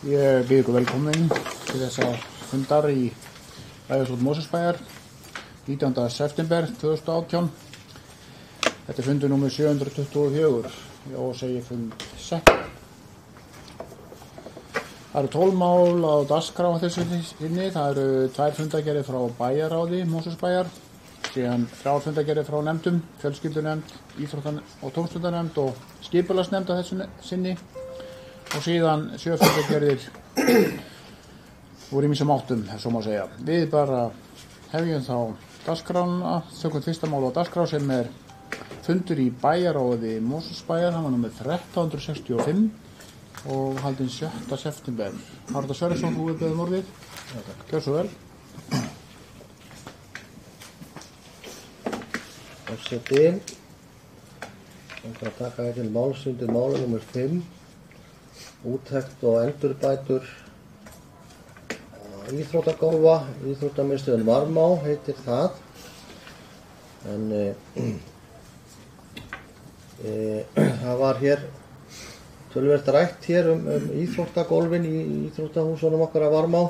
Ég býð ykkur velkomin til þessa fundar í Bæjarstjórn Mosfellsbæjar 19. september 2018. Þetta fundur númer 724. Ég segi fund sett. Það eru 12 mál á dagskrá þessu sinni. Það eru 2 fundargerðir frá bæjarráði Mosfellsbæjar, síðan 3 fundargerðir frá nefndum, fjölskyldunemnd, íþrótta- og tómstundanefnd og skipulagsnefnd að þessu sinni. Og síðan 7 fundargerðir úr ýmsum áttum, svo má segja. Við bara hefjum þá dagskrána, tökum fyrsta mál á dagskrá sem fundur í bæjarráði Mosfellsbæjar, hann var númer 1365 og haldinn 7. september. Haraldur Sverrisson, þú beðið orðið. Gjör svo vel. Forseti, ég ætla að taka hér til máls undir máli númer 5. Úttekt og endurbætur íþróttagólfa, íþróttamiðstöðin Varmá heitir það. En það var hér töluvert rætt hér íþróttagólfin í íþróttahúsunum okkar að Varmá.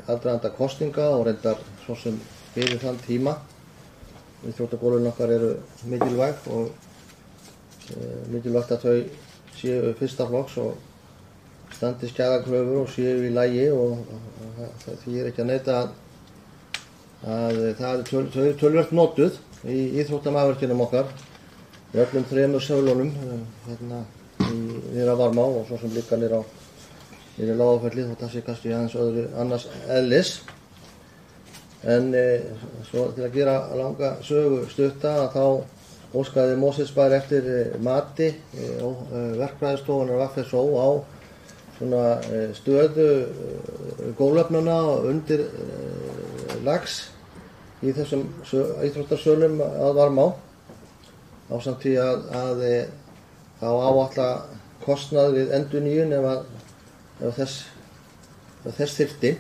Aðdraganda kosninga og reyndar svo sem fyrir þann tíma. Íþróttagólfin okkar eru mikilvæg og mikilvægt að þau séu fyrsta flokks og standi skjagakröfur og séu í lagi, og því ekki að neita að það er töluvert notuð í íþróttamafverkinum okkar í öllum 3 sölunum hérna niður að Varmá og svo sem líka niður í Lágafelli, þótt það sé kannski annars eðlis. En svo til að gera langa sögu stutta þá óskaði Mosfellsbær eftir mati verkfræðistofunnar VFSO á svona stöðu gólfefnanna undir lags í þessum íþróttasölum að Varmá, ásamt því að þá áætla kostnað við endurnýjun ef þess þyrfti.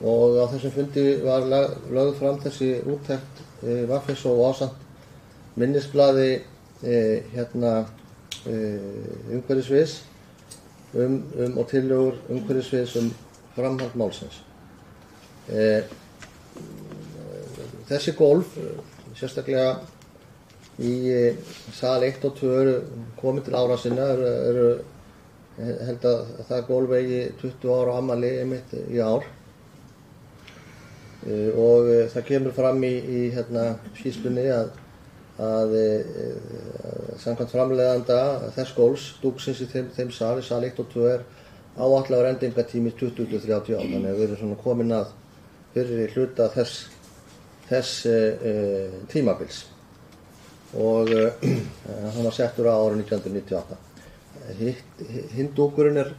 Og á þessum fundi var lögð fram þessi úttekt VFSO ásamt minnisblaði umhverfissviðs og tillögur umhverfissviðs framhald málsins. Þessi gólf, sérstaklega í sal 1 og 2 eru komin til ára sinna, held að það gólf eigi 20 ára afmæli einmitt í ár. Og það kemur fram í skýrslunni að samkvæmt framleiðanda þess gólfs, dúksins í þeim sal 1 og 2 áætlaður endingatími 20-30 ár, þannig að við erum svona komin að fyrri hluta þess tímabils, og hann var settur á árið 1998. Hinn dúkurinn er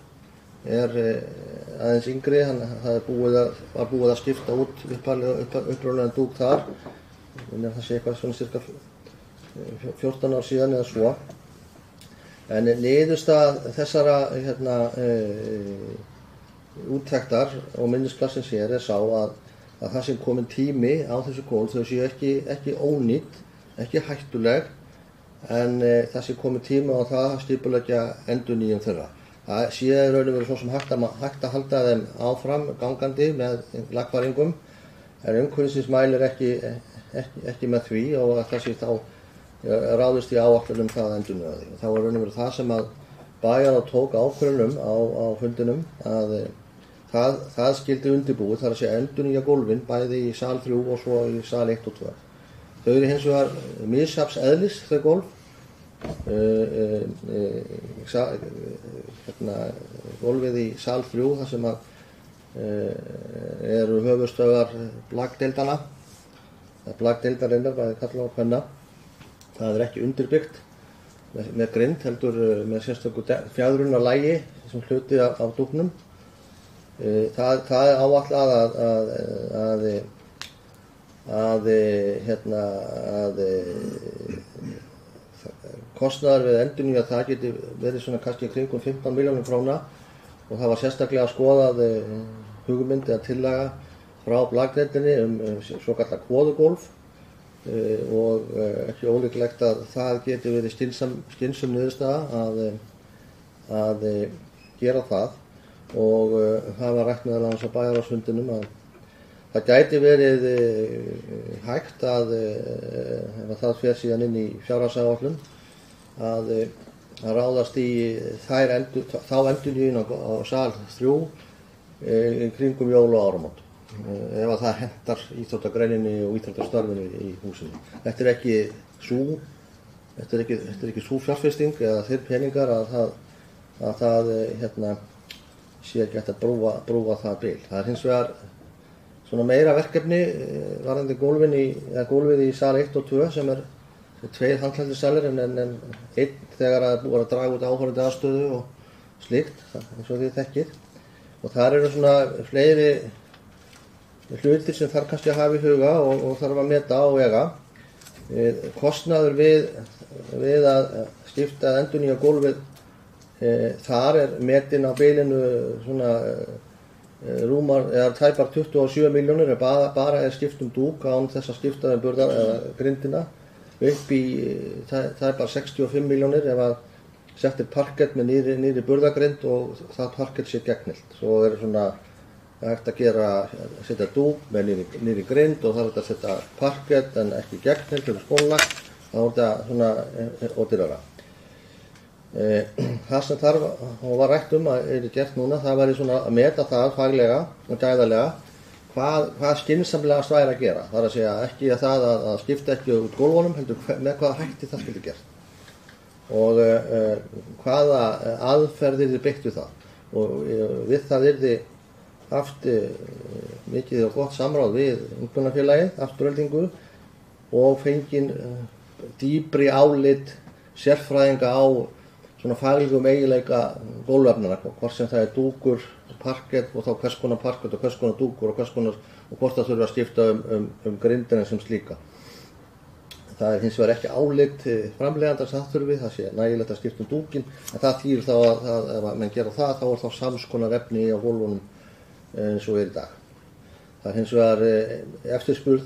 aðeins yngri, það var búið að skipta út upprunalega dúk þar, en það sé eitthvað svona cirka 14 ár síðan eða svo. En niðurstaða þessara úttektar og minnisblaðsins hér sá að það sem kominn tími á þessu gólf, þau séu ekki ónýtt, ekki hættuleg, en það sem kominn tími á það að skipuleggja endurnýjun þeirra. Það sé í raun og veru svo sem hægt að halda þeim áfram gangandi með lagfæringum, en umhverfisins mælir ekki með því, og það sé þá ráðist í áætlunum það að endurnýja því. Þá raun og veru það sem að bæjarráð tók ákvörðun á fundinum, að það skyldi undirbúið, þar að sé endurnýja gólfin bæði í sal 3 og svo í sal 1 og 2. Þau eru hins vegar misjafns eðlis, þau gólf. Gólfið í sal 3, þar sem eru höfuðstöðvar blagdeildanna, blagdeildarinnar, bæði karla og kvenna. Það er ekki undirbyggt með grind, heldur með sérstöku fjaðrunarlagi sem hluti af dúknum. Það er áætlað að kostnaður við endurnýja það geti verið svona kannski kringum 15 milljónir króna, og það var sérstaklega skoðað hugmynd eða tillaga frá blagdeildinni svokallað kvoðugólf og ekki ólíklegt að það geti verið skynsum niðurstaða að gera það og það var rætt meðal annars á bæjarráðsfundinum að það gæti verið hægt að ef það fer síðan inn í fjárhagsáætlun að ráðast í þá endurnýjun á sal 3 kringum jól og áramót ef að það hentar íþróttagreininni og íþróttastörfinni í húsinu. Þetta er ekki sú fjárfesting eða þeir peningar að það sé ekki hægt að brúa það bil. Það er hins vegar svona meira verkefni varðandi gólfið í sal 1 og 2 sem er 2 handklæðissalir en 1 þegar það er búið að draga út áhorfandi aðstöðu og slíkt, eins og þið þekkið. Og þar eru svona fleiri hlutir sem þarf kannski að hafa í huga og þarf að meta og vega. Kostnaður við að skipta endurnýja gólfið þar er metinn á bilinu svona rúmar eða tæpar 27 milljónir bara er skipt dúk án þess að skipta burðar eða grindina upp í tæpar 65 milljónir ef að settir parkett með nýri burðagrind og það parkett sé gegnilt. Svo er svona hægt að setja dúk með nýri grind og það er hægt að setja parkett en ekki gegnilt fyrir skólalagt. Það er þetta svona ódýrara. Það sem þarf og var rætt að er gert núna, það væri svona að meta það faglega og gæðalega hvað skynsamlegast væri að gera. Það er að segja ekki að það að skipta ekki út gólfunum, heldur með hvaða hætti það skyldi gert. Og hvaða aðferðir þið beitt við það. Og við það yrði haft mikið og gott samráð við ungmennafélagið, Afturheldingu og fengin dýpri álit sérfræðinga á svona faglegum eiginleika gólfefnanna, hvort sem það er dúkur, parkett og þá hvers konar parkett og hvers konar dúkur og hvort það þurfa að skipta grindina sem slíka. Það er hins vegar ekki álit framleiðandans það þurfi, það sé nægilegt að skipta dúkin, en það þýðir þá að ef menn gera það, þá er þá sams konar efni á gólfunum eins og er í dag. Það er hins vegar eftirspurn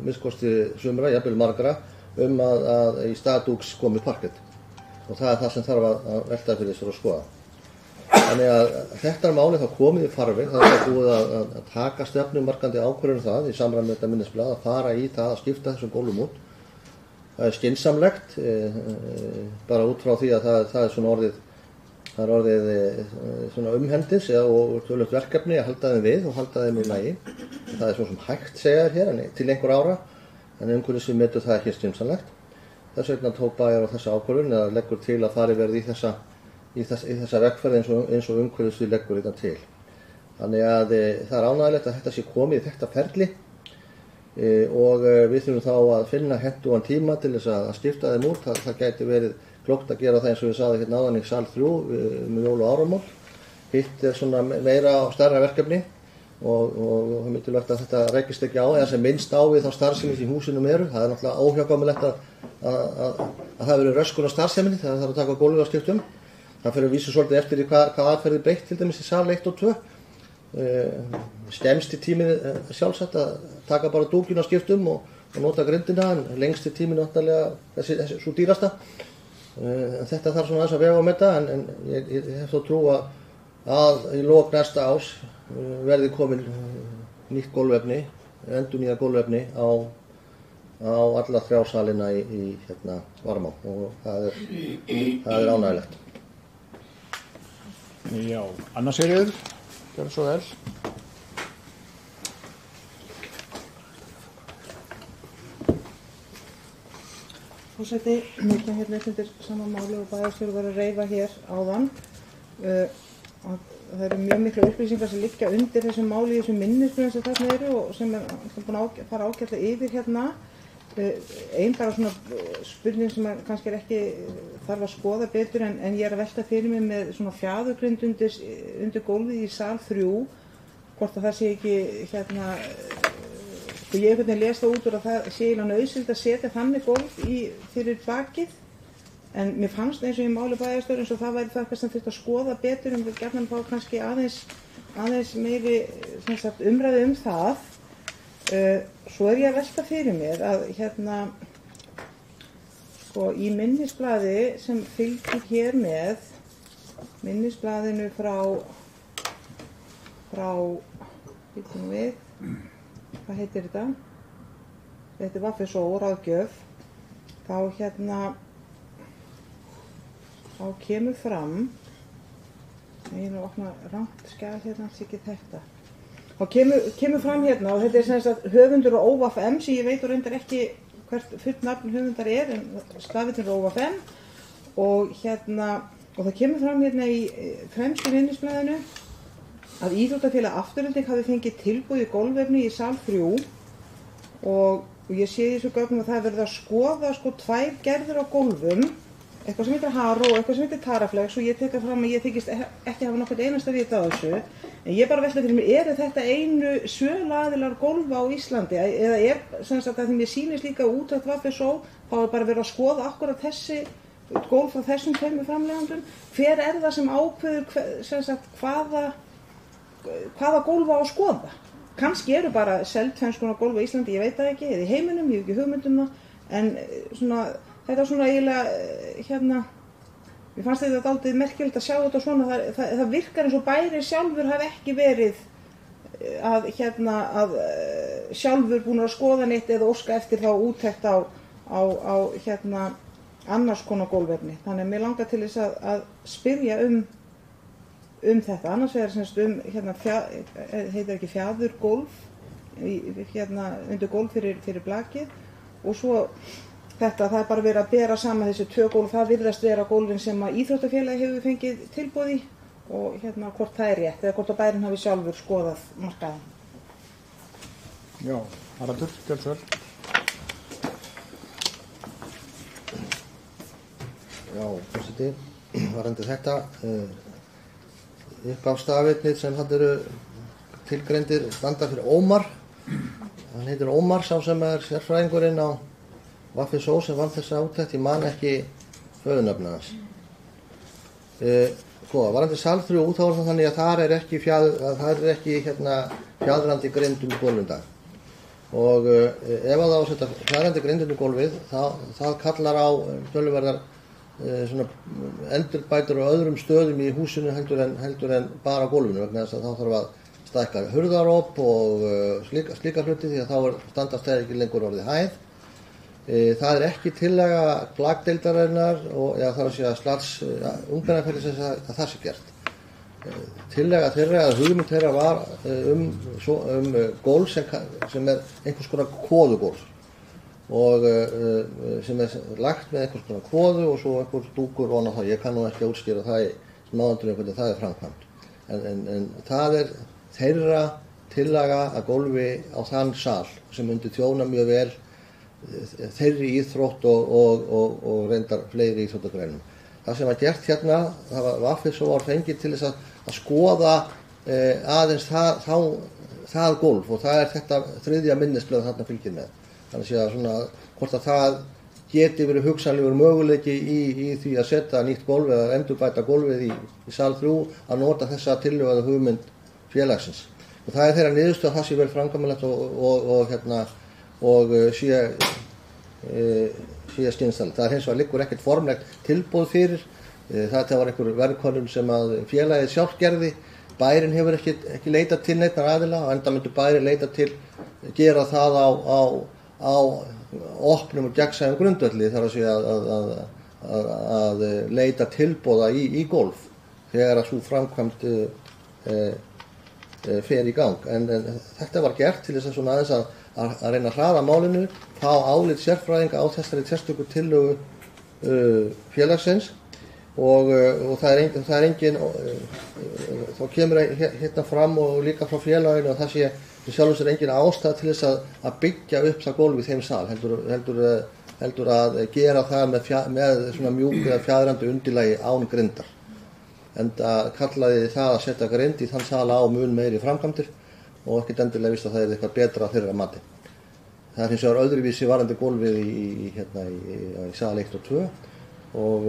minnskosti sumra, jafnvel margra, að í stað dúks komi parkett. Og það er það sem þarf að velta fyrir sér og skoða. Þannig að þetta er málið þá komið í farveg, það er búið að taka stefnumarkandi ákvörðun það í samræmi með þetta minnisblað að fara í það að skipta þessum gólfum út. Það er skynsamlegt, bara út frá því að það er orðið svona umhendis og tölvöld verkefni að halda þeim við og halda þeim í lagi. Það er svo sem hægt segja hér til einhver ára, en einhverju sem metur það ekki skynsamlegt. Þess vegna tók bæjar á þessa ákvörðun eða leggur til að fari verði í þessa vegferð eins og umhverfisvið leggur þetta til. Þannig að það er ánægilegt að þetta sé komið í þetta ferli og við þurfum þá að finna hentugan tíma til þess að skipta þeim út. Það gæti verið klókt að gera það eins og við sagði hérna áðan í sal 3 með jól og áramót. Hitt er svona meira og stærra verkefni og það er mikilvægt að þetta rekist ekki á eða sem minnst á við þá starfsemi í húsinum eru. Það er náttúrulega óhjákvæmilegt að það verið röskun á starfseminni þegar það þarf að taka gólfið á skiptum. Það fyrir að vísa svolítið eftir í hvað aðferði beitt til dæmis í sal 1 og 2. Skemmst í tímið sjálfsagt að taka bara dúkin á skiptum og nota grindina, en lengst í tímið náttúrulega þessi svo dýrasta. Þetta þarf svona aðeins að vega á með þetta, en ég hef þó trú að í lok næsta árs verði komin nýtt gólfefni, endurnýjað gólfefni á alla 3 salina í Varmá og það er ánægilegt. Já, Anna Sigríður, gjörðu svo vel. Forseti, mikið hérna undir sama máli og bæjarstjóri var að reifa hér áðan. Það eru mjög miklu upplýsingar sem liggja undir þessum máli í þessum minnisblöðum sem þarna eru og sem er búin að fara ágætlega yfir hérna. Einn bara svona spurning sem kannski ekki þarf að skoða betur en ég er að velta fyrir mig með svona fjaðurgrind undir gólfið í sal 3, hvort að það sé ekki hérna, ég hef hvernig lest það út úr að það sé eiginlega nauðsynlegt að setja þannig gólf fyrir bakið, en mér fannst eins og í máli bæjarstjóra eins og það væri það sem þurfti að skoða betur við gjarnan fá kannski aðeins meiri umræðu það. Svo ég að velta fyrir mér að sko í minnisblaði sem fylgir hér með minnisblaðinu frá býtum við, hvað heitir þetta? Þetta er Vaffesó ráðgjöf. Þá þá kemur fram, ég er nú að opna rangt skjal hérna, alls ekki þetta. Þá kemur fram hérna og þetta er sem sagt höfundur og ÓVFM sem ég veit og reyndar ekki hvert fullt nafn höfundar en stafirnir ÓVFM og og það kemur fram hérna í fremstu minnisblaðinu að Íþróttafélag Afturelding hafi fengið tilboð í golfefni í sal 3 og ég sé í þessu gögnum að það er verið að skoða sko 2 gerðir á golfum, eitthvað sem heitir Haro og eitthvað sem heitir Taraflex og ég tek það fram að ég þykist ekki hafa nokkuð einasta vita á þessu. En ég bara velta fyrir mér, þetta einu söluaðilar golfa á Íslandi eða sem sagt að því mér sýnist líka úttekt Vaffesó þá bara verið að skoða akkurat þessi golf frá þessum 2 framleiðendum. Hver það sem ákveður sem sagt hvaða golfa á að skoða? Kannski eru bara selt 2 konar golf á Íslandi, ég veit það ekki, eða í heiminum, ég hef ekki hugmynd það, en þetta svona eiginlega mér fannst þetta dálítið merkilegt að sjá þetta svona, það virkar eins og bærinn sjálfur hafi ekki verið að sjálfur búin að skoða neitt eða óska eftir þá úttekt á annars konar golfefni. Þannig að mér langar til þess að spyrja um þetta. Annars vegar semst heitir ekki fjaðurgólf, undir gólf fyrir blakið og svo það er bara verið að bera saman þessi 2 gólf, það virðast vera gólfin sem að Íþróttafélagi hefur fengið tilboði og hvort það er rétt eða hvort að bærinn hafi sjálfur skoðað markaðinn. Já, Haraldur, gjörðu svo vel. Já, forseti, varðandi þetta, uppástafirnir sem hann eru tilgreindir standa fyrir Ómar. Hann heitir Ómar, sá sem er sérfræðingurinn á Vaffesó sem vann þessa úttekt, ég man ekki föðurnafnið hans. Varðandi sal 3 þá er það þannig að það er ekki fjadrandi grind golfunda. Og ef það á að setja fjadrandi grind golfið, það kallar á töluverðar endurbætur á öðrum stöðum í húsinu heldur en bara golfinu, vegna þess að þá þarf að stækka hurðaropp og slíka hluti því að þá standast þeir ekki lengur orðið hæð. Það er ekki tillaga blakdeildarinnar eða þarf að segja slats ungmennaferðisins að það sé gert. Tillaga þeirra eða hugmynd þeirra var gólf sem er einhvers konar kvoðugólf og sem er lagt með einhvers konar kvoðu og svo einhver dúkur ofan á það. Ég kann nú ekki að útskýra það í náðandunum hvernig það er framkvæmt. En það er þeirra tillaga að gólfi á þann sal sem myndi þjóna mjög vel þeirri íþrótt og reyndar fleiri íþróttagreinum. Það sem var gert hérna, það var Vaffesó var fengið til þess að skoða aðeins það gólf og það er þetta 3. minnisblað þarna fylgir með. Þannig að svona hvort að það geti verið hugsanlegur möguleiki í því að setja nýtt gólf eða endurbæta gólfið í sal 3 að nota þessa tillögu hugmynd félagsins. Og það er þeirra niðurstöð að það sé vel framkvæmanlegt og sé skynsamlegt. Það er hins vegar liggur ekkert formlegt tilboð fyrir. Það var einhver verðkönnun sem að félagið sjálft gerði. Bærinn hefur ekki leitað til neinnar aðila og enda myndi bærinn leita til gera það á opnum og gegnsæjum grundvelli þar að segja að leita tilboða í golf þegar að svo framkvæmt fer í gang. En þetta var gert til þess að svona aðeins að reyna að hraða málinu, fá álit sérfræðinga á þessari sérstöku tillögu félagsins og það er engin þá kemur hérna fram og líka frá félaginu að það sé sjálfur sér engin ástæða til þess að byggja upp það gólf í þeim sal heldur að gera það með svona mjúku eða fjaðrandi undirlagi án grindar. Enda kallaði það að setja grind í þann sal á mun meiri framkvæmdir og ekkert endilega víst að það er eitthvað betra þeirra mati. Það er hins vegar öðruvísi varandi gólfið í sal 1 og 2 og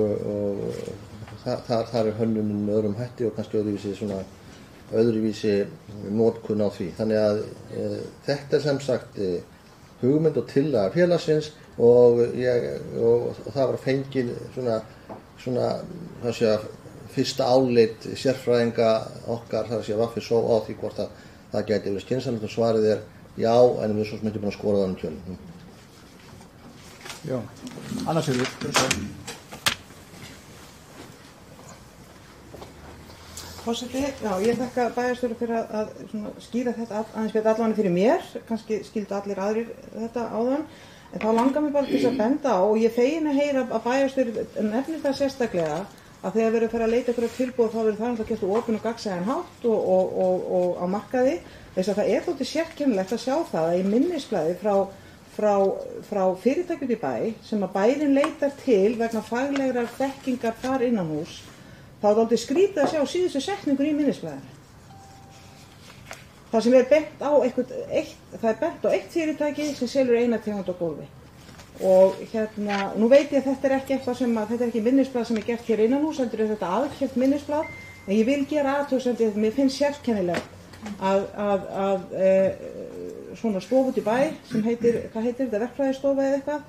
þar er hönnunin með öðrum hætti og kannski öðruvísi svona öðruvísi notkun á því. Þannig að þetta sem sagt hugmynd og tillaga félagsins og það var fengið svona það sé að fyrsta álit sérfræðinga okkar, það sé að VFSO á því hvort að það gæti verið skynsamlegt og svarið já, en við svo sem ekki búin að skora það tölum. Já, annars Forseti, já, ég þakka bæjarstjóra fyrir að skýra þetta aðeins betur allavega fyrir mér, kannski skildu allir aðrir þetta áðan, en þá langar mér bara til þess að benda á og ég fegin að heyra að bæjarstjóri nefnir það sérstaklega að þegar verður að fara að leita fyrir tilboð þá verður það gert opinn og gagnsæjan hátt og á markaði. Þess að það þótti sérkennilegt að sjá það að í minnisblaði frá fyrirtækjum í bæ sem að bærin leitar til vegna faglegrar þekkingar þar innanhús, þá er aldrei skrítið að sjá síðustu setningur í minnisblaðinu. Það sem bent á það er bent á eitt fyrirtæki sem selur eina tegund á gólfi. Og nú veit ég að þetta er ekki eitthvað þetta er ekki minnisblað sem gert hér innanhús, heldur þetta aðkeypt minnisblað, en ég vil gera athugasemd, mér finnst sérkennilegt að svona stof út í bæ sem heitir, hvað heitir þetta, verkfræðistofa eða eitthvað,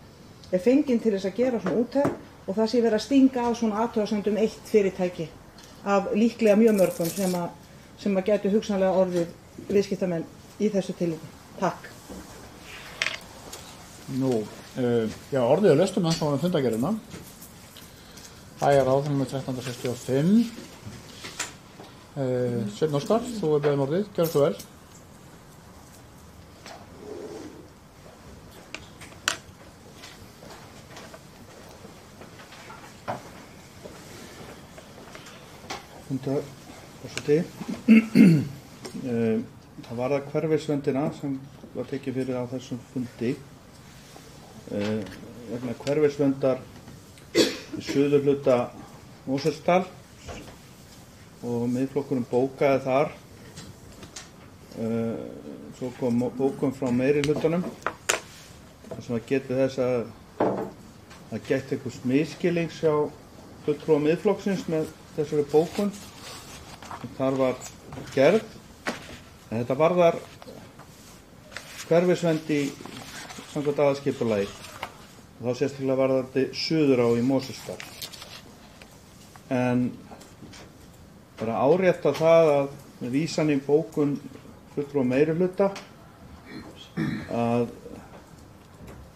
er fenginn til þess að gera svona úttekt og það sé verið að stinga á svona athugasemd eitt fyrirtæki af líklega mjög mörgum sem að gætu hugsanlega orðið viðskiptamenn í þessu tilviki. Takk. Nú, já, orðið er laust ennþá fundargerðina. Bæjaráð nr. 1365. Sveinn Óskar, þú beðið orðið, gjörðu svo vel. Það var það hverfisverndina sem var tekið fyrir á þessum fundi vegna hverfisverndar í suðurhluta Mosfellsdal og Miðflokkurinn bókaði þar svo kom bókun frá meirihlutanum þar sem að geti þess að það gæti einhvers misskilings hjá fulltrúa Miðflokksins með þessari bókun sem þar var gerð, en þetta varðar hverfisvernd í samkvæmt aðalskipulagi og þá sérstaklega varðandi Suðurá í Mosfellsdal. En bara árétta það að með vísan í bókun fulltrúa meirihluta að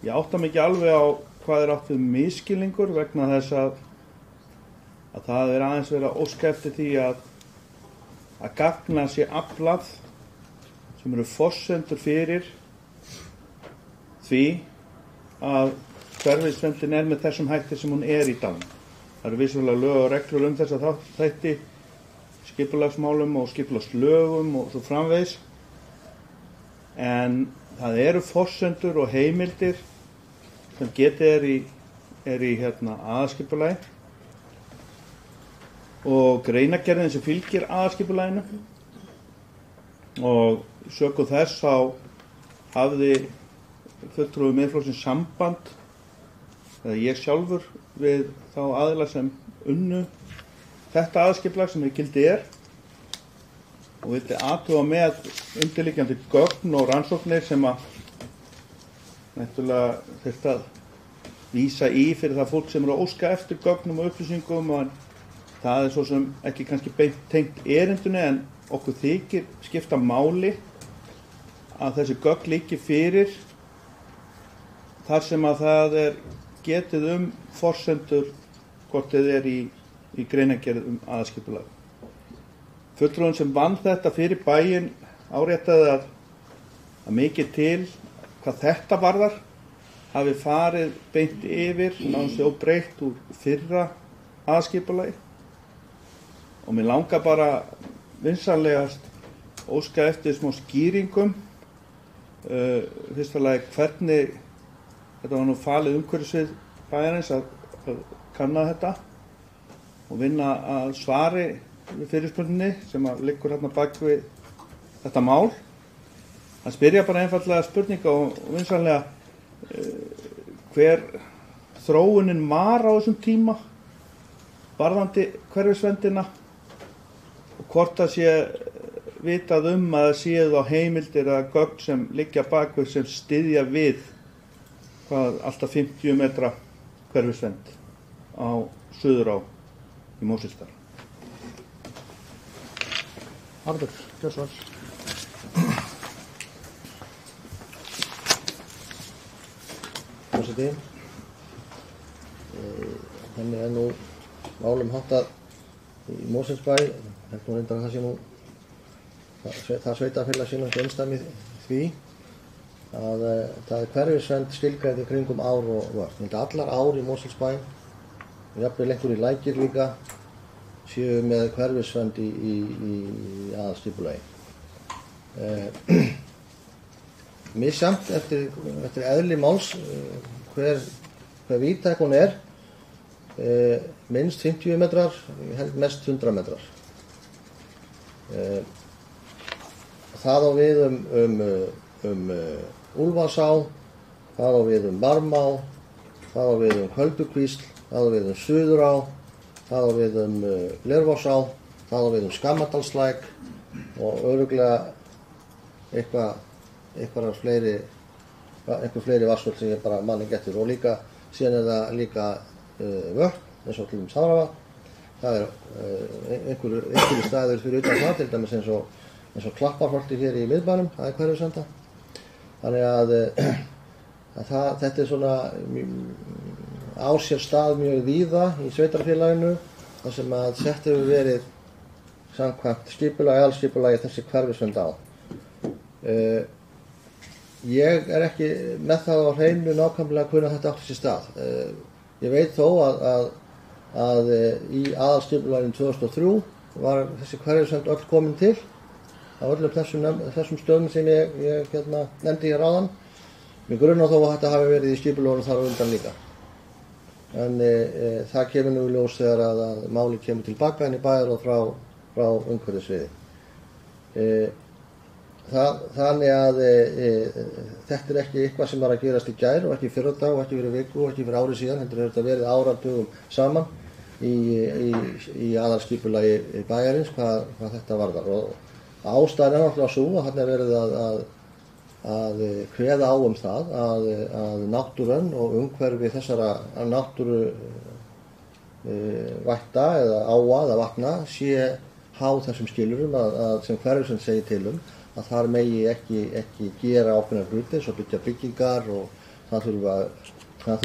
ég átta mig ekki alveg á hvað er átt við misskilningur vegna þess að það er aðeins verið að óska eftir því að gagna sé aflað sem eru forsendur fyrir því að hverfisverndin er með þessum hætti sem hún er í dag. Það eru vissulega lög og reglur þessa þætti, skipulagsmálum og skipulagslögum og svo framvegis, en það eru forsendur og heimildir sem getið er í aðalskipulagi og greinagerðin sem fylgir aðalskipulaginu og sökum þess þá hafði fulltrúi Miðflokksins samband eða ég sjálfur við þá aðila sem unnu þetta aðalskipulag sem í gildi er og vildi athuga með undirliggjandi gögn og rannsóknir sem að náttúrulega þurfti að vísa í fyrir það fólk sem eru að óska eftir gögnum og upplýsingum og það er svo sem ekki kannski beint tengt erindunni en okkur þykir skipta máli að þessi gögn liggi fyrir þar sem að það er getið forsendur hvort þið er í greinagerð aðalskipulag. Fulltrúinn sem vann þetta fyrir bæinn áréttaði að mikið til hvað þetta varðar hafi farið beint yfir náttúrulega óbreytt úr fyrra aðalskipulagi og mér langar bara vinsamlegast óska eftir smá skýringum fyrsta lagi hvernig þetta var nú falið umhverfissvið bæjarins að kanna þetta og vinna að svari við fyrirspurninni sem að liggur hérna bak við þetta mál að spyrja bara einfallega spurninga og vinsamlega hver þróunin var á þessum tíma varðandi hverfisverndina og hvort það sé vitað að það séu þá heimildir eða gögn sem liggja bakvið sem styðja við alltaf 50 metra hverfisvernd á Suðurá í Mosfellsdal. Harður, gjör svo vel. Forseti, þannig nú málum háttað í Mosfellsbæ, held nú reyndar að það sé nú það sveitarfélag sé nú ekki einsdæmi því að það hverfisvernd skilgreind í kringum ár og vörn. Allar ár í Mosfellsbæ, jafnvel einhver í Lækir líka, séu með hverfisvernd í aðalskipulagi. Misjafnt eftir eðli máls hver víðtæk hún minnst 50 metrar, mest 100 metrar. Það á við Úlfarsá, það á við Varmá, það á við Köldukvísl, það á við Suðurá, það á við Glervogsá, það á við Skammadalslæk og örugglega einhver fleiri vatnsföll sem ég bara man ekki eftir. Og líka, síðan það líka vötn, eins og til dæmis Hafrava. Það einhverju staðir fyrir utan það, til dæmis eins og Klapparholti hér í miðbænum, það hverfisvernda. Þannig að þetta svona á sér stað mjög víða í sveitarfélaginu, þar sem að sett hefur verið samkvæmt aðalskipulagi þessi hverfisvernd á. Ég ekki með það á hreinu nákvæmlega hvernig þetta átti sér stað. Ég veit þó að í aðalskipulaginu 2003 var þessi hverfisvernd öll komin til á öllum þessum stöðum sem ég nefndi hér áðan. Mig grunar þó að þetta hafi verið í skipulagunum þar á undan líka. En það kemur nú í ljós þegar að málið kemur tilbaka inn í bæjar og frá umhverfissviði. Þannig að þetta ekki eitthvað sem var að gerast í gær og ekki í fyrradag og ekki fyrir viku og ekki fyrir ári síðan, heldur þetta verið áratugum saman í aðalskipulagi bæjarins hvað þetta varðar. Og ástæðan náttúrulega svo að þarna verið að kveða á það að náttúran og umhverfi þessara náttúru vætta eða áa eða vatna sé háð þessum skilurum sem hverfisvernd segir til að þar megi ekki gera ákveðnar hluti eins og byggja byggingar og það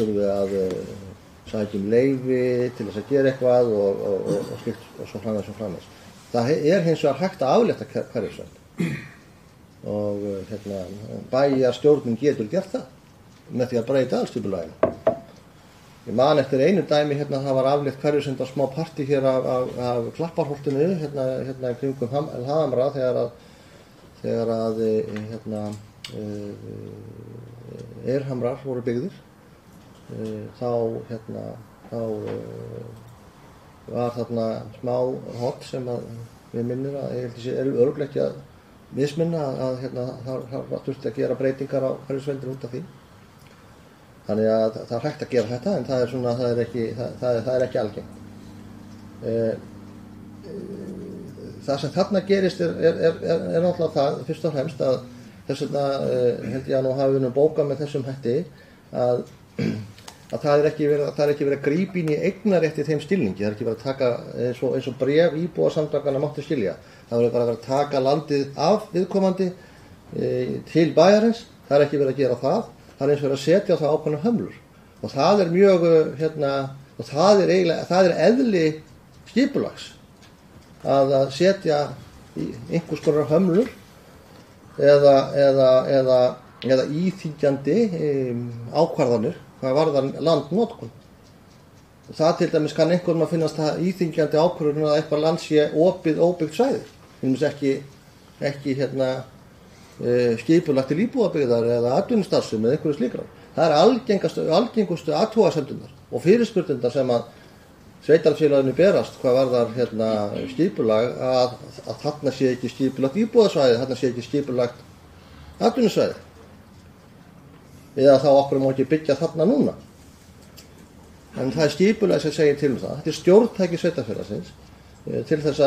þurfi að sækja leyfi til þess að gera eitthvað og slíkt og svo framvegis. Það hins vegar hægt að aflétta hverfisvernd og bæjarstjórnin getur gert það með því að breyta aðalskipulaginu. Ég man eftir einu dæmi það var aflétt hverfisvernd á smá partí hér af Klapparholtinu í kringum Hamra þegar að Eirhamrar voru byggðir. Þá var þarna smá hot sem að við minnir að ég held að sé örugglega ekki að misminna að það þurfti að gera breytingar á hverfisverndinni út af því. Þannig að það hægt að gera þetta en það er ekki algengt. Það sem þarna gerist er náttúrulega það fyrst og fremst að þess vegna held ég að nú hafi við bókað með þessum hætti að það er ekki verið að grípa inn í eignarrétti þeim skilningi. Það er ekki verið að taka eins og bréf íbúasamtakanna mátti skilja. Það er bara verið að taka landið af viðkomandi til bæjarins. Það er ekki verið að gera það. Það er eins og verið að setja það ákveðnar hömlur. Og það er mjög og það er eðli skipulags að setja einhvers konar hömlur eða íþyngjandi ákvarðanir hvað varðar landnotkun. Það til dæmis kann einhverjum að finnast það íþyngjandi ákvörðun að eitthvað land sé óbyggt svæði. Ekki skipulagt til íbúðabyggðar eða atvinnustarfsemi eða einhverju slíkra. Það er algengustu athugasemdirnar og fyrirspurnirnar sem að sveitarfélaginu berast hvað varðar skipulag að þarna sé ekki skipulagt íbúðasvæði, þarna sé ekki skipulagt atvinnusvæði. Eða þá okkur má ekki byggja þarna núna. En það er skipulag sem segir til það. Þetta er stjórntæki sveitarfélagsins til þess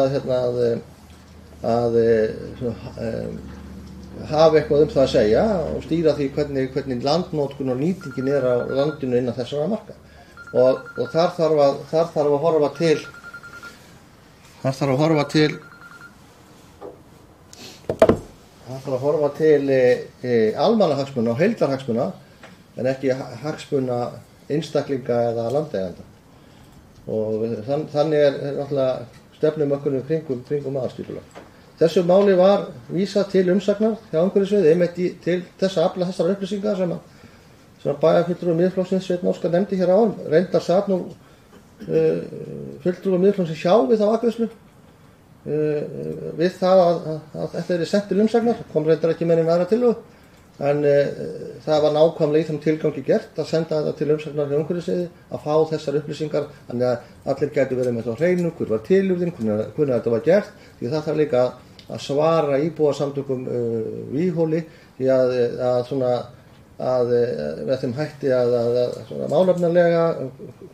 hafa eitthvað það að segja og stýra því hvernig landnotkun og nýtingin á landinu innan þessara marka. Og þar þarf að horfa til almannahagsmuna og heildarhagsmuna en ekki hagsmuna einstaklinga eða landeigenda. Og þannig náttúrulega stefnumörkunum kringum aðalskipulag. Þessu máli var vísað til umsagnar hjá umhverfissviði einmitt til þess að afla þessar upplýsingar sem bæjarfulltrúi Miðflokksins Sveinn Óskar nefndi hér áðan. Reyndar sat nú fulltrúi Miðflokksins hjá við þá afgreiðslu við það að þetta er sent til umsagnar, kom reyndar ekki með aðra tillögu, en það var nákvæmlega í þeim tilgangi gert að senda þetta til umsagnar hjá umhverfissviði, að fá þessar upplýsingar, þannig að allir gætu verið með þá hreinu, hver var tilurðin, hvernig þetta var gert, því það þarf líka að svara íbúasamtökum Víghóli, því að með þeim hætti að svona málefnalega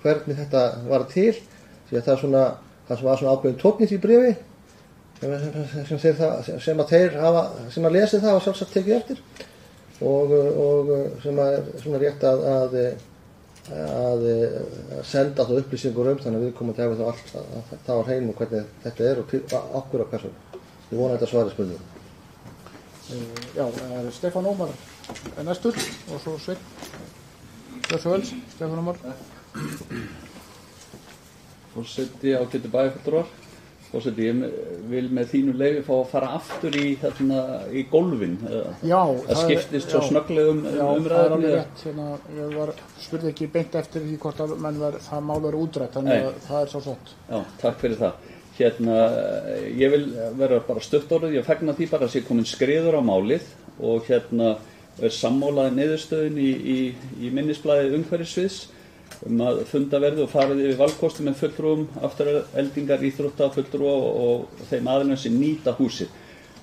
hvernig þetta var til, því að það var svona ákveðin tónn í því bréfi sem að lesi það og sjálfsagt tekið eftir og sem að er svona rétt að senda þá upplýsingur þannig að við komum til að hafa þá á hreinu hvernig þetta er og okkur á hversu. Ég vona þetta svari spurningum. Já, Stefán Ómar er næstur og svo Sveinn Björnsvöls, Stefán Ómar. Forseti ágætu bæjarfulltrúar. Forseti, ég vil með þínu leyfi fá að fara aftur í gólfin. Já, það skiptist svo snögglega umræðum. Já, það er alveg rétt. Ég spurði ekki beint eftir því hvort að það mál verið útrætt, þannig að það er svo sott. Já, takk fyrir það. Ég vil vera bara stuttorðið, ég fagna því bara að sé komin skriður á málið og er sammálaði niðurstöðun í minnisblaði umhverfissviðs að funda verði og farið yfir valkosti með fulltrúum, aftureldingar, íþrótta, fulltrúa og þeim aðilum sem nýta húsið.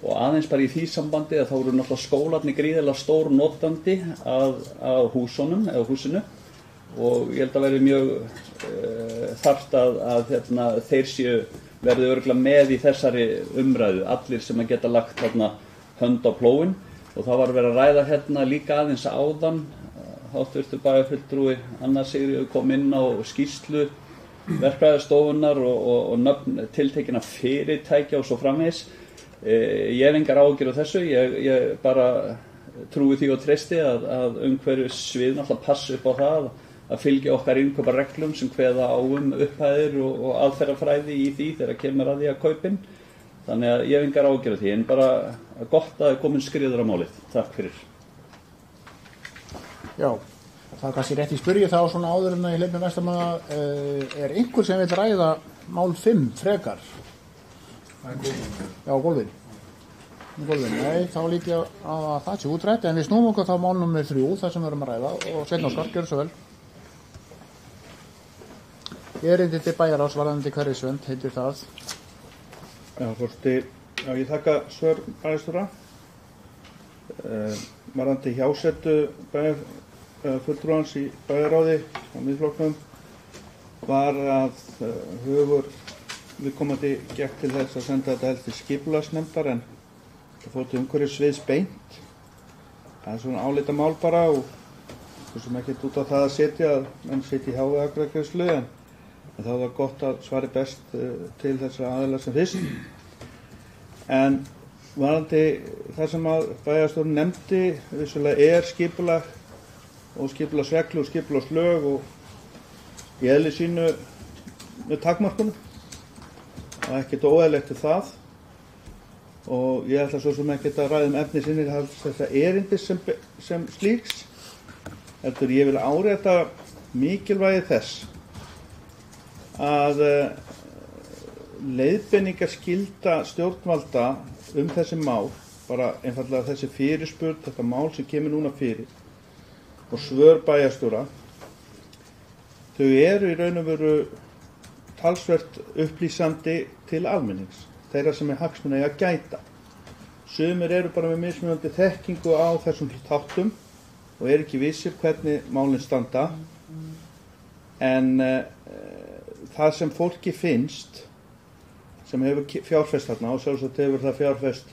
Og aðeins bara í því sambandi að þá eru náttúrulega skólarnir gríðarlega stór notandi að húsunum eða húsinu og ég held að verði mjög þarft að þeir verði örugglega með í þessari umræðu, allir sem að geta lagt hönd á plóginn og það var verið að ræða líka aðeins áðan. Háttvirtur bæjarfulltrúi Anna Sigríður kom inn á skýrslu verkfræðistofunnar og nöfn tiltekinna fyrirtækja og svo framvegis. Ég hef engar áhyggjur af þessu, ég bara trúi því og treysti að umhverfissvið náttúrulega passi upp á það að fylgja okkar innkaupareglum sem kveða á upphæðir og aðferðafræði í því þegar kemur að því að kaupin. Þannig að ég hef engar áhyggjur af því, en bara gott að komin skriður á málið. Takk fyrir. Já, það er kannski rétt í spyrju þá svona áður en að ég hleypi næstamanna er einhver sem vil ræða mál 5 frekar? Já, gólfin. Nei, þá lík ég að það sé útrætt en við snúum okkur þá mál nummer 3 þar sem við erum að ræða og Sveinn Óskar, gjörðu svo vel. Erindi til bæjarráðs varðandi hverfisvernd heitir það. Já, forseti, ég þakka svör bæjarstjóra. Varðandi hjásetu fulltrúans í bæjarráði á Miðflokknum var að hugur viðkomandi gekk til þess að senda þetta helst til skipulagsnefndar en það fór til umhverfissviðs beint. Það er svona álitamál bara og svo sem ekkert út á það að setja að menn setja í háveðagreiðslu en það var gott að svari best til þessara aðilar sem fyrst. En varðandi það sem að bæjarstjórinn nefndi vissulega er skipulag og skipulagsreglu og skipulagslög og í eðli sínu með takmarkunum og ekkert óeðlilegt til það og ég ætla svo sem ekkert að ræða efni sinni þessa erindis sem slíks heldur ég vil árétta mikilvægi þess að leiðbeiningarskylda stjórnvalda þessi mál, bara einfaldlega þessi fyrirspurn, þetta mál sem kemur núna fyrir og svör bæjarstjóra þau eru í raun og veru talsvert upplýsandi til almennings, þeirra sem hagsmuna eiga að gæta. Sumir eru bara með mismunandi þekkingu á þessum þáttum og eru ekki vissir hvernig málin standa en það sem fólki finnst sem hefur fjárfest þarna og sjálfsagt hefur það fjárfest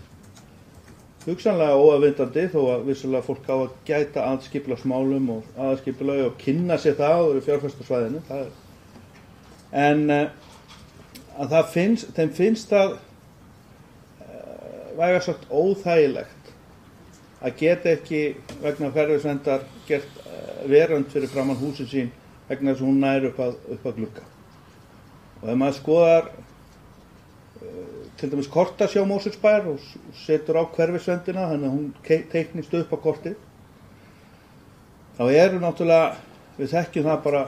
hugsanlega óafvitandi þó að vissulega fólk á að gæta að skipulagsmálum og aðalskipulagi og kynna sér það og eru fjárfest á svæðinu. Að þeim finnst það vægast sagt óþægilegt að geta ekki vegna hverfisverndar gert verönd fyrir framan húsin sín vegna þess að hún nær upp að glugga. Og ef maður skoðar til dæmis kortasjá Mosfellsbæjar og setur á hverfisverndina þannig að hún teiknist upp á kortið, þá eru náttúrulega, við þekkjum það bara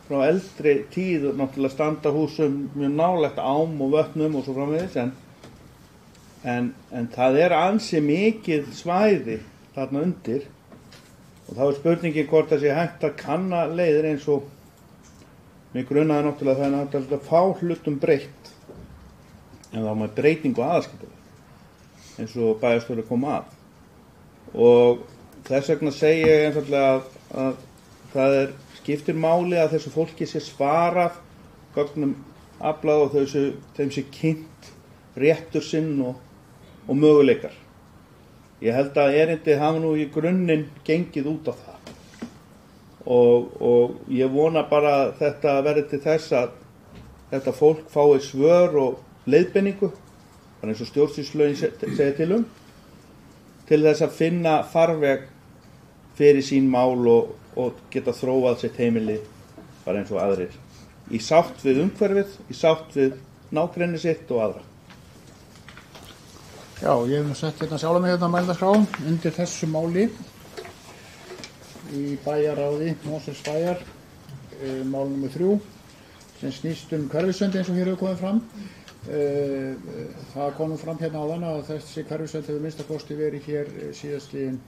frá eldri tíð, náttúrulega standa húsum mjög nálægt ám og vötnum og svo framvegis, en það er ansi mikið svæði þarna undir og þá er spurningin hvort það sé hægt að kanna leiðir eins og mig grunaði náttúrulega það er náttúrulega að fá hlutum breytt en þá með breytingu aðalskipulagi eins og bæjarstjóri kom að og þess vegna segi ég einfaldlega að það skiptir máli að þessu fólki sé svarað gögnum aflað og þeim sé kynnt réttur sinn og möguleikar. Ég held að erindi hafi nú í grunninn gengið út á það og ég vona bara að þetta verði til þess að þetta fólk fái svör og leiðbeiningu, bara eins og stjórnsýslulögin segir til þess að finna farveg fyrir sín mál og geta þróað sitt heimili bara eins og aðrir. Í sátt við umhverfið, í sátt við nágrenni sitt og aðra. Já, ég hef nú sett hérna sjálf mig hérna mælendaskrá undir þessu máli í bæjarráði Mosfellsbæjar, mál nr. 3 sem snýst hverfisvernd eins og hér hefur komið fram. Það kom fram hérna áðan að þessi hverfisvernd hefur minnstakosti verið hér síðastliðin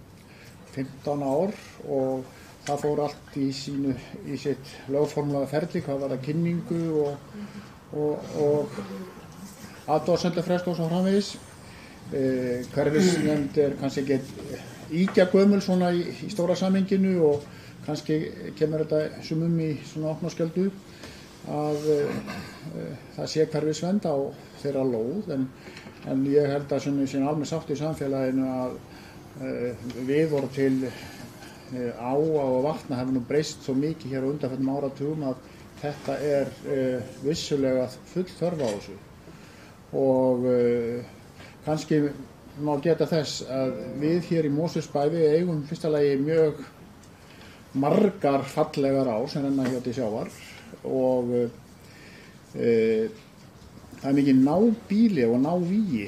15 ár og það fór allt í sitt lögformlega ferli, hvað var það kynningu og athugasemdafrest og svo framvegis. Hverfisvernd er kannski ekki ígja gömul svona í stóra samhenginu og kannski kemur þetta sumum í svona opna skjöldu að það sé hverfisvernd á þeirra lóð en ég held að sem almenn sátt í samfélaginu að viðhorf til á og vatna hefur nú breyst svo mikið hér á undanförnum áratugum að þetta er vissulega full þörf á þessu og kannski má geta þess að við hér í Mosfellsbæ við eigum fyrsta lagi mjög margar fallegar ár sem renna hér til sjávar og það er mikið nábýli og návígi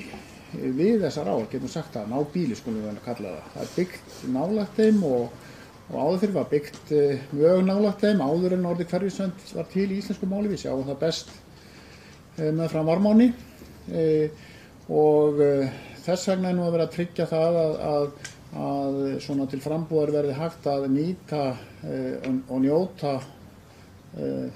við þessar ár, getum sagt það, nábýli skulum við kalla það. Það er byggt nálægt þeim og áður fyrir var byggt mjög nálægt þeim áður en orðið hverfisvernd var til í íslensku máli, við sjáum það best með fram Varmáni og þess vegna er nú að vera að tryggja það að svona til frambúðar verði hægt að nýta og njóta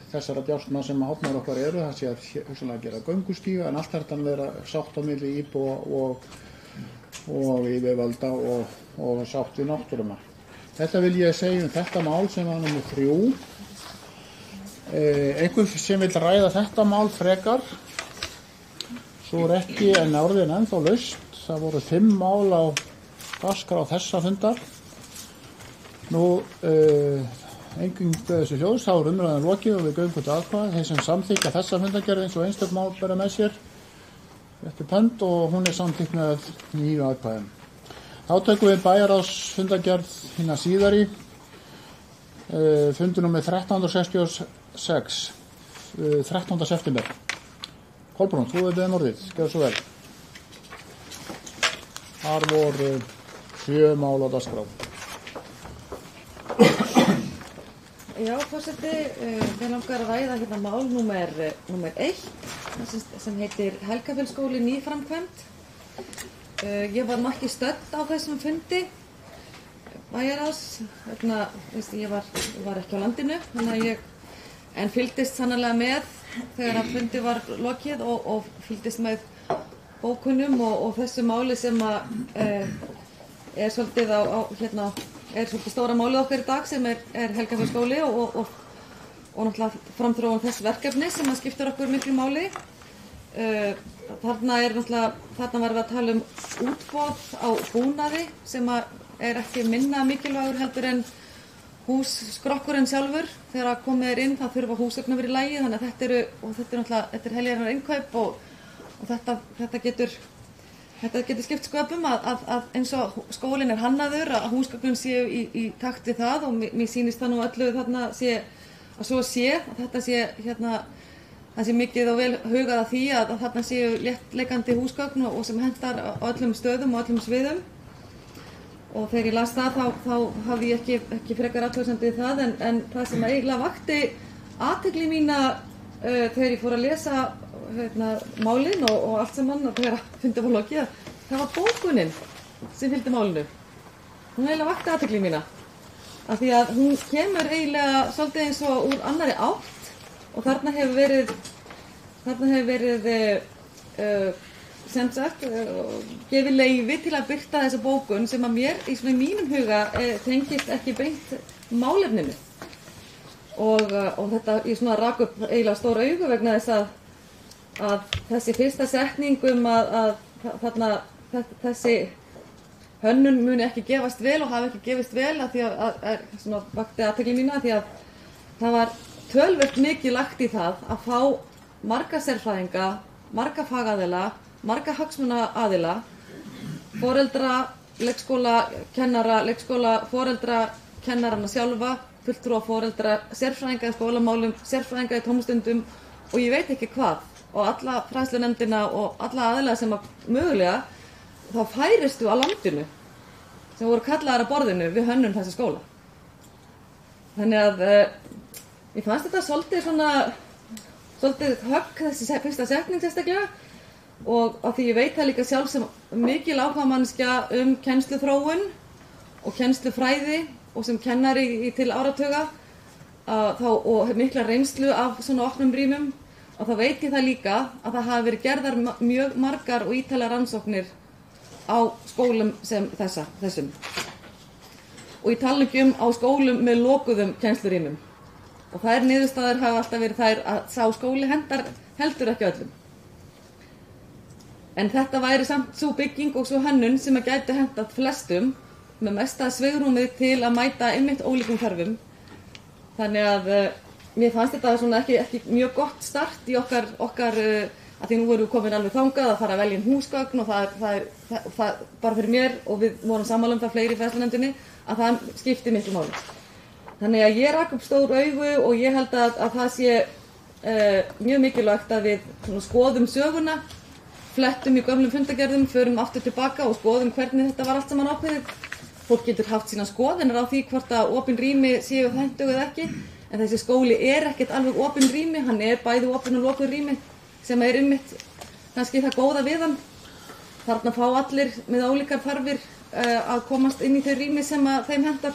þessara djásna sem hafnar okkar eru, það sé að hugsanlega gera göngustíga en allt þetta vera sátt á milli íbúa og yfirvalda og sátt við náttúruna. Þetta vil ég segja þetta mál sem var nr. 3. Einhver sem vil ræða þetta mál frekar svo er ekki en orðin ennþá laust. Það voru 5 mál á dagskrá þessa fundar. Nú, enginn þessu hljóðs, þá er umræðan lokið og við göngum til atkvæði. Þeir sem samþykja þessa fundargerð eins og einstök mál bera með sér eftir pönd og hún er samþykkt með 9 atkvæðum. Þá tökum við bæjarráðsfundargerð hina síðari, fundur nr. 1366, 13. september. Kolbrún, þú hefur beðið orðið, gjörðu svo vel. Þar voru 7 mál á dagskrá. Já, forseti, við langar að ræða hérna mál númer 1 sem heitir Helgafellsskóli nýframkvæmd. Ég var ekki stödd á þessum fundi bæjarráðs, ég var ekki á landinu, en fylgdist sannarlega með þegar að fundi var lokið og fylgdist með bókunum og þessu máli sem er svolítið er svolítið stóra málið okkar í dag sem er Helgafellsskóli og náttúrulega framþróun þess verkefni sem skiptir okkur miklu máli. þarna varum við að tala útboð á búnaði sem ekki minna mikilvægur heldur en hússkrokkurinn sjálfur. Þegar komið inn þá þurfa húsgögn að vera í lagi, þannig að þetta er heljarinnar innkaup og þetta getur skipt sköpum að eins og skólinn hannaður að húsgögnin séu í takt við það og mér sýnist það nú öllu þarna að svo sé að þetta sé það sé mikið og vel hugað að því að þarna séu léttleikandi húsgögn og sem hentar á öllum stöðum og öllum sviðum. Og þegar ég las það þá hafði ég ekki frekar athugasemd við það en það sem eiginlega vakti athygli mína þegar ég fór að lesa málin og allt saman og þegar fundið var lokið, það var bókunin sem fylgdi málinu. Hún eiginlega vakti athygli mína af því að hún kemur eiginlega svolítið eins og úr annarri átt og þarna hefur verið sem sagt, gefið leyfi til að birta þessa bókun sem að mér í mínum huga tengist ekki beint málefninu. Og þetta, ég rak upp eiginlega stór augu vegna þess að þessi fyrsta setning að þessi hönnun muni ekki gefast vel og hafi ekki gefist vel að því að vakti athygli mína því að það var töluvert mikið lagt í það að fá marga sérfræðinga, marga fagaðila, marga hagsmunaaðila, foreldra, leikskólakennara, leikskólaforeldra, kennarana sjálfa, fulltrúa foreldra, sérfræðinga í skólamálum, sérfræðinga í tómstundum og ég veit ekki hvað og alla fræðslunefndina og alla aðila sem mögulega þá færistu á landinu sem voru kallaðar að borðinu við hönnun þessa skóla. Þannig að ég fannst þetta svolítið högg þessi fyrsta setning sérstaklega og af því ég veit það líka sjálf sem mikil áhugamanneskja kennsluþróun og kennslufræði og sem kennari til áratuga og mikla reynslu af svona opnum rýmum og þá veit ég það líka að það hafi verið gerðar mjög margar og ítarlegar rannsóknir á skólum sem þessum. Og ég tala ekki á skólum með lokuðum kennslurýmum. Og þær niðurstaðir hafa alltaf verið þær að sá skóli heldur ekki öllum. En þetta væri samt svo bygging og svo hönnun sem að gæti hentað flestum með mesta svigrúmið til að mæta einmitt ólíkum þörfum. Þannig að mér fannst þetta svona ekki mjög gott start í okkar að því nú vorum við komin alveg þangað að fara að velja húsgögn og það bara fyrir mér og við vorum sammála það fleiri í fræðslunefndinni að það skipti miklu máli. Þannig að ég rak upp stór augu og ég held að það sé mjög mikilvægt að við skoðum söguna, flettum í gömlum fundagerðum, förum aftur tilbaka og skoðum hvernig þetta var allt saman ákveðið. Fólk getur haft sína skoðanir á því hvort að opin rými séu hentug eða ekki, en þessi skóli ekkert alveg opin rými, hann bæði opin og lokuð rými sem einmitt kannski það góða við hann. Þarna fá allir með ólíkar þarfir að komast inn í þau rými sem að þeim hentar.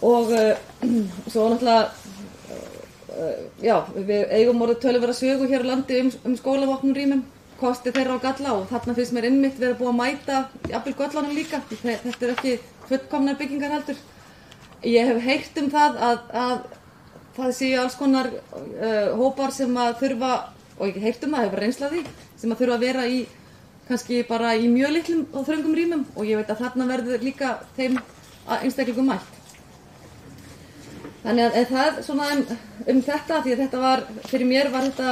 Og svo náttúrulega, við eigum orðið töluverða sögu hér á landi skólavopnum rýmum, kosti þeirra og galla og þarna finnst mér einmitt verið búið að mæta jafnvel göllunum líka. Þetta ekki fullkomnar byggingar heldur. Ég hef heyrt það að það séu alls konar hópar sem að þurfa, og ég heyrt það, hefur reynsla því, sem að þurfa að vera í kannski bara í mjög litlum og þröngum rýmum og ég veit að þarna verður líka þeim einstaklingum mætt. Þannig að það svona þetta, því að þetta var, fyrir mér var þetta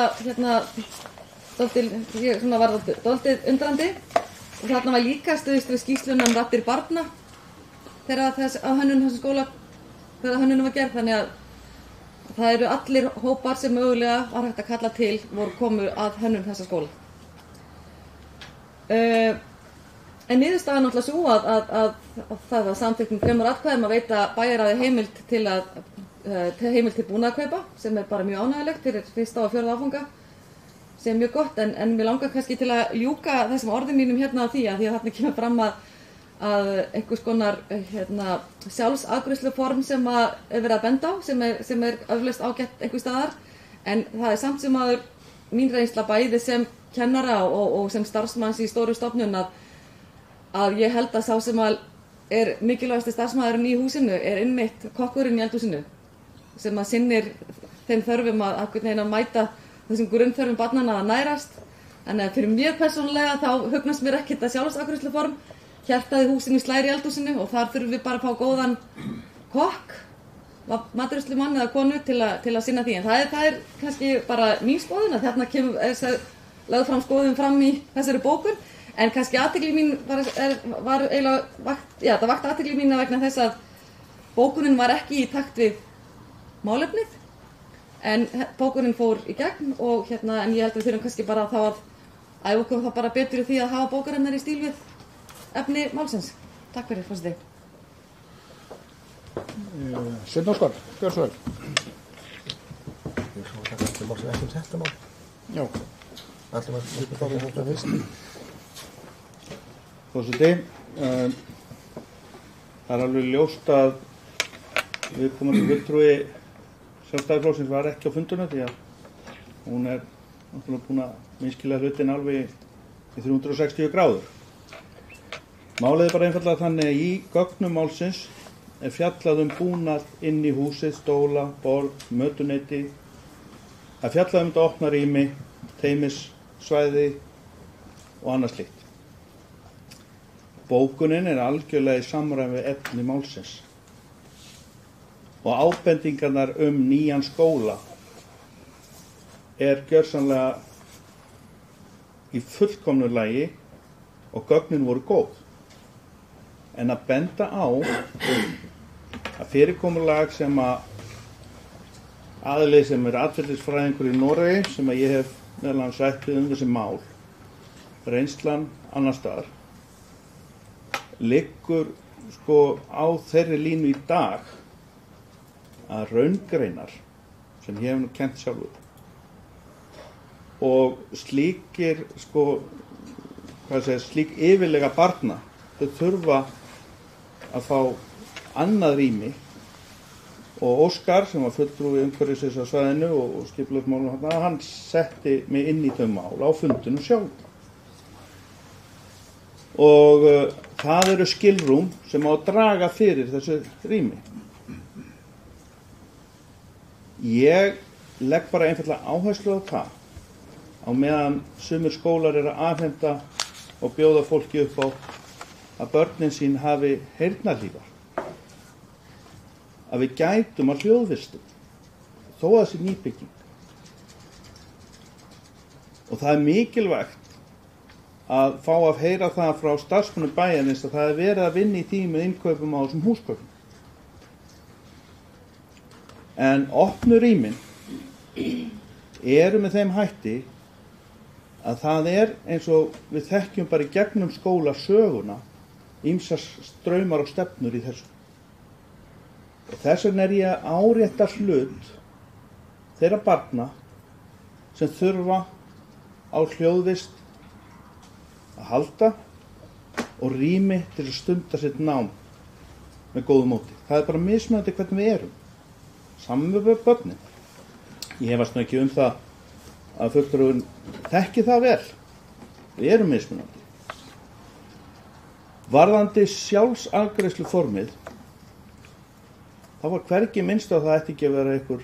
dálítið undrandi og þarna var líka stuðist við skýrsluna raddir barna þegar hönnun þessa skóla, þegar hönnunum var gerð, þannig að það eru allir hópar sem mögulega var hægt að kalla til voru komu að hönnun þessa skóla. En niðurstaðan náttúrulega svo að það var samþykkt 3 atkvæðum að veita bæjarráði heimild til búnaðarkaupa sem bara mjög ánægjulegt fyrir 1. og 4. áfanga sem er mjög gott en mér langar kannski til að ljúka þessum orðum mínum hérna á því að þarna kemur fram að einhvers konar sjálfsafgreiðsluform sem að verið að benda á sem er öflaust ágætt einhvers staðar en það samt sem aður mín reynsla bæði sem kennara og sem starfsmanns í stóru stofnun að ég held að sá sem að mikilvægasti starfsmaðurinn í húsinu einmitt kokkurinn í eldhúsinu sem að sinnir þeim þörfum að mæta þessum grunnþörfum barnanna að nærast. En fyrir mér persónulega þá hugnast mér ekkert að sjálfsafgreiðsluform. Hjartað í húsinu slær í eldhúsinu og þar þurfum við bara að fá góðan kokk, matreiðslumann eða konu til að sinna því. En það er kannski bara mín skoðun að þarna lögð fram skoðun fram í þessari bókun. En kannski athygli mín var eiginlega það vakti athygli mína vegna þess að bókunin var ekki í takt við málefnið. En bókunin fór í gegn og en ég held við þurfum kannski bara þá að æfa okkur það bara betur í því að hafa bókarinnar í stíl við efni málsins. Takk fyrir, forseti. Sveinn Óskar, gjör svo vel. Ég svo taka til málsins ekki þetta mál. Já. Allir maður líka þá við þetta fyrst. Forseti, það alveg ljóst að viðkomandi fulltrúi Sjálfstæðisflokksins var ekki á fundunum því að hún náttúrulega búin að misskilja hlutin alveg í 360 gráður. Málið bara einfallega þannig að í gögnum málsins fjallað búnað inn í húsið, stóla, borð, mötuneyti. Það fjallað þetta opna rými, teymissvæði og annað slíkt. Bókunin algjörlega í samræmi við efni málsins. Og ábendingarnar nýjan skóla gjörsamlega í fullkomnu lagi og gögnin voru góð. En að benda á að fyrirkomulag sem aðili sem atferlisfræðingur í Noregi sem að ég hef meðal annars rætt við þessi mál, reynslan annars staðar, liggur á þeirri línu í dag að raungreinar sem ég hef nú kennt sjálfur og slíkir slík yfirlega barna þau þurfa að fá annað rými og Óskar sem var fulltrúi umhverfisins á svæðinu og skipulagsmálum hann setti mig inn í þau mál á fundinu sjálf og það eru skilrúm sem á að draga fyrir þessu rými. Ég legg bara einfallega áherslu á það á meðan sumir skólar eru að afhenda og bjóða fólki upp á að börnin sín hafi heyrnarhlífar. Að við gætum að hljóðvistum þó að þessi nýbygging. Og það er mikilvægt að fá að heyra það frá starfsmönnum bæjarins að það er verið að vinna í því með innkaupum á þessum húsgögnum. En opnu rýmin eru með þeim hætti að það eins og við þekkjum bara í gegnum skólasöguna ýmsar straumar og stefnur í þessu. Og þess vegna ég að árétta hlut þeirra barna sem þurfa á hljóðvist að halda og rými til að stunda sitt nám með góðu móti. Það er bara mismunandi hvernig við erum. Saman með börnin. Ég hefast nú ekki það að fulltrúin þekki það vel. Við erum mismunandi. Varðandi sjálfsafgreiðsluformið þá var hvergi minnst á það ætti ekki að vera einhver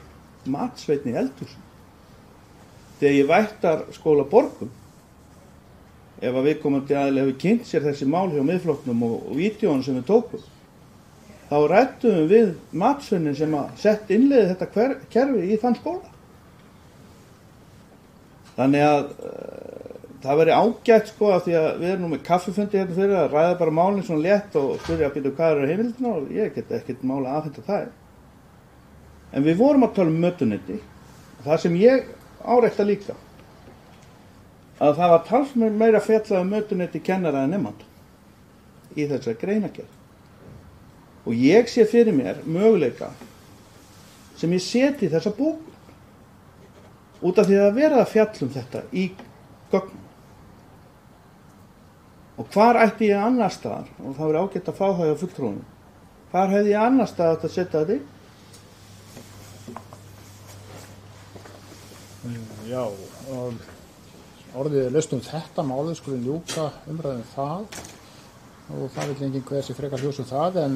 matsveitni í eldhúsinu. Þegar ég vættar skóla Borgum ef að viðkomandi aðili hefur kynnt sér þessi mál hjá miðflokknum og vídeónu sem við tókum þá ræddum við matsveinin sem að sett innleiði þetta kerfi í þann skóla. Þannig að það veri ágætt að því að við erum nú með kaffifundi hérna fyrir að ræða bara málinn svona létt og spyrja að býta hvað eru heimildina og ég get ekkert mála aðfenda það. En við vorum að tala mötuneyti og það sem ég árétta líka að það var talsmenn meira fjallað mötuneyti kennara en nemanda í þessari greinargerð. Og ég sé fyrir mér möguleika sem ég seti í þessa bókun út af því að vera að fjalla þetta í gögnum. Og hvar ætti ég annar staðar, og það verið ágætt að fá það á fulltrúinu, hvar hefði ég annar staðar að setja þetta í? Já, orðið laust þetta málið skulum ljúka umræðum það og það vil enginn hver sig frekar hljósa það en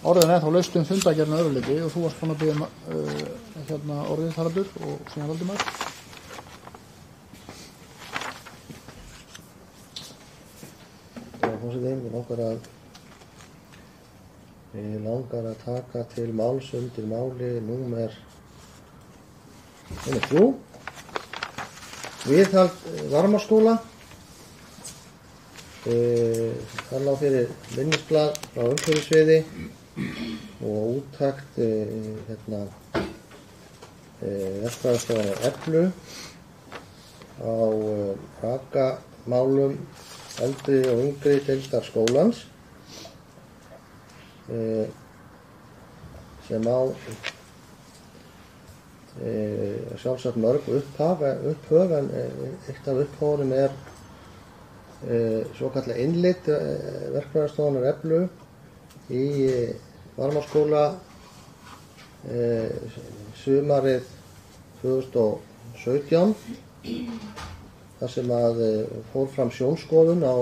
orðin þá laust fundagerðin öðruleiti og þú varst búin að biðja orðið Haraldur og síðan Valdimar. forseti, mig langar að taka til máls undir máli númer 3. Viðhald varmaskóla. Það lá fyrir minnisblað frá umhverfissviði og úttekt verkfræðistofunnar Eflu á rakamálum eldri og yngri deildar skólans sem á sjálfsagt mörg upphöf en eitt af upphóðunum svokallega innleitt verkfræðistofunnar Eflu í varmaskóla sumarið 2017 þar sem að fór fram sjónskoðun á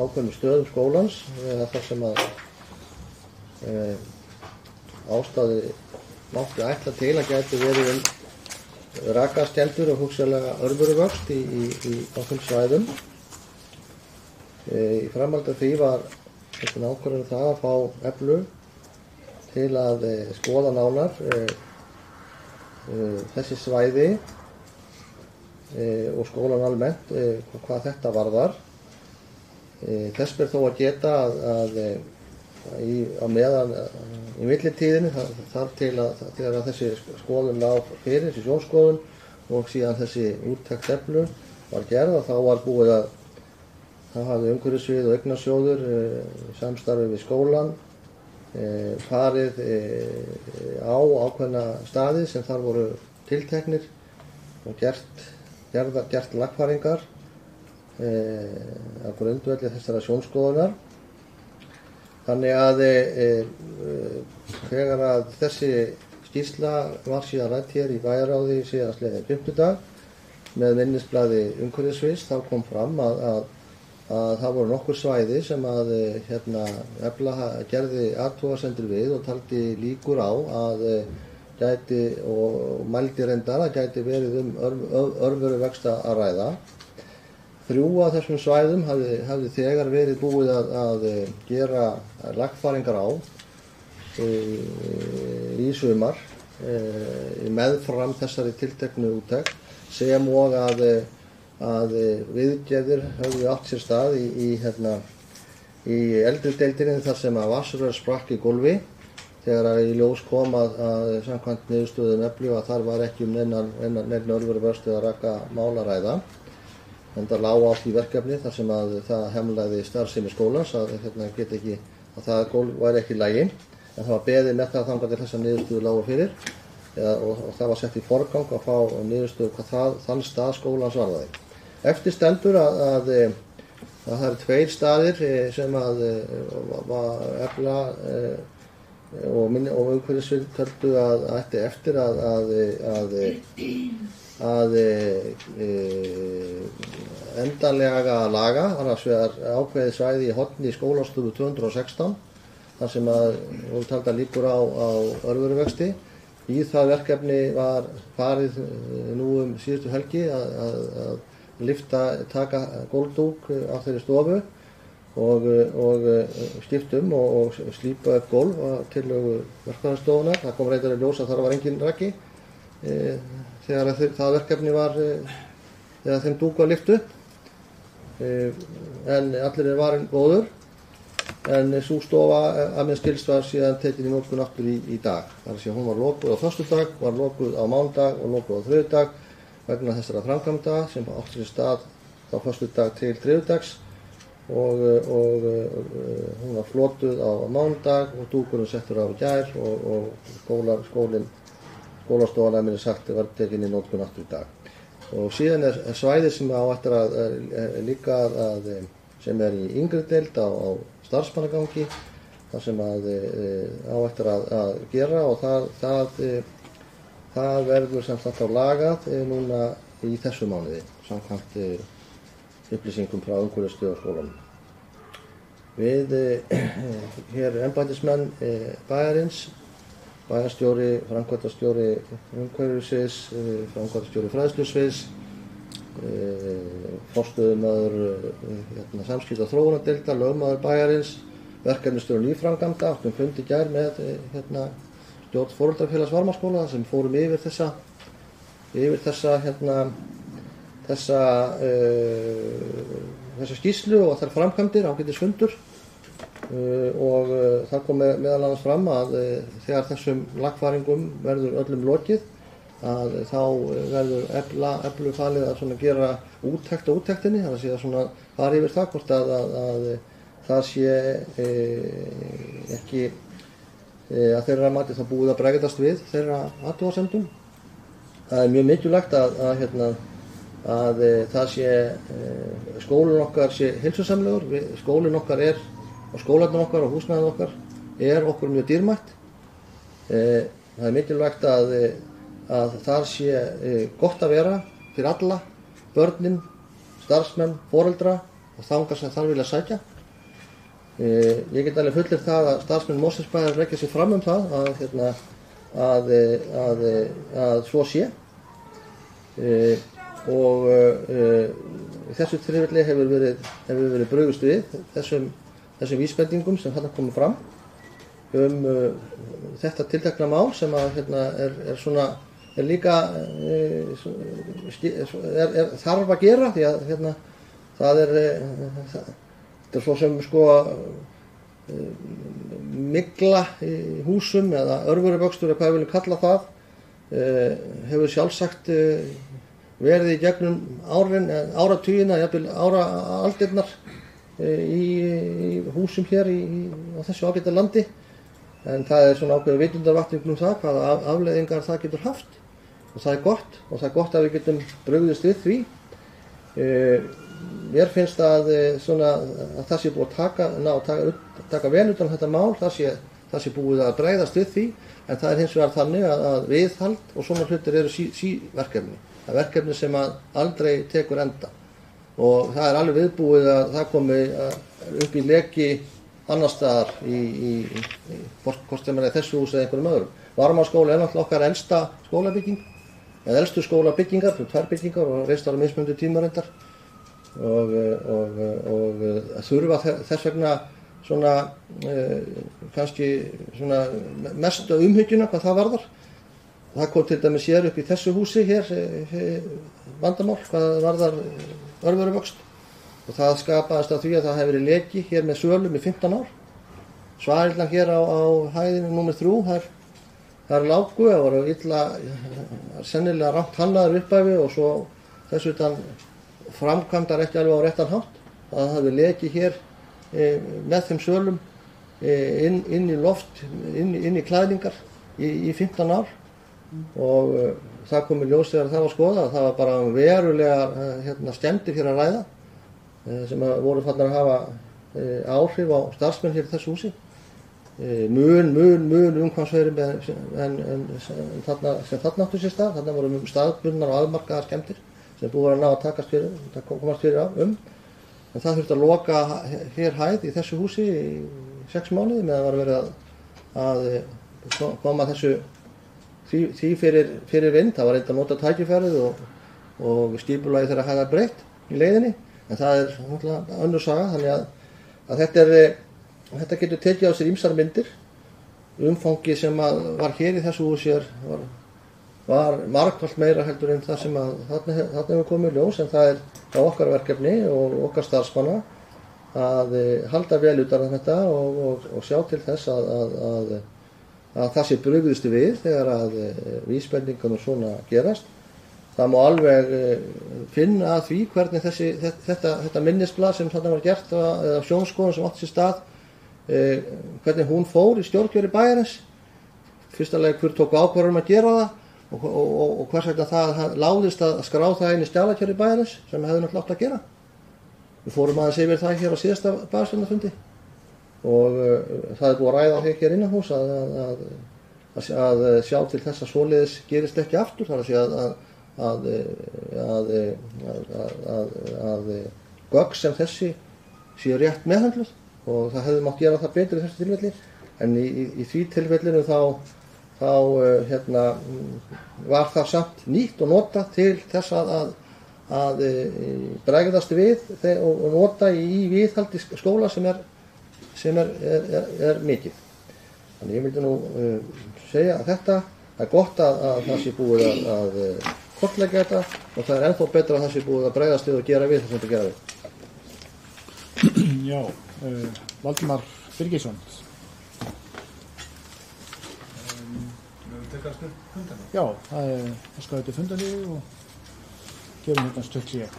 ákveðnum stöðum skólans þar sem að ástæðu mátti ætla til að gæti verið rakaskemmdir og hugsanlega örveruvöxt í ákveðnum svæðum. Í framhaldi af því var ákvörðun það að fá Eflu til að skoða nánar þessi svæði og skólan almennt hvað þetta varðar. Þess ber þó að geta að á meðan í millitíðinni þar til að þegar þessi skoðun lá fyrir, þessi sjónskoðun og síðan þessi úttekt Eflu var gerð og þá var búið að það hafði umhverfissvið og eignasjóður samstarfi við skólan farið á ákveðna staði sem þar voru tilteknir og gert lagfæringar á grundvelli þessara sjónskoðunar. Þannig að þegar að þessi skýrsla var síðan rædd hér í bæjarráði síðastliðinn fimmtudag með minnisblaði umhverfissviðs þá kom fram að það voru nokkur svæði sem að Efla gerði athugasemdir við og taldi líkur á að gæti og mældi reyndar að gæti verið örveruvöxt að ræða. 3 af þessum svæðum hafði þegar verið búið að gera lagfæringar á í sumar meðfram þessari tilteknu úttekt sem og að viðgerðir höfðu átt sér stað í eldri deildinni þar sem að vatnsrör sprakk í gólfi þegar í ljós kom að samkvæmt niðurstöðum Eflu að þar var ekki neinn örveruvöxt eða rakamál að ræða. Enda lá á því verkefni þar sem að það hemlaði starfsemi skólans að það gólf væri ekki í lagi en það var beðið með það þangað til þessar niðurstöður lágu fyrir og það var sett í forgang að fá niðurstöður hvað þann stað skólans varðaði. Eftir stendur að það eru 2 staðir sem að Efla og umhverfissvið töldu að ætti eftir að endanlega laga, annars vegar ákveðið svæði í horni í skólastofu 216 þar sem að voru taldar líkur á örveruvexti. Í það verkefni var farið nú síðustu helgi að taka gólfdúk á þeirri stofu og skiptum og slípa upp gólf á tillögu verkfræðistofunnar. Það kom reyndar í ljós að þar var engin raki þegar það verkefni var þegar þeim dúk var lyft upp en allir varin góður en sú stofa að mér skilst var síðan tekin í notkun aftur í dag. Þar að hún var lokuð á föstudag, var lokuð á mánudag og lokuð á þriðjudag vegna þessara framkvæmda sem átti sér stað á föstudag til þriðjudags og hún var flotuð á mánudag og dúkurinn settur á gær og skólastofan að mér sagt var tekin í notkun aftur í dag. Og síðan svæði sem á eftir að líka sem í yngri deild á starfsmannagangi þar sem á eftir að gera og það verður sem sagt á lagað núna í þessu mánuði samkvæmt upplýsingum frá umhverfisstöð og skólanum. Við hér embættismenn bæjarins, bæjarstjóri, framkvæmdastjóri umhverfissviðs, framkvæmdastjóri fræðslusviðs forstöðumaður samskipta og þróunardeildar, lögmaður bæjarins, verkefnisstjóri nýframkvæmda, áttum fund í gær með stjórn Foreldrafélags Varmárskóla sem fórum yfir þessa skýrslu og þær framkvæmdir, ágætisfundur og það kom meðal annars fram að þegar þessum lagfæringum verður öllum lokið að þá verður eflu falið að svona gera úttekt á úttektinni, það sé að svona fara yfir það hvort að það sé ekki að þeirra mati þá búið að bregðast við þeirra athugasemdum. Það er mjög mikilvægt að það sé skólinn okkar sé heilsusamlegur, skólinn okkar er og skólarnir okkar og húsnæðið okkar er okkur mjög dýrmætt. Það er mikilvægt að það sé gott að vera fyrir alla, börnin, starfsmenn, foreldra og þangað sem þar vilja sækja. Ég get alveg fullyrt það að starfsmenn Mosfellsbæjar leggja sig fram það að svo sé og í þessu tilfelli hefur verið brugðist við þessum vísbendingum sem þarna komið fram þetta tiltekna mál sem er líka þarf að gera því að það er svo sem mygla í húsum eða örveruvöxtur eða hvað við viljum kalla það hefur sjálfsagt verið í gegnum áratugina, jafnvel áraaldirnar í húsum hér á þessu ágæta landi en það er svona ákveðið vitundarvakning það hvaða afleiðingar það getur haft og það er gott að við getum brugðist við því. Mér finnst að það sé búið að taka vel utan þetta mál, það sé búið að bregðast við því en það er hins vegar þannig að viðhald og svona hlutir eru verkefni. Það er verkefni sem aldrei tekur enda og það er alveg viðbúið að það komi upp í leki annar staðar hvort sem er þessu hús eða einhverjum öðrum. Varmárskóli er náttúrulega okkar elsta skólabygging eða elstu skólabyggingar, 2 byggingar og reistar á mismunandi tímarendar og þurfa þess vegna svona kannski svona mestu umhyggjuna hvað það varðar. Það kom til dæmis hér upp í þessu húsi hér vandamál hvað varðar örveruvöxt og það skapaðist af því að það hefur verið leki hér með sölum í 15 ár. Svarillan hér á hæðinu númer 3, það lágu, það voru sennilega rangt hannaður upphæfi og svo þess utan framkvæmdar ekki alveg á réttan hátt. Það hefur leki hér með þeim sölum inn í loft, inn í klæðningar í 15 ár og það kom í ljós þegar það var skoðað að það var bara verulega skemmdir hér að ræða sem voru farnar að hafa áhrif á starfsmenn hér í þessu húsi. Mun umhverfisverið sem þarna áttu sér stað, þarna voru staðbundnar og aðmarkaðar skemmdir sem búið að ná að komast fyrir en það þurfti að loka hér hæð í þessu húsi í 6 mánuði meðan var verið að koma því fyrir vind. Það var reynt að nota tækifærið og skipulagi þeirra hæðar breytt í leiðinni en það er náttúrulega önnur saga þannig að þetta getur tekið á sér ýmsar myndir. Umfangi sem var hér í þessu húsi var margfalt meira heldur en það sem þarna hefur komið ljós en það er okkar verkefni og okkar starfsmanna að halda vel utan þetta og sjá til þess að það sé brugðist við þegar að vísbendingar og svona gerast. Það má alveg finna að því hvernig þetta minnisblað sem þarna var gert eða sjónskoðun sem átti sér stað hvernig hún fór í stjórnkjöri bæjarins. Fyrstulega hver tók ákvörðun að gera það og hvers vegna það láðist að skrá það inn í skjalakjöri bæjarins sem hefði náttúrulega átt að gera. Við fórum aðeins yfir það hér á síðasta bæjarstjórnarfundi og það er búið að ræða hér innanhús að sjá til þess að svoleiðis gerist ekki aftur, þar að segja að gögn sem þessi séu rétt meðhöndluð og það hefði mátt gera það betur í þessu tilfelli en í því tilfellinu þá var það samt nýtt og notað til þess að bregðast við og nota í viðhaldi skóla sem er mikið. Þannig ég myndi nú segja að þetta er gott að það sé búið að kortleggja þetta og það er ennþá betra að það sé búið að bregðast við og gera við það sem þetta gera við. Já, Valdimar Birgisson. Já, það skal þetta fundarlið og gerum þetta stutt síðan.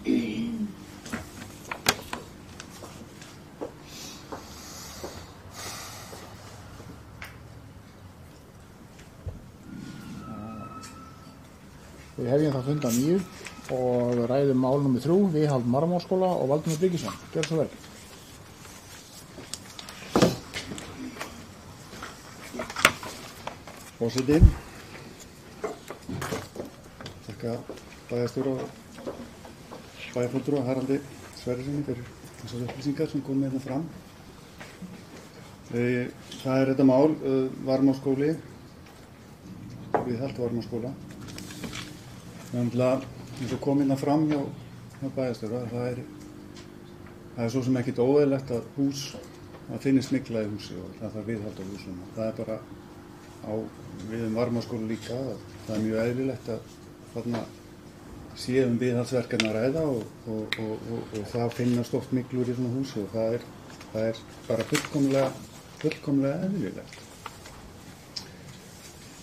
Við hefjum það fund að 9 og ræðum mál nr. 3, viðhald Marmárskóla og Valdimar Bryggjesson. Gjörðu svo vel. Forseti, þakka bæjarstjóra og bæjarfulltrúa Haraldi Sverrissyni fyrir þessar upplýsingar sem komið hérna fram. Það er þetta mál, Varmárskóli, viðhald Varmárskóla. Þannig að eins og kom hérna fram hjá bæjarstjóra, það er svo sem ekkert óeðlilegt að það finnist mygla í húsi og það þarf viðhald á húsum. Það er bara við Varmárskóla líka, það er mjög eðlilegt að þarna séum viðhaldsverkefni að ræða og það finnast oft myglur í svona húsi og það er bara fullkomlega eðlilegt.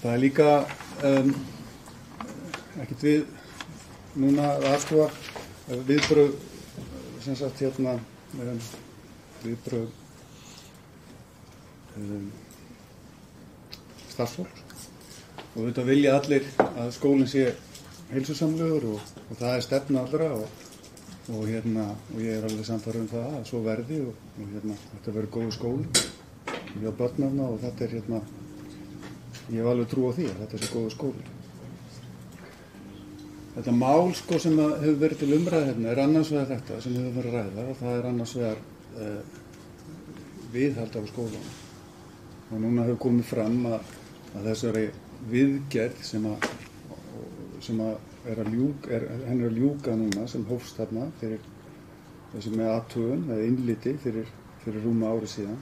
Það er líka ekkert við núna að aðstoða viðbrögð sem sagt hérna viðbrögð starfsfólks og auðvitað vilja allir að skólinn sé heilsusamlegur og það er stefna allra og ég er alveg sannfærður um það að svo verði og þetta verður góður skóli hjá börnarna og þetta er ég hef alveg trú á því að þetta sé góður skóli. Þetta mál sko sem hefur verið til umræðu hérna er annars vegar þetta sem hefur verið að ræða og það er annars vegar viðhald á skólanum. Og núna hefur komið fram að þessari viðgerð sem er að ljúka núna sem hófst þarna fyrir þessi með athugun eða innliti fyrir rúma ári síðan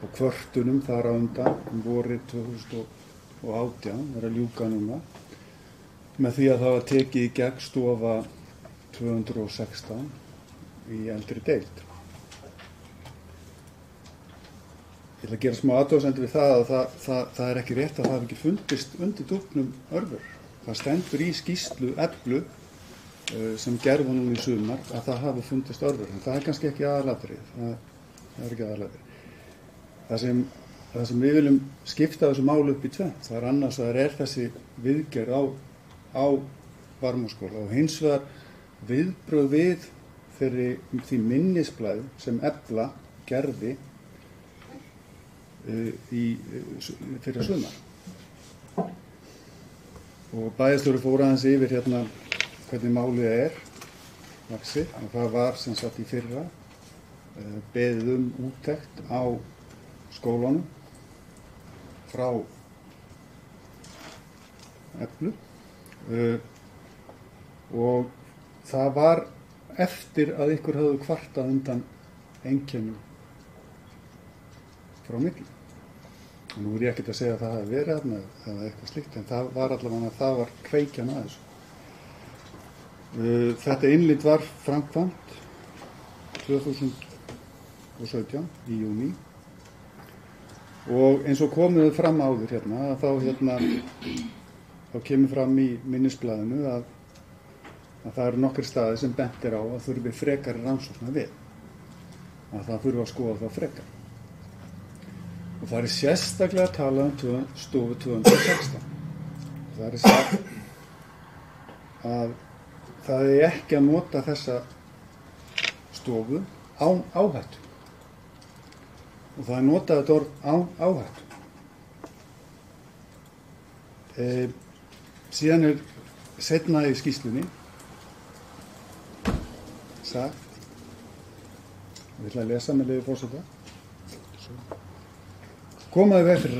og kvörtunum þar á undan vorið 2018 er að ljúka núna með því að það var tekið í gegn stofa 216 í eldri deild. Ég ætla að gera smá athugasemd við það að það er ekki rétt að það hafi ekki fundist undir dúknum örvur. Það stendur í skýrslu Eflu sem gerði núna í sumar að það hafi fundist örvur. En það er kannski ekki aðalatrið. Það er ekki aðalatrið. Það sem við viljum skipta þessu máli upp í tvennt. Það er annars að það er þessi viðgerð á Varmárskóla og hins vegar viðbrögð við því minnisblaði sem Efla gerði fyrir sumar. Og bæjarstjóri fór aðeins yfir hérna hvernig málið er vaxið og það var sem sagt í fyrra beðið úttekt á skólanum frá Eflu og það var eftir að ykkur höfðu kvartað undan einkennum frá myglu. Og nú er ég ekkert að segja að það hafi verið þarna eða eitthvað slíkt en það var allavega það var kveikjan að þessu. Þetta innlit var framkvæmt 2017 í júní og eins og komið fram áður hérna þá kemur fram í minnisblaðinu að það eru nokkrir staðir sem bent er á að þurfi frekari rannsóknar við. Að það þurfi að skoða það frekar. Og það er sérstaklega talað stofu 216. Það er sagt að það er ekki að nota þessa stofu án áhættu. Og það er notað þetta orð án áhættu. Síðan er seinna í skýrslunni sagt, ég ætla að lesa með leyfi forseta. Komaði veg fyrir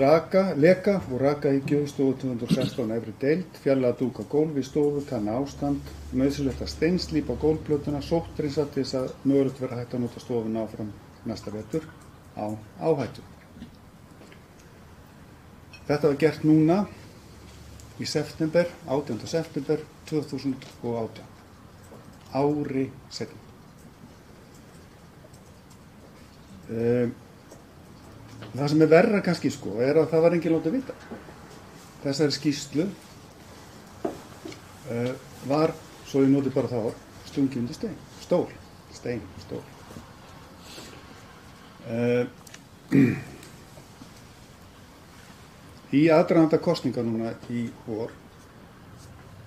leka og rakahyggju stofu 216 efri deild, fjarlæga dúka gólf í stofu, kanna ástand, nauðsynlegt að steinslípa gólfplötuna, sótthreinsa til þess að mögulegt vera hægt að nota stofuna áfram næsta vetur á áhættu. Þetta var gert núna í september, 18. september 2018, ári seinna. Það sem er verra kannski er að það var enginn látið vita. Þessari skýrslu var, svo ég noti bara það orð, stungið undir stein. Stól. Í aðdraganda kosninga núna í vor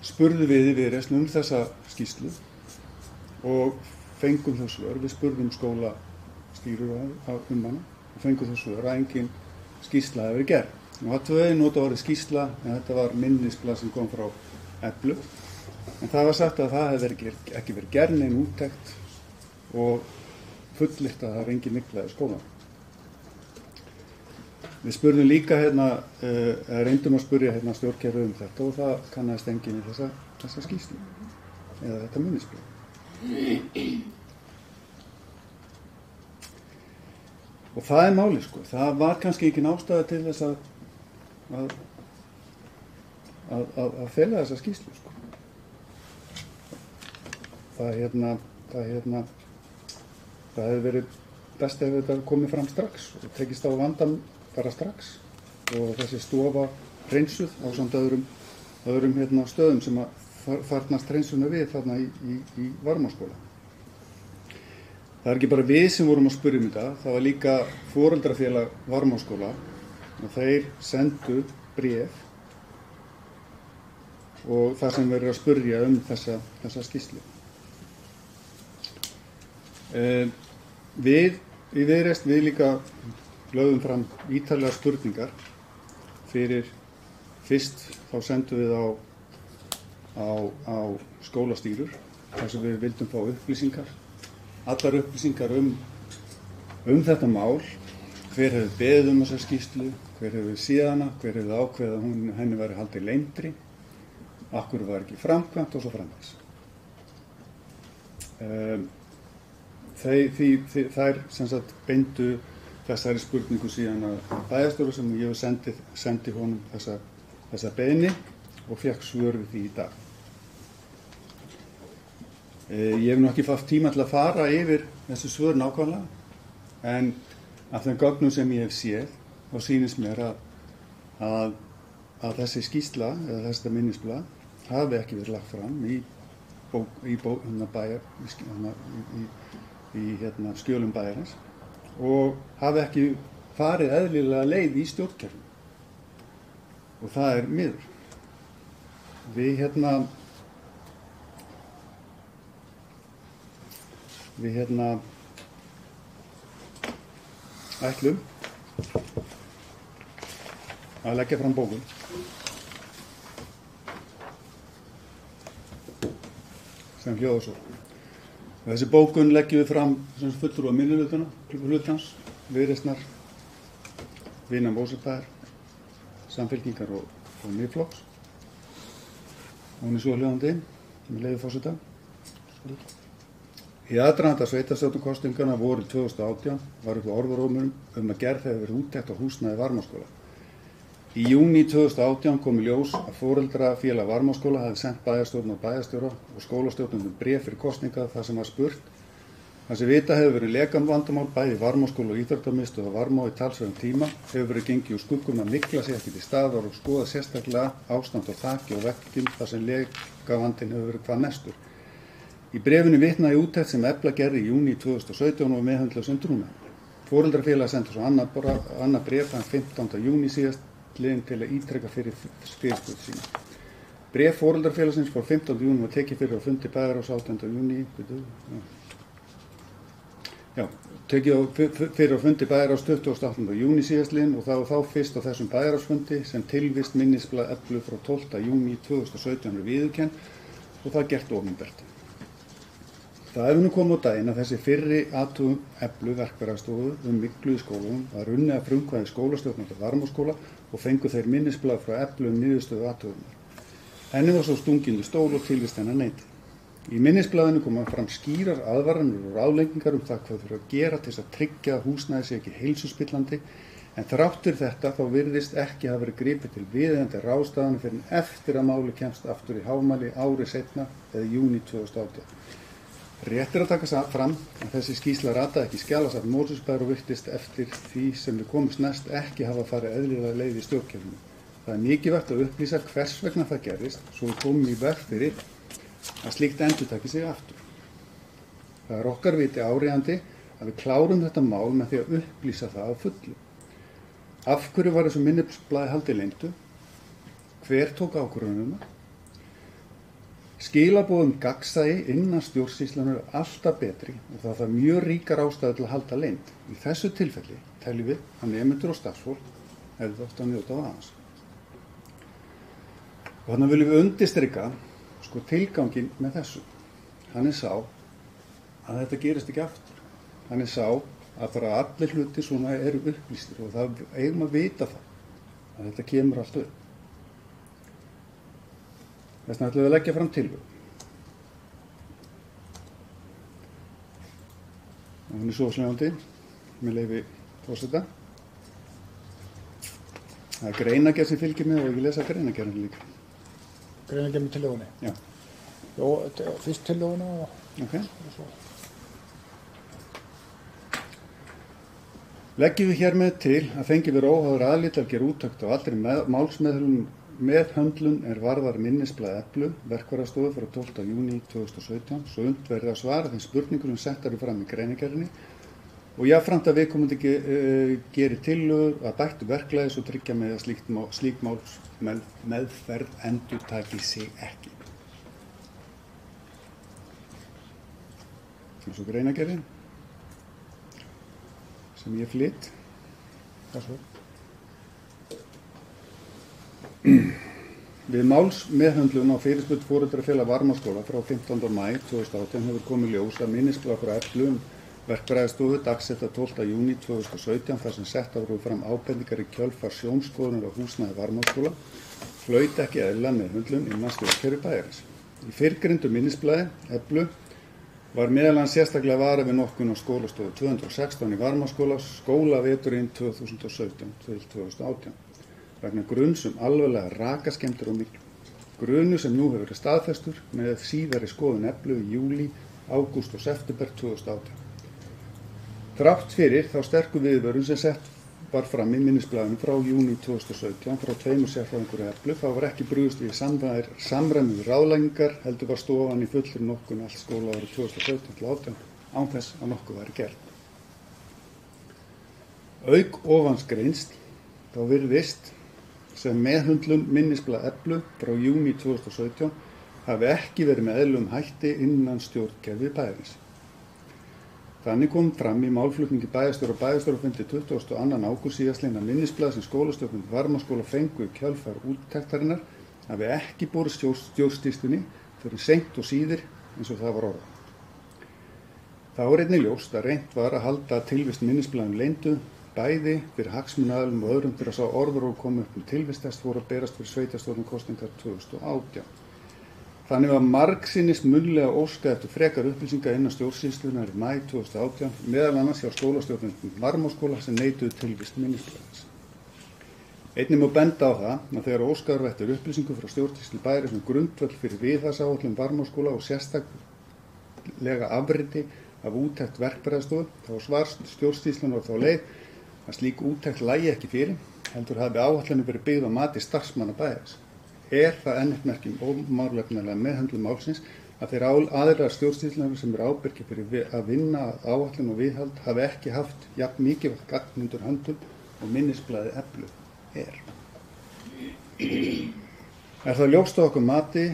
spurðum við í Viðreisn þessa skýrslu og fengum þau svör. Við spurðum skólastýrur hana og fengum þau svör að engin skýrsla hefur verið gerð. Nú hattu við nota orðið skýrsla, en þetta var minnisblað sem kom frá Eflu. En það var sagt að það hefði ekki verið gerð nein úttekt og fullyrt að það er engin mygla í skólanum. Við spurðum líka reyndum að spurja stjórnkerfið þetta og það kannaðist enginn í þessa skýrslu eða þetta minnisblað. Og það er málið sko. Það var kannski engin ástæða til þess að fela þessa skýrslu sko. Það hefði verið best ef þetta komið fram strax og tekist á vandan bara strax og þessi stofa hreinsuð ásamt öðrum stöðum sem að þarnast hreinsuna við þarna í Varmárskóla. Það er ekki bara við sem vorum að spyrja þetta, það var líka foreldrafélag Varmárskóla og þeir sendu bréf og það sem verður að spyrja þessa skýrslu. Við í Viðreisn líka lögðum fram ítarlegar spurningar fyrir fyrst þá sendum við á skólastýrur þar sem við vildum fá upplýsingar, allar upplýsingar um þetta mál, hver hefur beðið þessa skýrslu, hver hefur séð hana, hver hefur ákveðið að henni væri haldið leyndri, af hverju var ekki framkvæmt og svo framvegis. Þær sem sagt beindu þessari spurningu síðan að bæjarstjóra sem ég sendi honum þessa beiðni og fékk svör við því í dag. Ég hef nú ekki haft tíma til að fara yfir þessi svör nákvæmlega, en af þeim gögnum sem ég hef séð þá sýnist mér að þessi skýrsla eða þetta minnisblað hafi ekki verið lagt fram í skjölum bæjarins og hafi ekki farið eðlilega leið í stjórnkerfinu og það er miður. Við ætlum að leggja fram bókun sem hljóðar svo. Þessi bókun leggjum við fram sem fulltrúa minnihlutans, Viðreisnar, Vina Mósebæjar, Samfylkingar og Miðflokks. Hún er svo hljóðandi, með leyfi forseta. Í aðdraganda sveitarstjórnarkosninganna vorið 2018 var uppi orðarómur að gerð hefði verið úttekt á húsnæði Varmárskóla. Í júní 2018 kom í ljós að foreldrafélag Varmárskóla hafði sent bæjarstjórn og bæjarstjóra og skólastjórnum bréf fyrir kosninga þar sem var spurt. Það sem vita hefur verið lekanvandamál bæði Varmárskóla og íþróttamiðstöð og Varmá í talsverðan tíma, hefur verið gengið úr skuggum að mygla sig ekki til staðar og skoða sérstaklega ástand á þaki og veggjum þar sem lekavandinn hefur verið hvað mestur. Í bréfinu vitnaði úttekt sem Efla gerði í júní 2017 og meðhöndlað sem trúnaður. Foreldrafélag sendi svo annað bréf þann 15. júní síðastliðinn til að ítreka fyrir fyrirspurn sína. Bréf foreldrafélagsins fór 15. júní var tekið fyrir á fundi bæjarráðs 18. júní. Tekið fyrir á fundi bæjarráðs 28. júní síðastliðinn og það var þá fyrst á þessum bæjarráðsfundi sem tilvist minnisblað Eflu frá 12. júní 2017 er viðurkennt og það gert opinbert. Það hefur nú komið á daginn að þessi fyrri athugun Eflu verkfærastofu myglu í skólunum var unnið að frumkvæði skólastjórnanda Varmárskóla og fengu þeir minnisblað frá Eflu niðurstöðu athugunar. Henni var svo stungin í stól og tilvist hennar neitið. Í minnisblaðinu koma fram skýrar aðvaranir og ráðleggingar það hvað þurfa að gera til að tryggja að húsnæði sé ekki heilsuspillandi, en þráttur þetta þá virðist ekki hafa verið gripið til viðeigandi ráðstafanir fyrr en eftir að máli kemst aftur í hámæli ári seinna eða júní 2018. Rétt að taka fram að þessi skýrsla rataði ekki skjalasafn Mosfellsbæjar og virtist eftir því sem við komumst næst ekki hafa farið eðlilega leið í stjórnkerfinu. Það er mikilvægt að upplýsa hvers vegna það gerist svo við komum í veg fyrir að slíkt endurtaki sig aftur. Það er okkar viti áríðandi að við klárum þetta mál með því að upplýsa það á fullu. Af hverju var þessu minnisblaði haldið leyndu? Hver tók ákvörðunina? Skilaboð gagnsæi innan stjórnsýslunar er alltaf betri og það þarf mjög ríkar ástæður til að halda leynd. Í þessu tilfelli teljum við að nemendur og starfsfólk hefðu átt að njóta á aðeins. Og þannig viljum við undirstrika tilganginn með þessu. Hann er sá að þetta gerist ekki aftur. Hann er sá að bara allir hluti svona eru upplýstir og það eigum að vita það að þetta kemur allt upp. Þess vegna ætlum við að leggja fram tillögu. Og hún er svohljóðandi með leyfi forseta. Það er greinargerð sem fylgir með og ég lesa greinargerðina líka. Greinargerð með tillögunni? Já. Jó, fyrst tillöguna og... Ok. Leggjum við hér með til að fengi við óháður aðili til að gera úttekt á allri meðhöndlun er varðar minnisblað Eplu, verkfærastofu frá 12. júní 2017, svo unnt verði að svara þeim spurningum sem settar eru fram í greinargerðinni og jafnframt að viðkomandi geri tillögur að bættu verklagi svo tryggja með að slík málsmeðferð endurtaki sig ekki. Og svo greinargerðin sem ég flytt. Við málsmeðhöndlun á fyrirspurn Foreldrafélag Varmárskóla frá 15. maí 2018 hefur komið ljós að minnisblað frá Eplu verkfræðistofu dagsetta 12. júní 2017 þar sem settar voru fram ábendingar í kjölfar sjónskoðunar á húsnæði Varmárskóla hlaut ekki eðlilega meðhöndlun innan stjórnkerfi bæjarins. Í fyrrgreindu minnisblaði Eplu var meðal annars sérstaklega varað við notkun á skólastofu 216 í Varmárskóla skólaveturinn 2017 til 2018 vegna gruns alvarlega rakaskemmdir og myglu. Grunu sem nú hefur verið staðfestur með síðari skoðun Eplu í júlí, ágúst og september 2018. Þrátt fyrir þá sterku viðvörun sem sett var fram í minnisblaðinu frá júní 2017 frá tveimur sérfræðingur Eplu þá var ekki brugðist við samræmi við ráðleggingar heldur var stofan í fullri notkun allt skólaárið 2017-18 án þess að nokkuð væri gert. Auk ofangreinst þá virðist sem meðhöndlun minnisblað Eplu frá júní 2017 hafi ekki verið með eðlilegum hætti innan stjórnkerfi bæjarins. Þannig kom fram í málflutningi bæjarstjóra og bæjarstjórafundi 22. ágúst síðastliðinn að minnisblað sem skólastjórnendur Varmárskóla fengu í kjölfar úttektarinnar hafi ekki borið stjórnsýslunni fyrir seint og síðir eins og það var orðað. Þá er einnig ljóst að reynt var að halda tilvist minnisblaðum leyndu bæði fyrir hagsmunaaðilum og öðrum til að sá orðuróf komu upp tilvistest voru að berast fyrir sveitarstjórnarkosningar 2018. Þannig var margsinnis munnlega óskað eftir frekar upplýsinga innan stjórnsýslunar í maí 2018 meðal annars hjá skólastjórnendum Varmárskóla sem neituðu tilvist minnisblaðins. Einnig má benda á það að þegar óskað var eftir upplýsingu frá stjórnsýslu bæjarins um grundvöll fyrir viðhaldsáætlun Varmárskóla og sérstaklega afriti af úttekt verkfræðistofu þá svar stjórnsýslunar á þá leið að slík úttekt lægi ekki fyrir, heldur hafi áætlanir verið byggð á mati starfsmanna bæjarins. Er það enn eitt merki ómálefnalega meðhöndlun málsins að þeir aðrar stjórnsýslunar sem eru ábyrgir fyrir að vinna áætlun og viðhald hafi ekki haft jafn mikilvægt gagn undir höndum og minnisblaði Eplu er. Er það ljóst á okkur mati,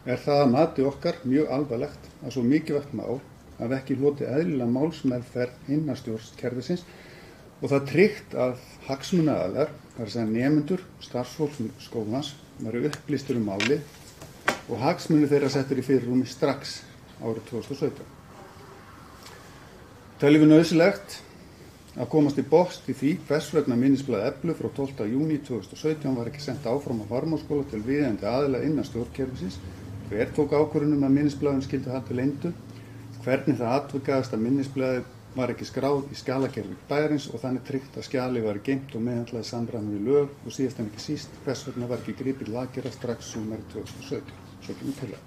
er það að mati okkar mjög alvarlegt að svo mikilvægt mál hafi ekki hlotið eðlilega málsmeðferð innan stjórnkerfisins og það tryggt að hagsmunaaðilar, það er að segja nemendur, starfsfólk skólans, væru upplýstir málið og hagsmunir þeirra settur í fyrirrúmi strax árið 2017. Teljum við nauðsynlegt að komast í botn í því hvers vegna minnisblað Eplu frá 12. júní 2017 var ekki sent áfram á Varmárskóla til viðeigandi aðila innan stjórnkerfisins, hver tók ákvörðun að minnisblaðin skyldi haldið leyndu, hvernig það atvikaðist að minnisblaðið var ekki skráð í skjalakerfi bæjarins og þannig tryggt að skjalið var geymt og meðhandlað í samræmi við lög og síðast en ekki síst hvers vegna var ekki gripið laggera strax sumarið 2017. Svo kemur til það.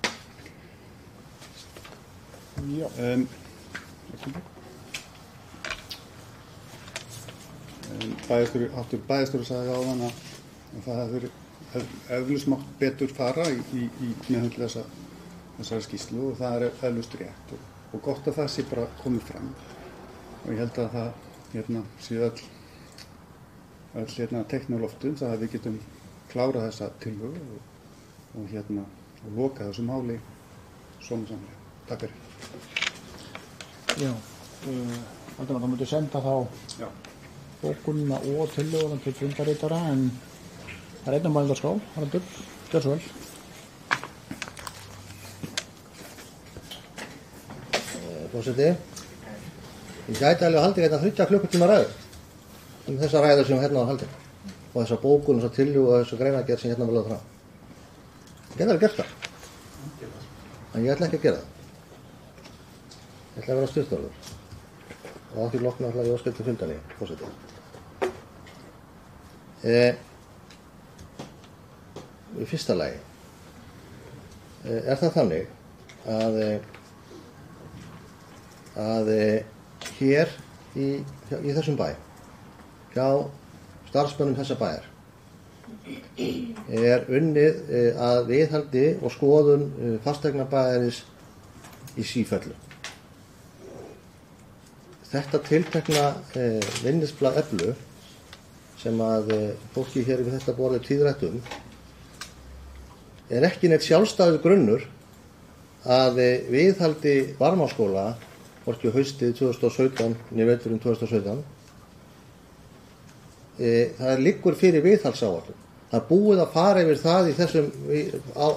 Já. Bæjarstjóri sagði áðan að það hefur eflaust mátt betur fara í meðhandla þessari skýrslu og það er eflaust rétt. og gott að það sé bara komið fram og ég held að það sé öll teikn á loftu það að við getum klárað þessa tillögu og loka þessu máli svona samlega. Takk fyrir. Já, Valdimar, þá myndu senda þá bókunina og tillöguna til fundarritara en það er einn mældarskrá, Haraldur, gjör svo vel. Forseti, ég gæti alveg haldið 30 klukkutíma ræðu þessa ræðu sem hérna var haldið og þessa bókun, þessa tillögu og þessa greinargerð sem hérna var lögð fram. Ég gæti alveg gert það, en ég ætla ekki að gera það. Ég ætla að vera stjórnarður og á því lokna ætla ég að skilta fundarni, forseti. Í fyrsta lagi er það þannig að hér í þessum bæ, hjá starfsmönnum þessa bæjar, er unnið að viðhaldi og skoðun fasteignabæjarins í sífellu. Þetta tiltekna minnisblað Eflu sem að fólki hér við þetta borðið tíðrætt er ekki neitt sjálfstæður grunnur að viðhaldi Varmárskóla hvorki haustið 2017 né veturinn 2017. Það liggur fyrir viðhaldsáætlun. Það er búið að fara yfir það í þessum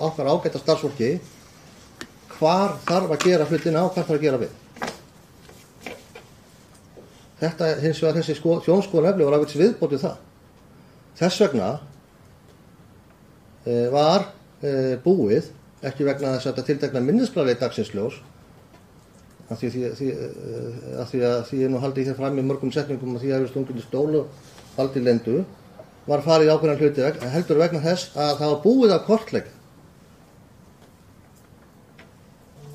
okkar ágæta starfsfólki hvar þarf að gera hlutina og hvar þarf að gera við. Þetta hins vegar þessi þjónskoðun Eflu var aðeins viðbótið það. Þess vegna var búið, ekki vegna þess að þetta tiltekna minnisblaði dagsins ljós, af því er nú haldið hér fram í mörgum setningum og því að við stungum í stólu haldið lendu, var farið í ákveðna hluti heldur vegna þess að það var búið að kortleggja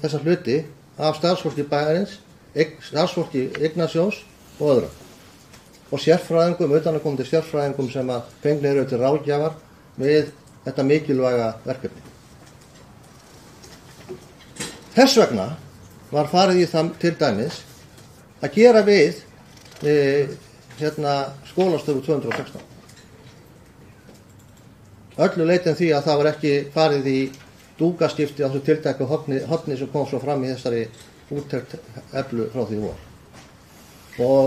þessa hluti af starfsfólki bæjarins, starfsfólki Ignasjós og öðrum og sérfræðingum, utanakomandi sérfræðingum sem að fengnir eru til ráðgjafar við þetta mikilvæga verkefni. Þess vegna var farið í það til dæmis að gera við skólastofu 216. Öllu leitin því að það var ekki farið í dúkaskipti á þessu tiltæku horni sem kom svo fram í þessari úttekt Eflu frá því vor. Og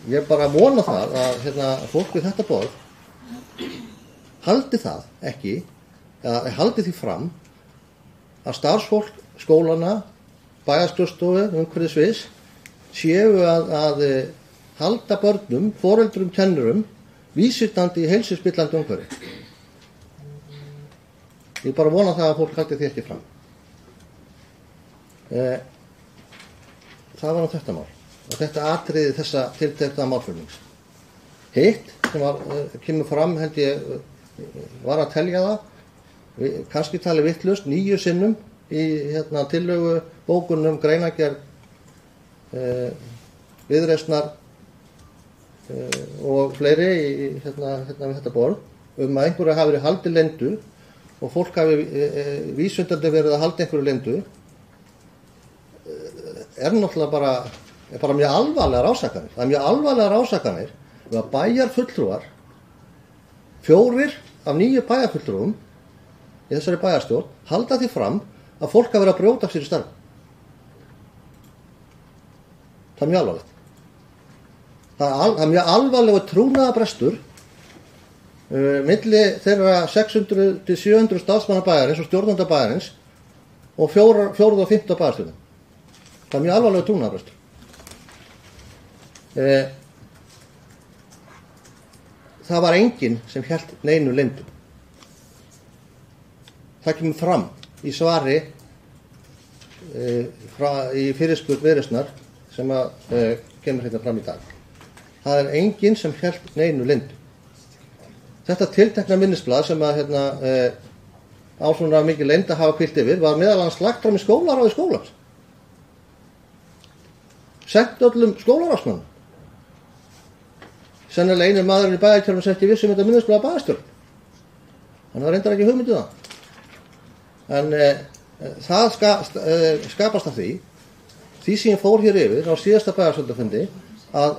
ég bara vona það að fólk við þetta borð haldi það ekki, eða haldi því fram að starfsfólk skólana, bæjarskrifstofu, umhverfisins séu að halda börnum, foreldrum, kennurum vísvitandi í heilsuspillandi umhverfi. Ég bara vona það að fólk haldi því ekki fram. Það var nú þetta mál og þetta atriði þessa tiltekna málflutnings. Hitt sem kemur fram, held ég, var að telja það, kannski talið vitlaust 9 sinnum í tillögu bókunum greinargerð Viðreisnar og fleiri við þetta borð að einhverju hafi verið haldið leyndu og fólk hafi vísvitandi verið að halda einhverju leyndu er náttúrulega bara mjög alvarlegar ásakanir. Það er mjög alvarlegar ásakanir að bæjarfulltrúar 4 af 9 bæjarfulltrúum í þessari bæjarstjórn halda því fram að fólk hafi verið að brjóta af sér í starfi. Það er mjög alvarlegt. Það er mjög alvarlegur trúnaðarbrestur milli þeirra 600 til 700 starfsmanna bæjarins og stjórnenda bæjarins og 4. og 5. bæjarstjórnum. Það er mjög alvarlegur trúnaðarbrestur. Það var enginn sem hélt neinu leyndu. Það kemur fram í svari í fyrirspurn Viðreisnar sem kemur hérna fram í dag. Það er enginn sem hélt neinu leyndu. Þetta tiltekna minnisblað sem á svona mikið leynd að hafa hvílt yfir var meðal annars lagt fram í skólaráði skólans. Sent öllum skólaráðsmönnum. Sennilega einu maðurinn í bæjarkjörnum sem ekki vissi þetta minnisblað bæjarstjórn. Þannig það reyndar ekki hugmyndið það. En það skapast af því sem ég fór hér yfir á síðasta bæjarstjórnarfundi að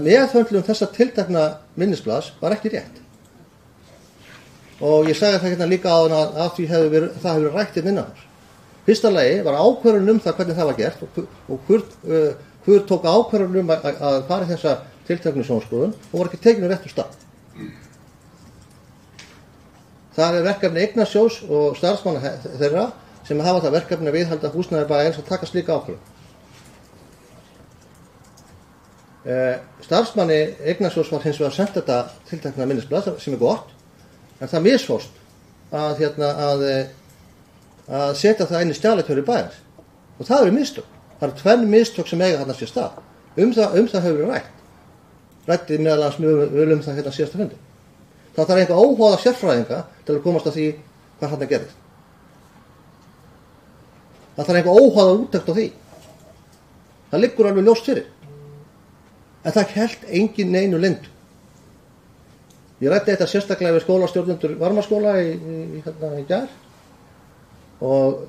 meðhöndlun þessa tiltekna minnisblaðs var ekki rétt. Og ég sagði það hérna líka áðan að það hefur verið rætt innanhúss. Fyrsta lagi var ákvörðun það hvernig það var gert og hver tók ákvörðun að fara í þessa tilteknu sjónskoðun og var ekki tekinu réttu stað. Það verkefni Eignasjóðs og starfsmanna þeirra sem hafa það verkefni að viðhalda húsnæði bæjarins að taka slíka ákvörðun. Starfsmanni Eignasjóðs var hins vegar sent þetta tiltekna minnisblað sem gott, en það misfórst að setja það inn í skjalatölu bæjarins og það eru mistök. Það eru tvenn mistök sem eiga þarna sér stað. Það hefur verið rætt meðal annars það hérna síðasta fundi. Það þarf einhver óháða sérfræðinga til að komast að því hvað þarna gerðist. Það þarf einhver óháða úttekt á því. Það liggur alveg ljóst fyrir. En það hélt engin neinu leyndu. Ég ræddi þetta sérstaklega við skólastjórnendur Varmaskóla í gær og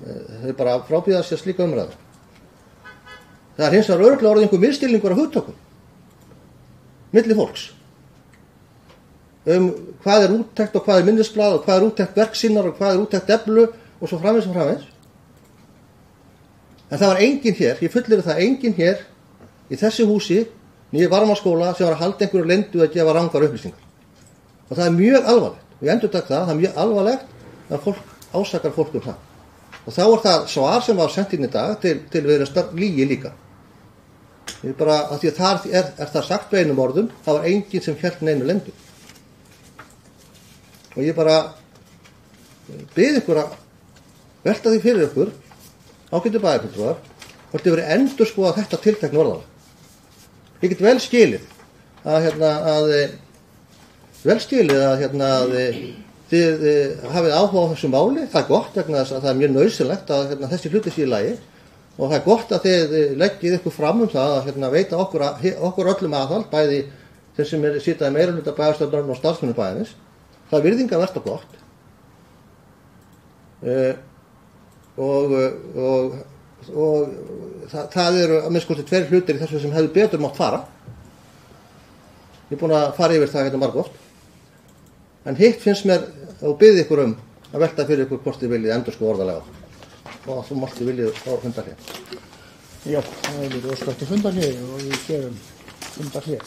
þau bara frábíða sér slíka umræðu. Það hins vegar örugglega orðið einhver misskilningur af hugtökum milli fólks hvað úttekt og hvað minnisblað og hvað úttekt verksinnar og hvað úttekt eflu og svo framvegis og framvegis. En það var enginn hér, ég fullyrði það, enginn hér í þessu húsi nýja Varmaskóla sem var að halda einhverju leyndu að gefa rangar upplýsingar. Og það mjög alvarlegt. Og ég endurtek það er mjög alvarlegt að fólk ásakar fólk það. Og þá það svar sem var sent inn í dag til Viðreisnar lygi líka. Ég bara, að því að þar það sagt með einum orðum, það var enginn sem hélt neinu leyndu. Og ég bara bið ykkur að velta því fyrir ykkur ágætu bæjarfulltrúar hvort þið verið endurskoða þetta tiltekna orðalag. Ég get vel skilið að þið hafið áhuga á þessu máli. Það gott vegna þess að það mjög nauðsynlegt að þessi hluti sé í lagi og það gott að þið leggið ykkur fram það að veita okkur öllum aðhald, bæði þeir sem sitja í meirihluta bæjarstjórnar og starfsmönnum bæjarins. Það er virðingarvert og gott. Og það eru að minnst kosti 2 hlutir í þessu sem hefur betur mátt fara. Ég er búin að fara yfir það margoft. En hitt finnst mér og bið ykkur að velta fyrir ykkur hvort þið viljið endurskoða orðalega og þú mátti viljið á fundarhlé. Já, það er óskættu fundarhlé og við gerum fundarhlé.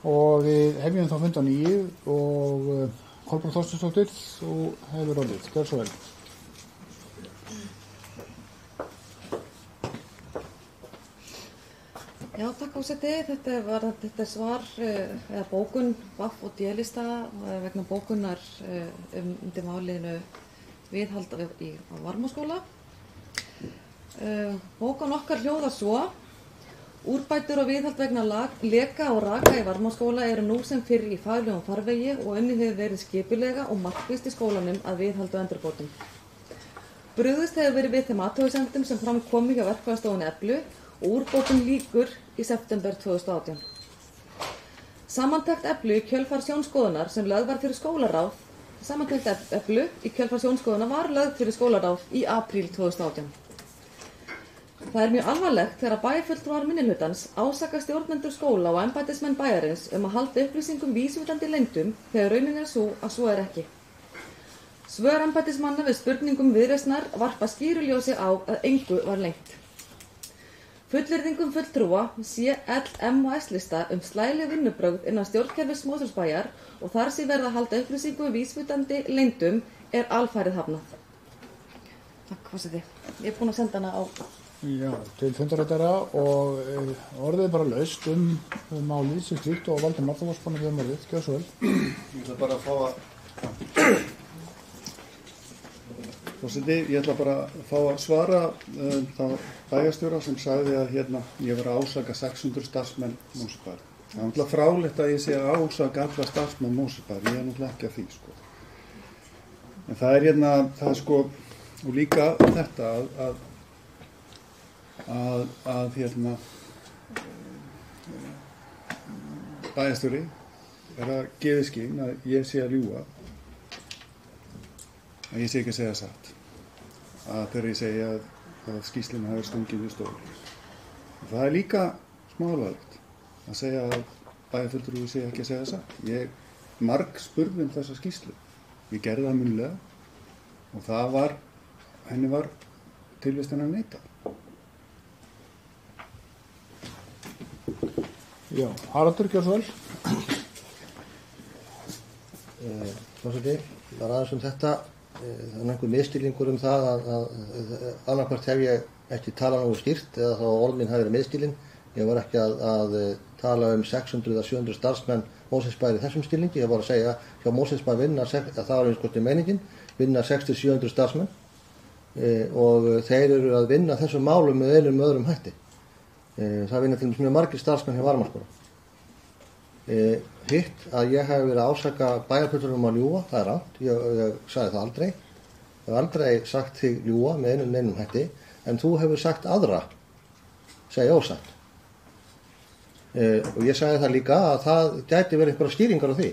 og við hefjum þá fund á 9 og Kolbrún Þorsteinsdóttir, þú hefur orðið. Gjörðu svo vel. Já, takk forseti. Þetta svar eða bókun VAF og D-lista vegna bókunar undir málinu viðhald á Varmárskóla. Bókun okkar hljóðar svo: Úrbætur og viðhald vegna leka og raka í Varmárskóla eru nú sem fyrr í faglegum farvegi og unnið hefur verið skipulega og markvisst í skólanum að viðhalda og endurbótum. Brugðist hefur verið við þeim athugasemdum sem fram komu hjá verkfræðistofunni Eflu og úrbótum lýkur í september 2018. Samantekt Eflu í kjölfar sjónskoðunar sem lögð var fyrir skólaráð var lögð fyrir skólaráð í apríl 2018. Það er mjög alvarlegt þegar bæjarfulltrúar minnihlutans ásaka stjórnendur skóla og embættismenn bæjarins að halda upplýsingum vísvitandi leyndum þegar raunin er sú að svo er ekki. Svör embættismanna við spurningum Viðreisnar varpa skýru ljósi á að engu var leynt. Fullyrðingum fulltrúa CLM og S-lista slæleg vinnubrögð innan stjórnkerfis Mosfellsbæjar og þar sé verið að halda upplýsingum vísvitandi leyndum er alfarið hafnað. Takk, forseti. Ég er búin að senda hana á Já, til fundarrættara og orðið bara laust málið sem slíkt og Valdimar, þú varst búin að við orðið, gjörðu svo vel. Ég ætla bara að fá Ég ætla bara að fá að svara þá bæjarstjóra sem sagði að ég var að ásaka 600 starfsmenn Mosfellsbæjar. Það er náttúrulega frálegt að ég sé að ásaka alla starfsmenn Mosfellsbæjar, ég er náttúrulega ekki að því, sko. En það er sko, og líka þetta að bæjarstjóri er að gefa í skyn að ég sé að ljúga, að ég sé ekki að segja satt, að þegar ég segja að skýrslunum hafi stungið við stól. Það er líka smáalvarlegt að segja að bæjarfulltrúi sé ekki að segja satt. Ég marg spurði þessa skýrslu, ég gerði það munnlega og henni var tilvistin að neita. Já, Haraldur, gjörðu svo vel. Forseti, bara aðeins þetta, það er einhver misskilningur það að annarkvart hef ég ekki talað nógu skýrt eða þá orð mín hafi verið misskilin. Ég var ekki að tala 600 eða 700 starfsmenn Mosfellsbæjar í þessum skilningi. Ég var að segja hjá Mosfellsbæjar vinna, það var eins og meiningin, vinna 600-700 starfsmenn og þeir eru að vinna þessum málum með einum öðrum hætti. Það vinna til mjög margir starfsmenn hjá Varmárskóla. Hitt að ég hef verið að ásaka bæjarfulltrúum að ljúga, það er rangt, ég sagði það aldrei. Ég hef aldrei sagt þig ljúga með einum hætti, en þú hefur sagt aðra, segja ósatt. Og ég sagði það líka að það gæti verið einhverja skýringar á því.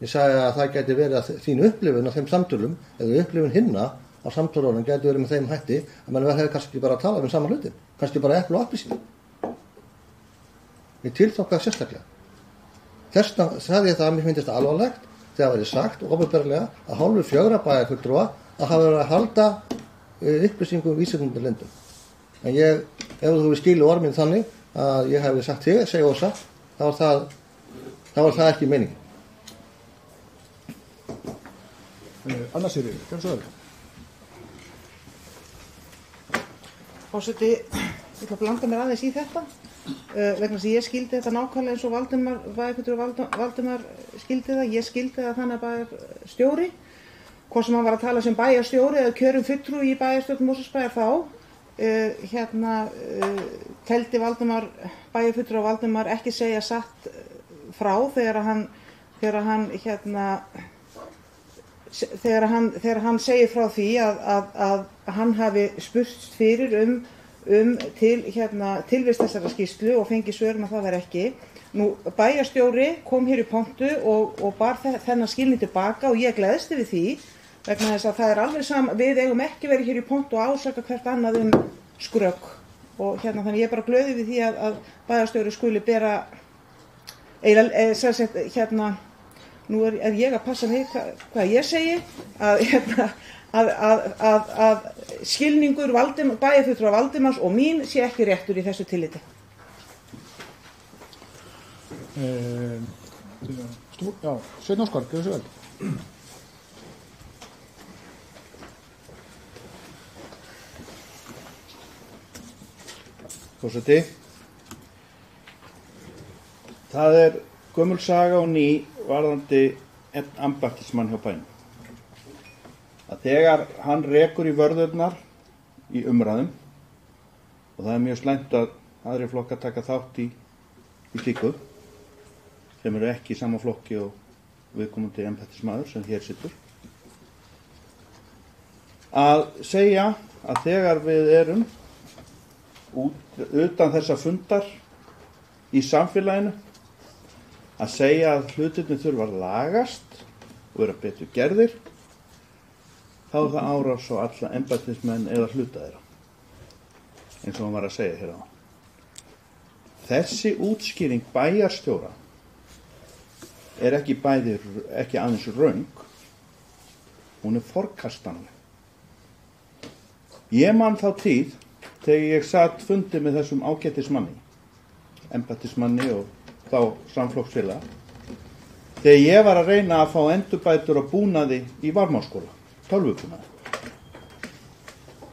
Ég sagði að það gæti verið að þín upplifun á þeim samtölum, eða upplifun hinna á samtölunum gæti verið með þeim hætti að mann hefði kannski bara að tala um sama hlutin, kannski bara epli og appelsín. Ég tiltók það sérstaklega. Þess vegna sagði ég það að mér finnst það alvarlegt þegar það verið sagt og opinberlega að hálfu 4 bæjarfulltrúa að hafa verið að halda upplýsingum vísindum leyndum. En ef þú við skilu orð mín þannig að ég hefði sagt þig, segja ósatt, þá var það ekki meiningin. Anna Sirri, gjörðu svo vel. Forseti, ég ætla að blanda mér aðeins í þetta vegna sem ég skildi þetta nákvæmlega eins og Valdimar skildi það. Ég skildi það þannig að bæjarstjóri, hvort sem hann var að tala sem bæjarstjóri eða kjörum fulltrúi í bæjarstjórn Mosfellsbæjar teldi bæjarfulltrúi Valdimar ekki segja satt frá þegar hann segir frá því að hann hafi spurst fyrir tilvist þessara skýrslu og fengi svör að það var ekki. Nú, bæjarstjóri kom hér í pontu og bar þennan skilning tilbaka og ég gleðst yfir því vegna þess að það er alveg saman, við eigum ekki verið hér í pontu og ásaka hvert annað skrögg og þannig ég er bara glöð yfir því að bæjarstjóri skuli bera nú er ég að passa mig hvað ég segi að skilningur bæjarfulltrúa Valdimars og mín sé ekki réttur í þessu tilliti. Sveinn Óskar, gjörðu svo vel. Forseti, það er gömul saga og ný varðandi einn embættismann hjá bænum. Að þegar hann rekur í vörðurnar í umræðum, og það er mjög slæmt að aðrir flokkar taka þátt í slíku, sem eru ekki í sama flokki og viðkomandi embættismaður sem hér situr, að segja að þegar við erum utan þessa fundar í samfélaginu, að segja að hlutirnir þurfa að lagast og vera betur gerðir, þá er það árás á alla embættismenn eða hluta þeirra, eins og hann var að segja hér á. Þessi útskýring bæjarstjóra er ekki aðeins röng, hún er forkastanleg. Ég man þá tíð þegar ég satt fundi með þessum ágætismanni, embættismanni og þá samflokksfélaga, þegar ég var að reyna að fá endurbætur á búnaði í varmáskóla, tölvubúnaði.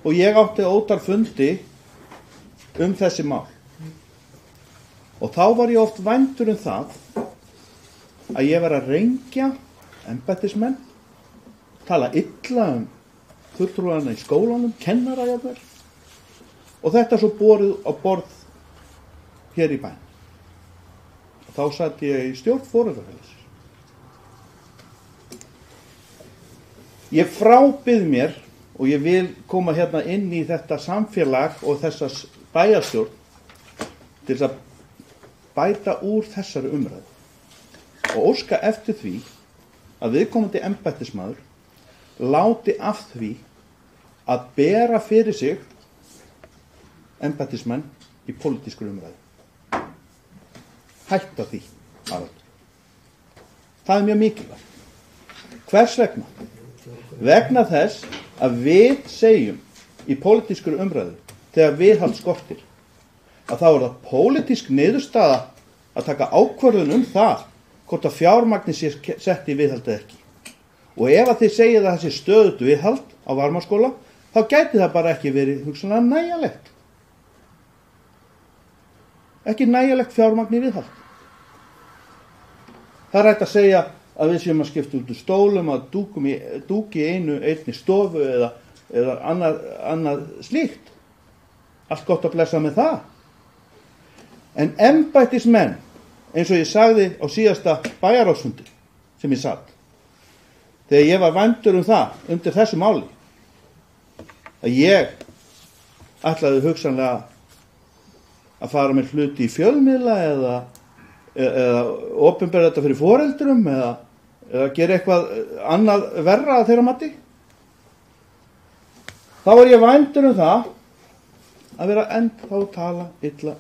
Og ég átti ótal fundi þessi mál. Og þá var ég oft vændur það að ég var að rengja embættismenn, tala illa fulltrúana í skólanum, kennara jafnvel, og þetta svo borið á borð hér í bæn. Og þá satt ég í stjórn foreldrafélagsins. Ég frábið mér, og ég vil koma hérna inn í þetta samfélag og þessa bæjarstjórn til þess að bæta úr þessari umræðu og óska eftir því að viðkomandi embættismaður láti af því að bera fyrir sig embættismenn í pólitískur umræðu. Hætta því, Haraldur. Það er mjög mikilvægt. Hvers vegna? Vegna þess að við segjum í pólitískur umræðu þegar viðhald skortir að þá er það pólitísk niðurstaða að taka ákvörðun það hvort að fjármagni sé sett í viðhald eða ekki. Og ef að þið segið að það sé stöðugt viðhald á varmaskóla, þá gæti það bara ekki verið hugsanlega nægjanlegt. Ekki nægjanlegt fjármagn í viðhald. Það er hægt að segja að við séum að skipta út úr stólum, að dúki einni stofu eða annað slíkt. Allt gott að blessa með það. En embættismenn, eins og ég sagði á síðasta bæjarráðsfundi sem ég satt, þegar ég var vændur það undir þessu máli, að ég ætlaði hugsanlega að fara með hluti í fjölmiðla eða opinbera þetta fyrir foreldrum eða gera eitthvað annað verra að þeirra mati, þá var ég vændur það að vera ennþá að tala illa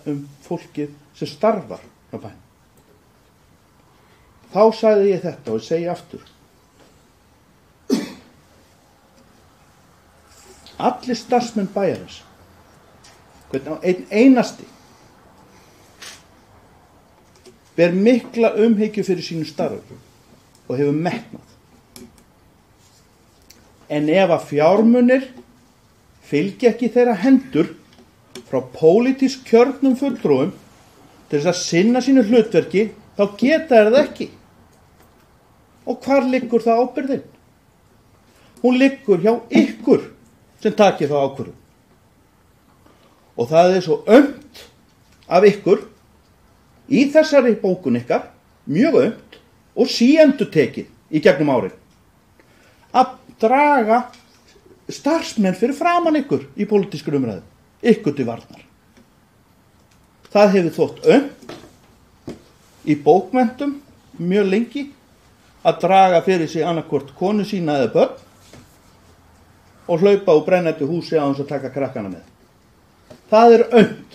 fólkið sem starfar á bænum. Þá sagði ég þetta og ég segi aftur. Allir starfsmenn bæjarins, einn einasti, ber mikla umhyggju fyrir sínu starfi og hefur metnað. En ef að fjármunir fylgi ekki þeirra hendur frá pólitísk kjörnum fulltrúum til þess að sinna sínu hlutverki, þá geta það ekki. Og hvar liggur það ábyrgðin? Hún liggur hjá ykkur sem takir það ákvörðun. Og það er svo aumt af ykkur í þessari bókun ykkar, mjög aumt og síendurtekið í gegnum árin, að draga starfsmenn fyrir framan ykkur í pólitískur umræðu, ykkur til varnar. Það hefur þótt aumt í bókmenntum mjög lengi að draga fyrir sig annarkvort konu sína eða börn og hlaupa úr brennandi húsi á þess að taka krakkana með. Það er aumt.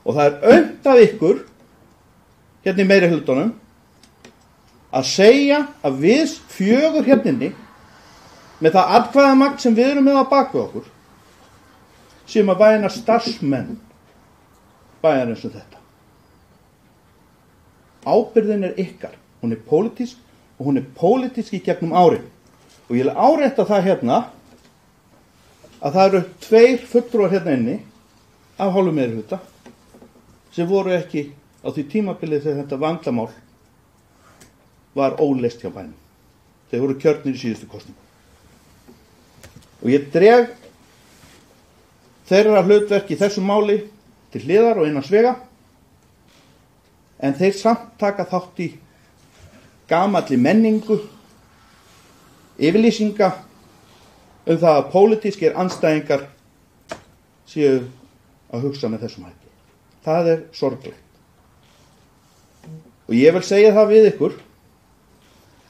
Og það er aumt af ykkur, hérna í meiri hlutunum, að segja að við fjögur hérninni, með það atkvæðamagn sem við erum með á baku okkur, sem að væna starfsmenn bæjarins þetta. ábyrgðin ykkar, hún pólitísk og hún pólitísk í gegnum árin. Og ég vil árétta það hérna að það eru 2 fulltrúar hérna inni af hálfu meirihluta sem voru ekki á því tímabilið þegar þetta vandamál var óleyst hjá bænum. Þeir voru kjörnir í síðustu kosningu. Og ég dreg þeirra hlutverk í þessu máli til hliðar og innan svega, en þeir samt taka þátt í gamalli menningu, yfirlýsinga það að pólitískir andstæðingar séu að hugsa með þessum hætti. Það sorglegt. Og ég vil segja það við ykkur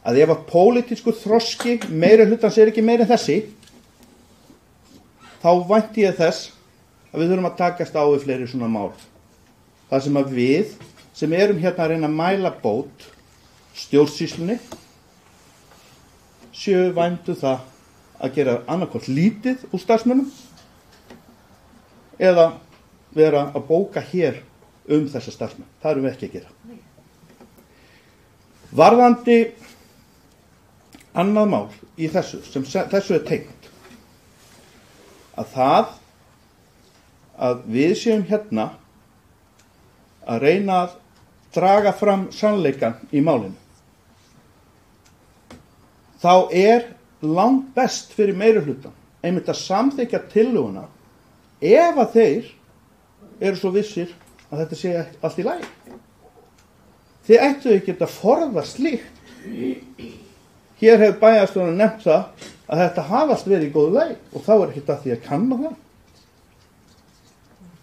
að ef að pólitískur þroski meirihlutans ekki meiri en þessi, þá vænti ég þess að við þurfum að takast á við fleiri svona mál. Það sem að við, sem erum hérna að reyna að mæla bót stjórnsýslunni, séu væntu það að gera annarkvort lítið úr starfsmönnum eða vera að bóka hér þessa starfsmenn. Það erum við ekki að gera. Varðandi annað mál í þessu, sem þessu tengt, að það að við séum hérna að reyna að draga fram sannleikann í málinu, þá langt best fyrir meirihlutann einmitt að samþykkja tillöguna ef að þeir eru svo vissir að þetta sé allt í lagi. Þið ættu ekki að forða slíkt. Hér hefur bæjarstjórinn nefnt það að þetta hafi allt verið í góðu lagi og þá ekkert að því að kanna það.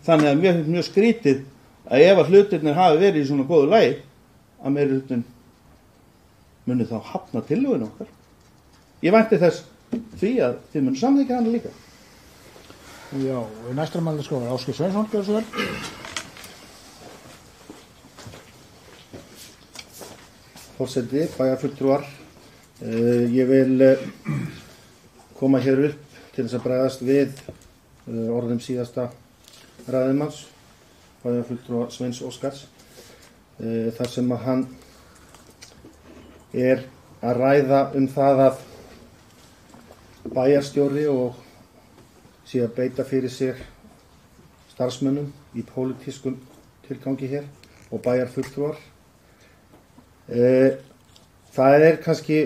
Þannig að mér finnst mjög skrítið að ef að hlutirnir hafi verið í svona góðu lagi að meirihlutin muni þá hafna tillögunum okkar. Ég vænti þess því að þið munu samþykkja hana líka. Já, næstra mæli skoðar Ásgeir Sveinsson, gjörðu svo vel. Forseti, bæjarfulltrúar, ég vil koma hér upp til þess að bregðast við orðum síðasta ræðumanns, bæjarfulltrúa Sveins Óskars, þar sem að hann að ræða það að bæjarstjóri og sé að beita fyrir sig starfsmönnum í pólitískum tilgangi hér og bæjarfulltrúar. Það kannski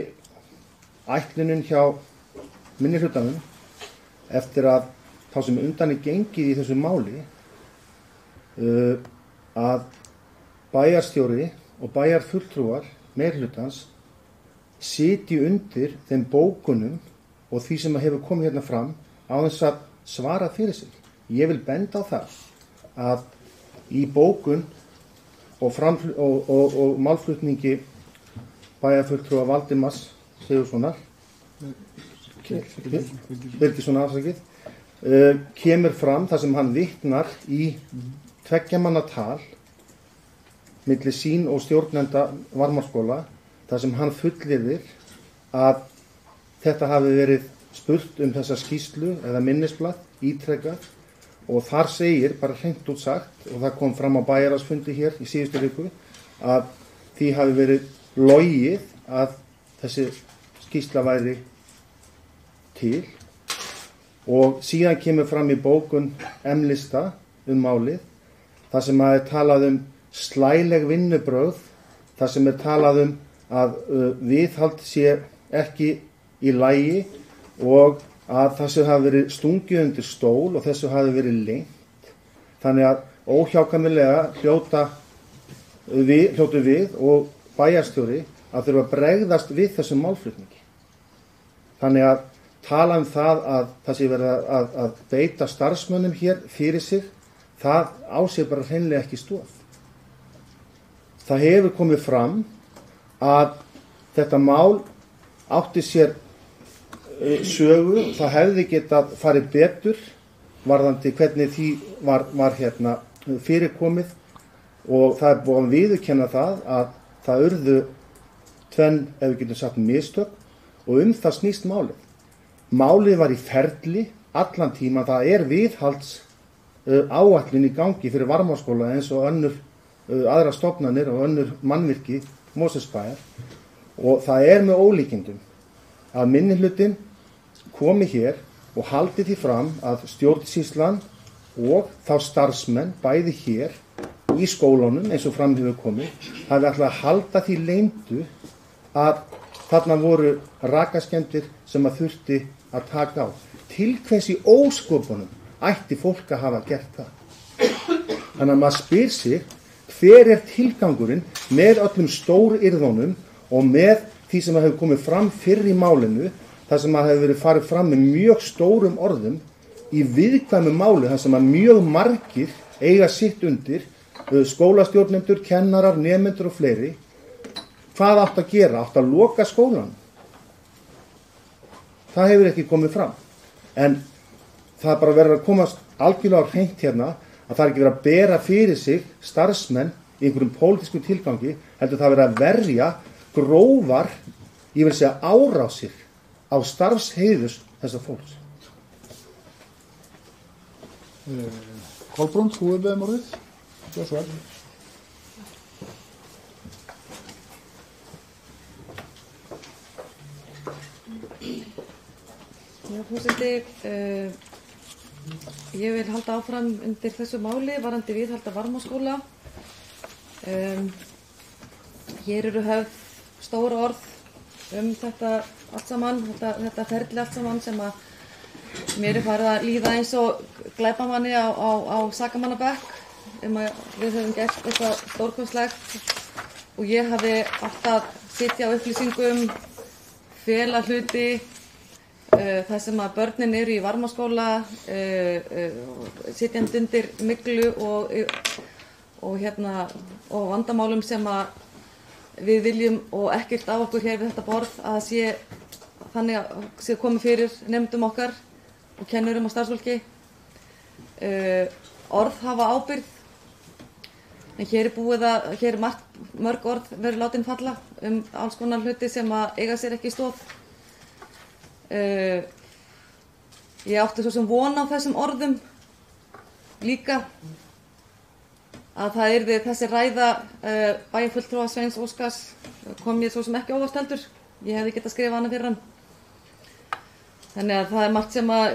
ætlunin hjá minnihlutanum eftir að þá sem undan gengið í þessu máli að bæjarstjóri og bæjarfulltrúar meirihlutans sitji undir þeim bókunum og því sem hefur komið hérna fram á þess að svara fyrir sig. Ég vil benda á það að í bókun og málflutningi bæjarfulltrúa Valdimars Sigurðssonar Birgissonar kemur fram þar sem hann vitnar í 2 manna tal milli sín og stjórnenda Varmárskóla, þar sem hann fullyrðir að þetta hafi verið spurt þessa skýrslu eða minnisblað ítrekað og þar segir, bara hreint út sagt, og það kom fram á bæjarráðsfundi hér í síðustu viku, að því hafi verið logið að þessi skýrsla væri til og síðan kemur fram í bókun M-lista málið, þar sem að talað slæleg vinnubrögð, þar sem talað að viðhald sé ekki í lagi og að þessu hafi verið stungið undir stól og þessu hafi verið lengt. Þannig að óhjákvæmilega hljótu við og bæjarstjóri að þurfa að bregðast við þessum málflutningi. Þannig að tala það að það sé verið að beita starfsmönnum hér fyrir sig, það á sér bara hreinlega ekki stoð. Það hefur komið fram að þetta mál átti sér sögu, það hefði getað farið betur varðandi hvernig því var hérna fyrirkomið og það búið að viðurkenna það að það urðu tvenn, ef við getum sagt, mistök og það snýst málið. Málið var í ferli allan tíma, það viðhalds áætlun í gangi fyrir Varmárskóla eins og önnur aðra stofnanir og önnur mannvirki Mosfellsbæjar og það með ólíkindum að minnihlutinn komi hér og haldi því fram að stjórnsýslan og þá starfsmenn bæði hér í skólunum eins og fram hefur komið hafi ætlað að halda því leyndu að þarna voru rakaskemmdir sem að þurfti að taka á. Til hvers í ósköpunum ætti fólk að hafa gert það? Þannig að maður spyr sig hver tilgangurinn með öllum stóryrðunum og með því sem hefur komið fram fyrr í málinu, þar sem að hefur verið farið fram með mjög stórum orðum í viðkvæmu máli, þar sem að mjög margir eiga sitt undir, skólastjórnendur, kennarar, nemendur og fleiri. Hvað átt að gera? Átt að loka skólan? Það hefur ekki komið fram. En það bara verður að komast algjörlega á hreint hérna að það ekki verið að bera fyrir sig starfsmenn í einhverjum pólitískum tilgangi, heldur það verið að verja grófar, ég vil segja árásir á starfsheiðurs þessa fólks. Kolbrún, þú beðið orðið? Svo svar. Já, forseti, ég vil halda áfram undir þessu máli varðandi viðhalda Varmárskóla. Hér eru höfð stór orð þetta allt saman, þetta ferli allt saman sem að mér farið að líða eins og glæpamanni á sakamannabekk að við höfum gert eitthvað stórkostlegt og ég hafi átt að sitja á upplýsingum, fela hluti, það sem að börnin eru í Varmárskóla, sitjandi undir myglu og vandamálum sem að við viljum og ekkert á okkur hér við þetta borð að það sé þannig að sé komið fyrir nemendum okkar og kennurum og starfsfólki. Orð hafa ábyrgð, en hér er mörg orð verið látin falla alls konar hluti sem að eiga sér ekki stoð. Ég átti svo sem von á þessum orðum líka að það yrði þessi ræða bæjarfulltrúa Sveins Óskars kom mér svo sem ekki óvart heldur. Ég hefði getað skrifað hana fyrir hann. Þannig að það margt sem að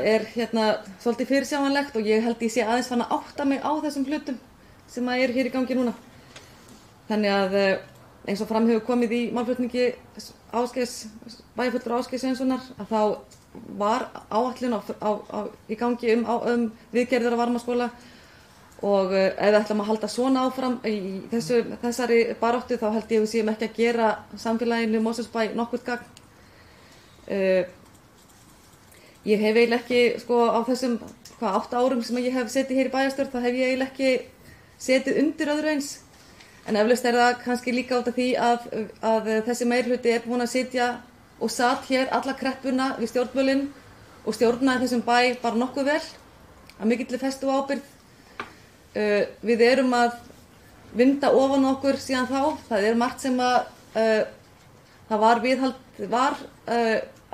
svolítið fyrirsjáanlegt og ég held ég sé aðeins fann að átta mig á þessum hlutum sem að hér í gangi núna. Þannig að eins og fram hefur komið í málflutningi bæjarfulltrúa Ásgeirs Sveinssonar að þá var áætlun í gangi viðgerðir á Varmárskóla. Og ef við ætlum að halda svona áfram í þessari baráttu þá held ég við séum ekki að gera samfélaginu Mosfellsbæ nokkurt gagn. Ég hef eiginlega ekki, á þessum 8 árum sem ég hef setið hér í bæjarstjórn, þá hef ég eiginlega ekki setið undir öðru eins. En eflaust það kannski líka út af því að þessi meirihluti búin að sitja og satt hér alla kreppuna við stjórnvölinn og stjórnaði þessum bæ bara nokkuð vel, að mikilli festu og ábyrgð. Við erum að vinda ofan okkur síðan þá. Það margt sem að það var viðhald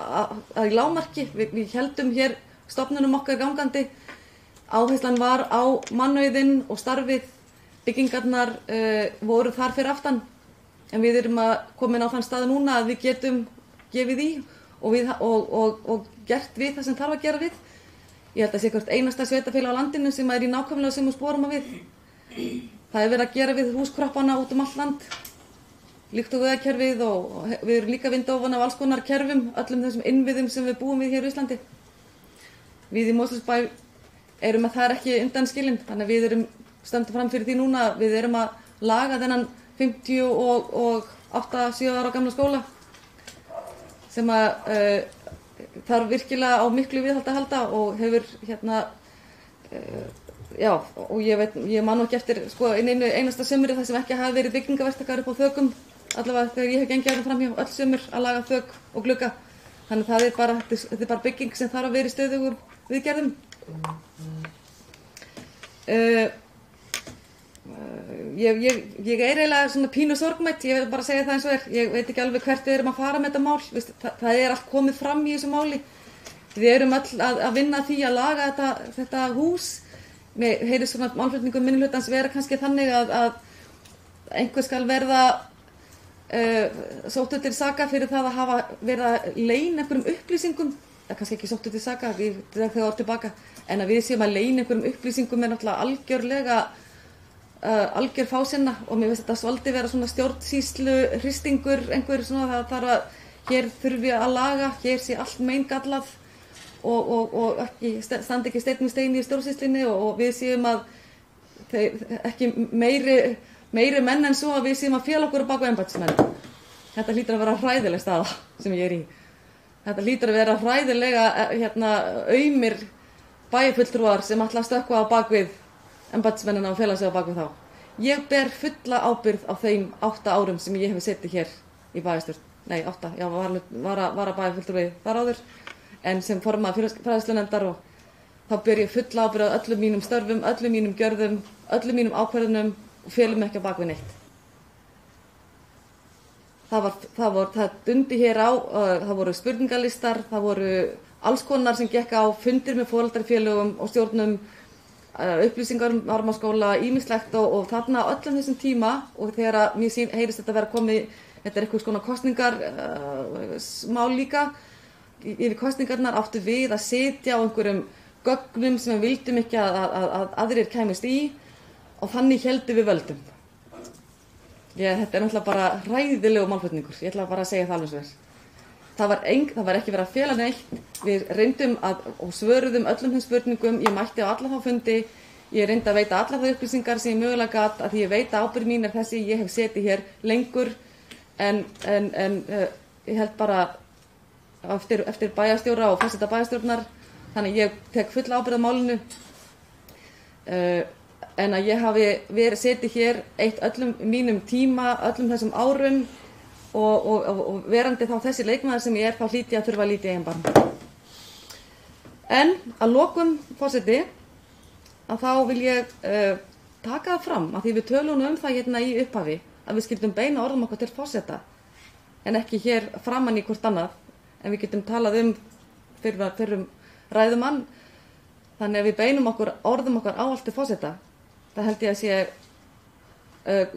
að í lágmarki. Við héldum hér stofnunum okkar gangandi. Áherslan var á mannauðinn og starfið. Byggingarnar voru þar fyrir aftan. En við erum að komin á þann stað núna að við getum gefið í og gert við það sem þarf að gera við. Ég held að sé hvert einasta sveitarfélag á landinu sem í nákvæmlega sömu sporum að við. Það verið að gera við húskroppana út allt land, líkt og vegakerfið og við erum líka vinda ofan af alls konar kerfum, öllum þessum innviðum sem við búum við hér í Íslandi. Við í Mosfellsbæ erum að það ekki undanskilin, þannig að við stöndum fram fyrir því núna að við erum að laga þennan 58-7 ára gamla skóla sem að þarf virkilega á miklu viðhald að halda og hefur og ég man nú ekki eftir einu einasta sumri þar sem ekki hafi verið byggingaverktakar upp á þökum, allavega þegar ég hef gengið hérna framhjá öll sumur að laga þök og glugga. Þannig það þetta er bara bygging sem þarf að vera í stöðugum viðgerðum. Ég er eiginlega svona pínu sorgmætt, ég vil bara segja það eins og ég veit ekki alveg hvert við erum að fara með þetta mál. Það allt komið fram í þessu máli. Við erum öll að vinna því að laga þetta hús. Mér heyrist svona málflutningum minnihlutans vera kannski þannig að einhver skal verða sóttur til saka fyrir það að hafa verið að leyna einhverjum upplýsingum, eða kannski ekki sóttur til saka þegar þau átt tilbaka, en að við séum að leyna einhverjum upplýsingum er náttúrulega algjör fásinna og mér finnst þetta svolítið vera svona stjórnsýslu hristingur einhver svona, það þarf að hér þurfi að laga, hér sé allt meingallað og ekki, standi ekki steinn með stein í stjórnsýslunni og við séum að ekki meiri menn en svo að við séum að fél okkur á baku embættismenn. Þetta hlýtur að vera hræðileg staða sem ég er í. Þetta hlýtur að vera hræðilega aumir bæjarfulltrúar sem ætla að stökkva á bakvið embættismennina og fela sig á bakvið þá. Ég ber fulla ábyrgð á þeim 8 árum sem ég hef setið hér í bæjarstjórn. Nei, 8, já, var að bæjarfulltrúi þar áður, en sem formaður fræðslunefndar og þá ber ég fulla ábyrgð á öllum mínum störfum, öllum mínum gjörðum, öllum mínum ákvörðunum og felum ekki á bakvið neitt. Það dundi hér á, það voru spurningalistar, það voru alls konar sem gekk á fundir með foreldrafélögum og stjórnum, upplýsingar um Varmárskóla, ýmislegt og þarna öllum þessum tíma og þegar mér heyrist þetta vera komið, þetta er eitthvað svona kosningar mál líka, yfir kosningarnar áttu við að sitja á einhverjum gögnum sem við vildum ekki að aðrir kæmist í og þannig heldum við völdum. Þetta er náttúrulega bara hræðilegu málflutningur, ég ætla bara að segja það alveg svo vel. Það var ekki verið að fela neitt, við reyndum og svöruðum öllum þeim spurningum, ég mætti á alla þá fundi, ég reyndi að veita allar þau upplýsingar sem ég mögulega gat, að því ég veit að ábyrgð mín er þessi, ég hef setið hér lengur, en ég held bara eftir bæjarstjóra og forseta bæjarstjórnar, þannig ég tek fulla ábyrgð á málinu, en að ég hafi setið hér eitt öllum mínum tíma, öllum þessum árum og verandi þá þessi leikmaður sem ég er, þá hlýt ég að þurfa að líta í eigin barm. En að lokum, forseti, að þá vil ég taka það fram, að því við tölum um það hérna í upphafi, að við skildum beina orðum okkur til forseta, en ekki hér framan í hvort annað, en við getum talað fyrrum ræðumann, þannig að við beinum orðum okkar ávallt til forseta. Það held ég að sé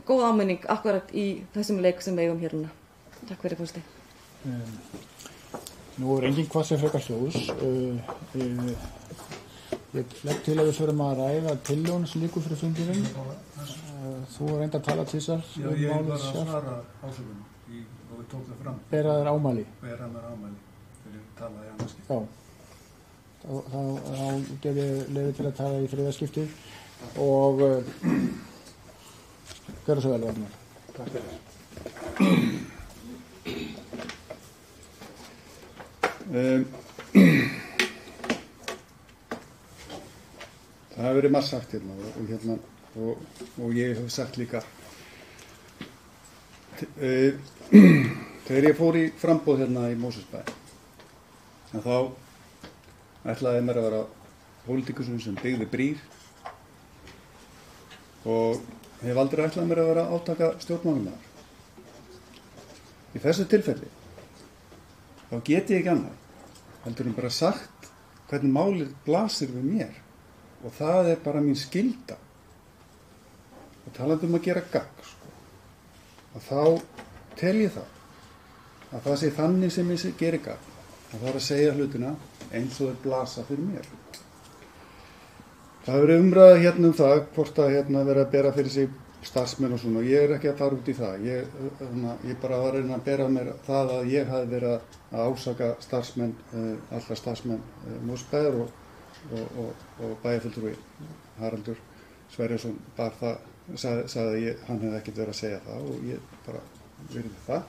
góð áminning akkurat í þessum leik sem við eigum hér núna. Takk fyrir, forseti. Nú er engin hvað sem frekar hljóðs. Ég legg til að við förum að ræða tillögun sem liggur fyrir fundinum. Þú reyndi að tala til þessar. Já, ég var að svara ásökunum og við tók það fram. Bera þér ámæli. Bera mér ámæli fyrir að tala í annars skipti. Já. Þá gef ég leyfi til að tala í þriðja skiptið og gjörðu svo vel, Vagnar. Takk fyrir. Það hefur verið margt sagt hérna og ég hef sagt líka þegar ég fór í framboð hérna í Mosfellsbæ þá ætlaði mér að vera pólitíkusinn sem byggði brýr og hef aldrei ætlað mér að vera átaka stjórnmálamaður. Í þessu tilfelli þá get ég ekki annað heldur bara sagt hvernig málið blasir við mér og það er bara mín skylda og talandi að gera gagn og þá tel ég það að það sé þannig sem ég geri gagn og það er að segja hlutina eins og þeir blasa fyrir mér. Það hefur verið umræða hérna það hvort að vera að bera fyrir sig starfsmenn og svona og ég er ekki að fara út í það. Ég bara var að reyna að bera mér það að ég hafi verið að ásaka starfsmenn, alla starfsmenn Mosfellsbæjar og bæjarfulltrúi Haraldur Sverrisson bar það, sagði að hann hefði ekkert verið að segja það og ég bara virði það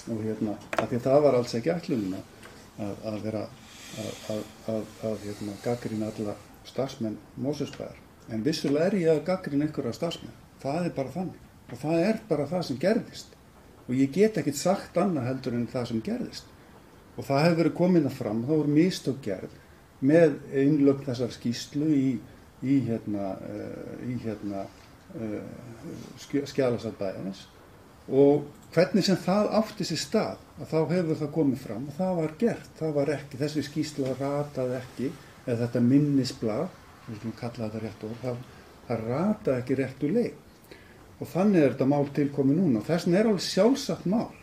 og af því að það var alls ekki ætlunin að vera að gagnrýna alla starfsmenn Mosfellsbæjar en vissulega er ég að gagnrýna einhverja starfsmenn. Það er bara þannig og það er bara það sem gerðist og ég get ekkert sagt annað heldur en það sem gerðist og það hefur verið komin að fram, það voru mistök gerð með innlögn þessar skýrslu í skjalasafn bæjarins og hvernig sem það átti sér stað að þá hefur það komið fram og það var gert, það var ekki, þessi skýrsla rataði ekki eða þetta minnisblað, við skulum kalla þetta rétt orð, það rataði ekki réttu leið og þannig þetta mál tilkomi núna. Og þess vegna alveg sjálfsagt mál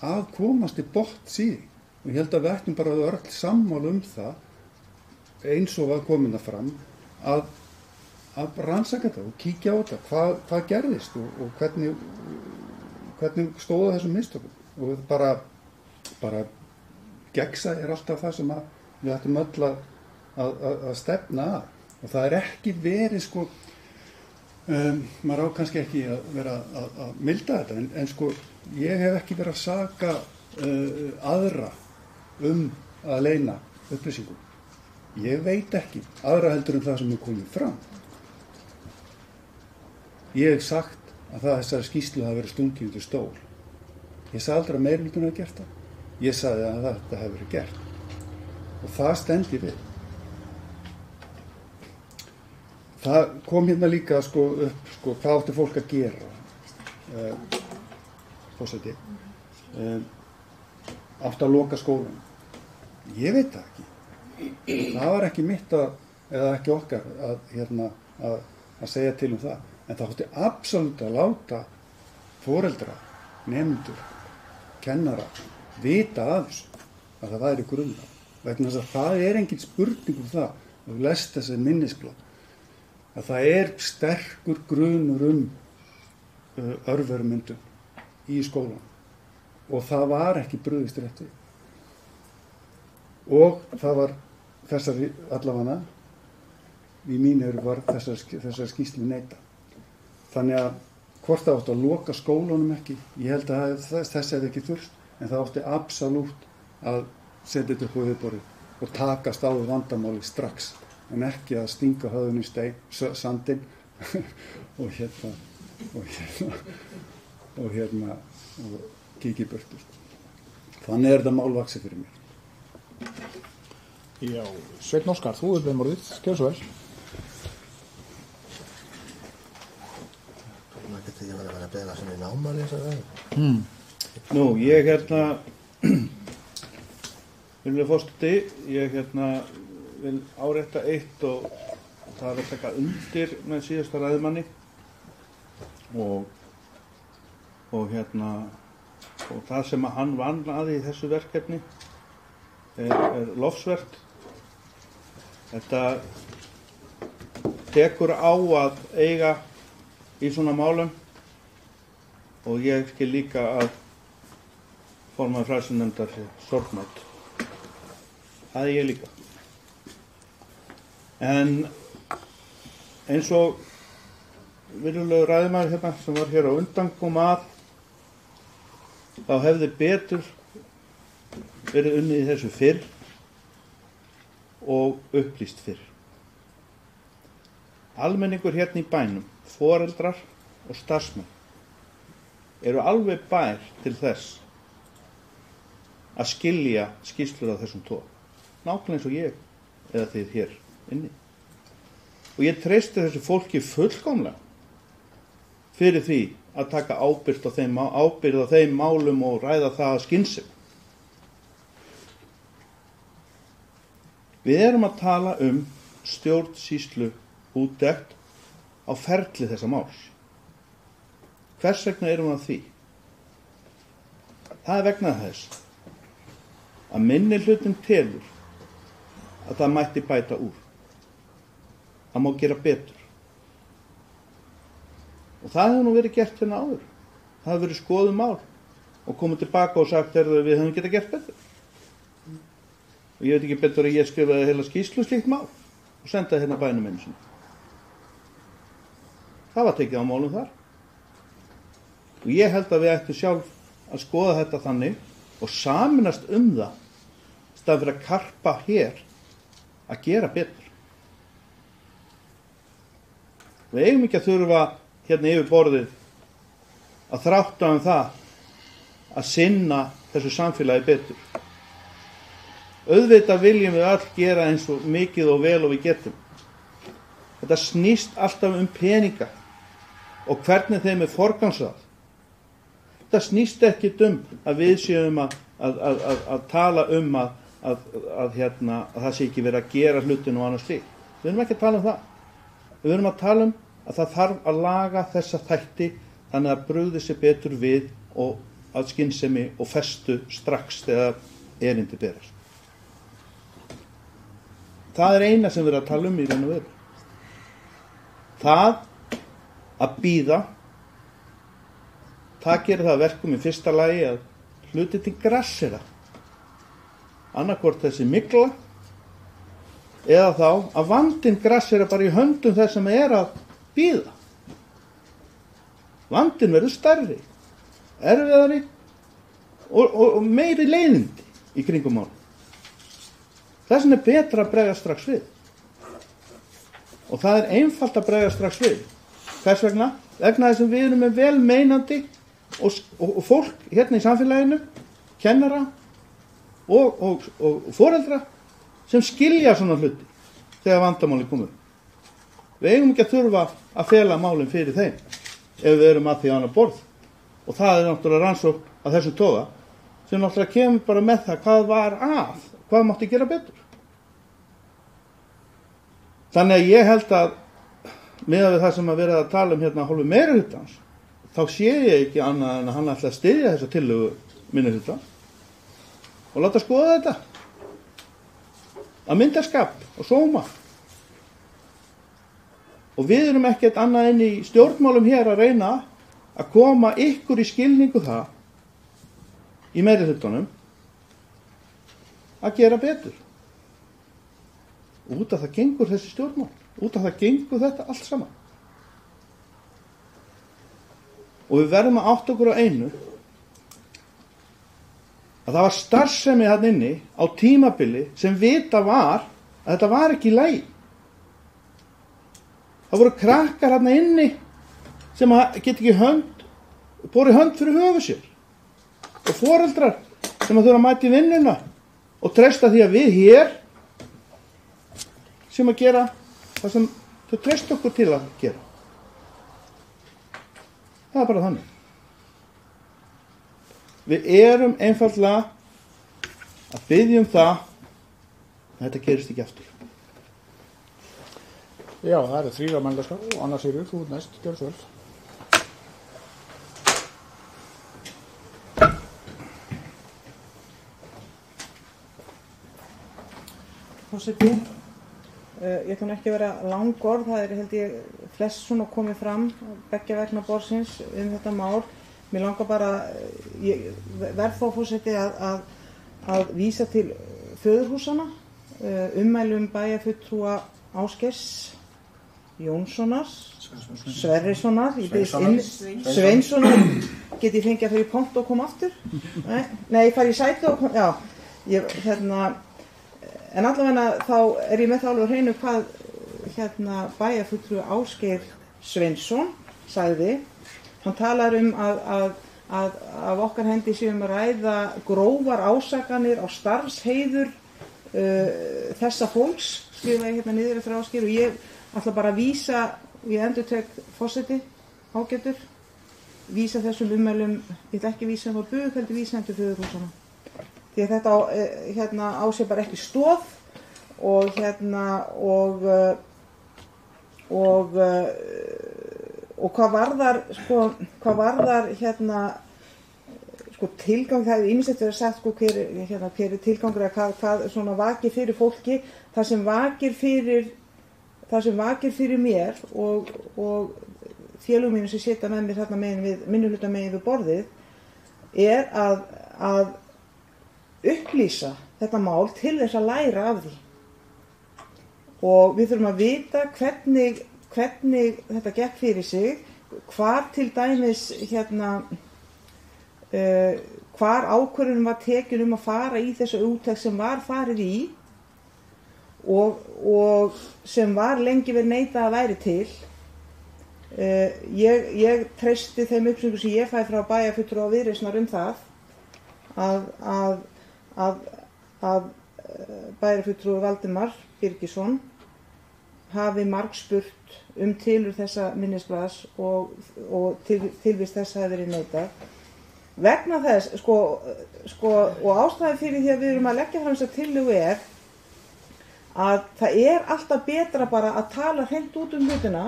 að komast í botns í því. Og ég held að við ættum bara öll sammála það eins og var komin það fram að rannsaka þetta og kíkja á þetta. Hvað gerðist og hvernig stóða þessum mistökum. Og bara gegnsæi alltaf það sem við ættum öll að stefna að. Og það ekki verið sko, maður á kannski ekki að vera að milda þetta, en sko ég hef ekki verið að saka aðra að leyna upplýsingum. Ég veit ekki aðra heldur það sem er komið fram. Ég hef sagt að þessari skýrslu hafi verið stungið undir stól. Ég sagði aldrei að meirihlutinn hafi gert það. Ég sagði að þetta hafi verið gert. Og það stend ég við. Það kom hérna líka upp hvað átti fólk að gera. Forseti. Átti að loka skólanum. Ég veit það ekki. Það var ekki mitt eða ekki okkar að segja til það. En það átti absolutt að láta foreldra, nemendur, kennara vita af þessu að það væri grunna. Vegna þess að það engin spurning það að þú lest þessi minnisblað. Að það sterkur grunur örverumyndun í skólan og það var ekki brugðist rétt við. Og það var þessari allavega í mínu var þessari skýrslu neita. Þannig að hvort það átti að loka skólanum ekki, ég held að þess ekki þurft, en það átti absolutt að setja þetta upp á yfirborðið og takast á vandamáli strax. En ekki að stinga höfðun í sandinn og kíkja í burtu. Þannig þetta mál vaxið fyrir mér. Já, Sveinn Óskar, þú með morðið, gjörðu svo vel. Það geti ég verið að beina sem í náma lýsa það. Nú, ég virðulegur forseti, ég vil árétta eitt og það að taka undir með síðasta ræðumanni og það sem hann vann að í þessu verkefni er lofsvert. Þetta tekur á að eiga í svona málum og ég skil líka að formaður fræðslunemndar sorgmætt. Það ég líka. En eins og virðulegur ræðumaður sem var hér á undan kom að, þá hefði betur verið unnið í þessu fyrr og upplýst fyrr. Almenningur hérna í bænum, foreldrar og starfsmenn eru alveg bær til þess að skilja skýrslur af þessum toga. Nákvæmlega eins og ég eða þið hér inni. Og ég treysti þessu fólki fullkomlega fyrir því að taka ábyrgð á þeim málum og ræða það að skynsemi. Við erum að tala stjórnsýslu úttekt á ferli þessa máls. Hvers vegna erum við að því? Það vegna þess að minnihlutinn telur að það mætti bæta úr. Það má gera betur. Og það hefur nú verið gert hérna áður. Það hefur verið skoðuð mál og komið tilbaka og sagt að við höfum getað gert betur. Og ég veit ekki betur að ég skrifaði heila skýrslu slíkt mál og sendaði hérna bænum einu sinni. Það var tekið á málum þar. Og ég held að við ættum sjálf að skoða þetta þannig og sameinast það í staðinn fyrir að karpa hér að gera betur. Við eigum ekki að þurfa hérna yfir borðið að þrátta það að sinna þessu samfélagi betur. Auðvitað viljum við öll gera eins og mikið og vel og við getum. Þetta snýst alltaf peninga og hvernig þeim forgangsrað. Þetta snýst ekki að við séum að tala að það sé ekki verið að gera hlutin og annað slíkt. Við erum ekki að tala það. Við erum að tala að það þarf að laga þessa þætti þannig að brugði sér betur við og að skynsemi og festu strax þegar erindi berast. Það er eina sem við erum að tala í raun og veru. Það að bíða, það gerir það verkum í fyrsta lagi að hluti til grassera, annarkvort þessi mygla eða þá að vandinn grassera bara í höndum þess sem er að bíða. Vandinn verður stærri, erfiðari og meiri leiðindi í kringum málum. Þess vegna er betra að bregða strax við. Og það er einfalt að bregða strax við. Hvers vegna? Vegna þess að við erum með vel meinandi og fólk hérna í samfélaginu, kennara og foreldra sem skilja svona hluti þegar vandamáli komur. Við eigum ekki að þurfa að fela málin fyrir þeim ef við erum að því annað borð. Og það er náttúrulega rannsókn af þessum toga sem náttúrulega kemur bara með það hvað var að, hvað mátti gera betur. Þannig að ég held að miðað við það sem að vera að tala hérna hálfu meirihlutans, þá sé ég ekki annað en að hann ætla að styðja þessa tillögu minnihluta og láta skoða þetta að myndarskap og sóma. Og við erum ekkert annað inn í stjórnmálum hér að reyna að koma ykkur í skilningu það í meirihlutanum að gera betur. Og út af það gengur þessi stjórnmál, út af það gengur þetta allt saman. Og við verðum að átta okkur á einu, að það var starfsemi hann inni á tímabili sem vita var að þetta var ekki í lagi. Það voru krakkar hann inni sem get ekki borið hönd fyrir höfu sér. Og foreldrar sem að þurfa að mæta í vinnuna og treysta því að við hér sem að gera það sem þau treysta okkur til að gera. Það er bara þannig. Við erum einfaldlega að biðja það að þetta gerist ekki aftur. Já, það eru 3 á mældaskar og Anna Sigríður, þú næst, gjör svo vel. Forseti, ég kann ekki vera langorð, það er held ég flest svona komið fram beggja vegna borðsins þetta mál. Mér langar bara, ég verð þá forseti að vísa til föðurhúsana, ummælum bæjarfulltrúa Ásgeirs Jónssonar, Sverrissonar, Sveinssonar, get ég fengið að fyrir pont og koma aftur? Nei, ég fari í sæti og já, en allavega þá er ég með það alveg hreinu hvað bæjarfulltrúi Ásgeir Sveinsson sagði. Hann talar að af okkar hendi séum að ræða grófar ásakanir á starfsheiður þessa fólks, skrifa ég hérna niður eftir Ásgeir, og ég ætla bara að vísa, ég endurtek forseti, ágætur, vísa þessum ummælum, ég ætla ekki að vísa á bug, heldur vísa til föðurhúsana. Því að þetta á sér bara ekki stoð og hvað varðar tilgang, það hefur ýmislegt verið sagt hver er tilgangur eða hvað svona vakir fyrir fólki. Það sem vakir fyrir mér og félögum mínum sem sitja með mér þarna minnihluta megin við borðið er að upplýsa þetta mál til þess að læra af því. Og við þurfum að vita hvernig þetta gekk fyrir sig, hvar til dæmis hvar ákvörðunum var tekin að fara í þessu úttekt sem var farið í og sem var lengi verið neitað að væri til. Ég treysti þeim upplýsingum sem ég fæ frá bæjarfulltrúa Viðreisnar að bæjarfulltrúi Valdimar Birgisson hafi margspurt tilurð þessa minnisblaðs og tilvist þess hafi verið neitað. Vegna þess, og ástæðan fyrir því að við erum að leggja fram þessa tillögu er að það er alltaf betra bara að tala hreint út hlutina,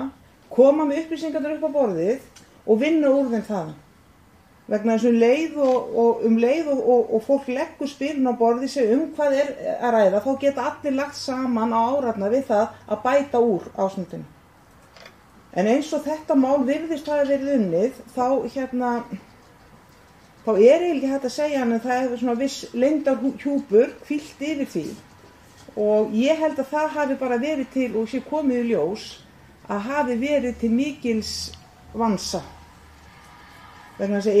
koma með upplýsingarnar upp á borðið og vinna úr þeim þaðan. Vegna þess um leið og fólk leggur spilin á borði sig hvað að ræða, þá geta allir lagt saman á árarnar við það að bæta úr ástandinu. En eins og þetta mál virðist hafa verið unnið, þá er eiginlega ekki hægt að segja en það hefur svona viss leyndarhjúpur hvílt yfir því. Og ég held að það hafi bara verið til, og sé komið í ljós, að hafi verið til mikils vansa. Vegna þess að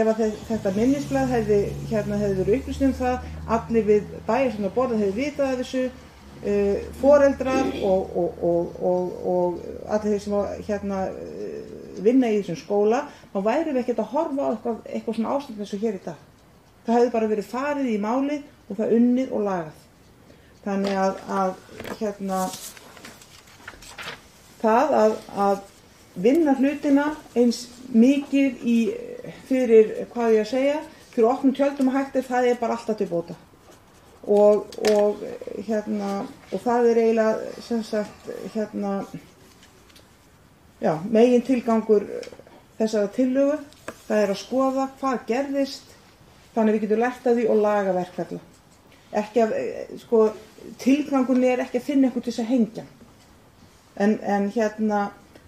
ef þetta minnisblað hefði verið upplýst það, allir við bæjarstjórnarborðið hefði vitað af þessu, foreldrar og allir þeir sem vinna í þessum skóla, þá værum við ekkert að horfa á eitthvað svona ástand eins og hér í dag. Það hefði bara verið farið í málið og það unnið og lagað. Þannig að vinna hlutina eins mikið fyrir opnum tjöldum og hættir, það er bara alltaf til bóta. Og það er eiginlega sem sagt megin tilgangur þessara tillögu, það er að skoða hvað gerðist, þannig við getum lært af því og laga verkferla. Tilgangun er ekki að finna eitthvað til þess að hengja.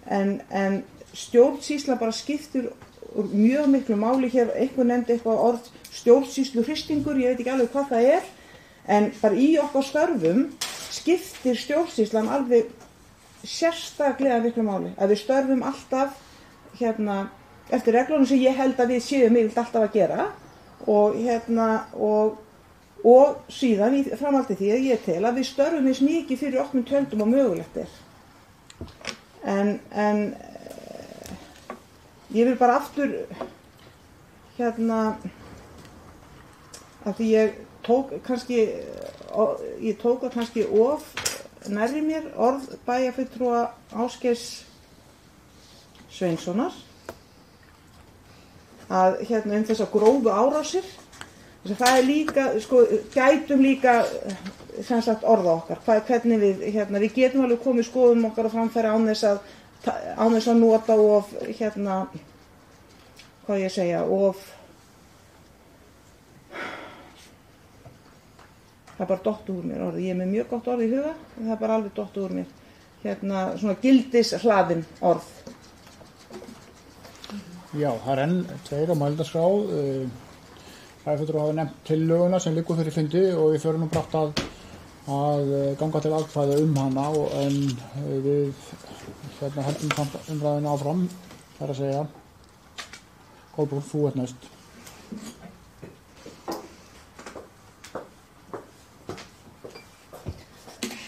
En stjórnsýsla bara skiptir mjög miklu máli hér, einhver nefndi eitthvað orð stjórnsýsluhristingur, ég veit ekki alveg hvað það er, en bara í okkar störfum skiptir stjórnsýslan alveg sérstaklega miklu máli. Að við störfum alltaf eftir reglunum sem ég held að við séum yfirleitt alltaf að gera og síðan í framhaldi því að ég tel að við störfum eins mikið fyrir opnum tjöldum og mögulegt er. En ég vil bara aftur af því ég tók það kannski of nærri mér orð bæjarfulltrúa Ásgeirs Sveinssonar að þessar grófu árásir. Það er líka, gætum líka sem sagt orða okkar, hvernig við getum alveg komið skoðum okkar á framfæri án þess að nota of, það er bara dottu úr mér orðið, ég er með mjög gott orð í huga, en það er bara alveg dottu úr mér, svona gildishlaðin orð. Já, það er enn 2 á mældarskrá. Bæjarfulltrúar hafa nefnt tillöguna sem liggur fyrir fundi og við förum nú brátt að ganga til atkvæða hana en við höldum umræðinu áfram, það er að segja. Kolbrún, þú ert næst.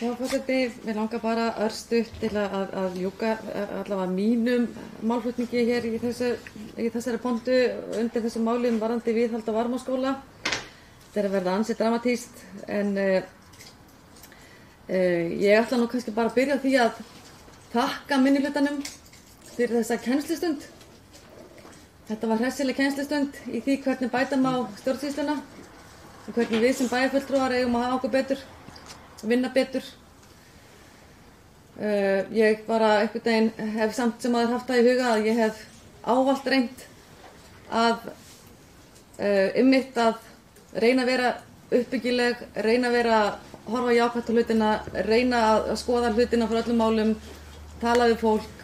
Já, forseti, við langar bara örstutt til að ljúka allavega mínum málflutningi hér í þessari pontu undir þessu máli varðandi viðhald á Varmárskóla. Þetta er að verða ansi dramatískt, en ég ætla nú kannski bara að byrja á því að þakka minnihlutanum fyrir þessa kennslustund. Þetta var hressileg kennslustund í því hvernig bæta má stjórnsýsluna og hvernig við sem bæjarfulltrúar eigum að hafa okkur betur, vinna betur. Ég bara einhvern veginn hef samt sem aður haft það í huga að ég hef ávallt reynt að reyna að vera uppbyggileg, reyna að horfa jákvætt á hlutina, reyna að skoða hlutina fyrir öllum málum, tala við fólk,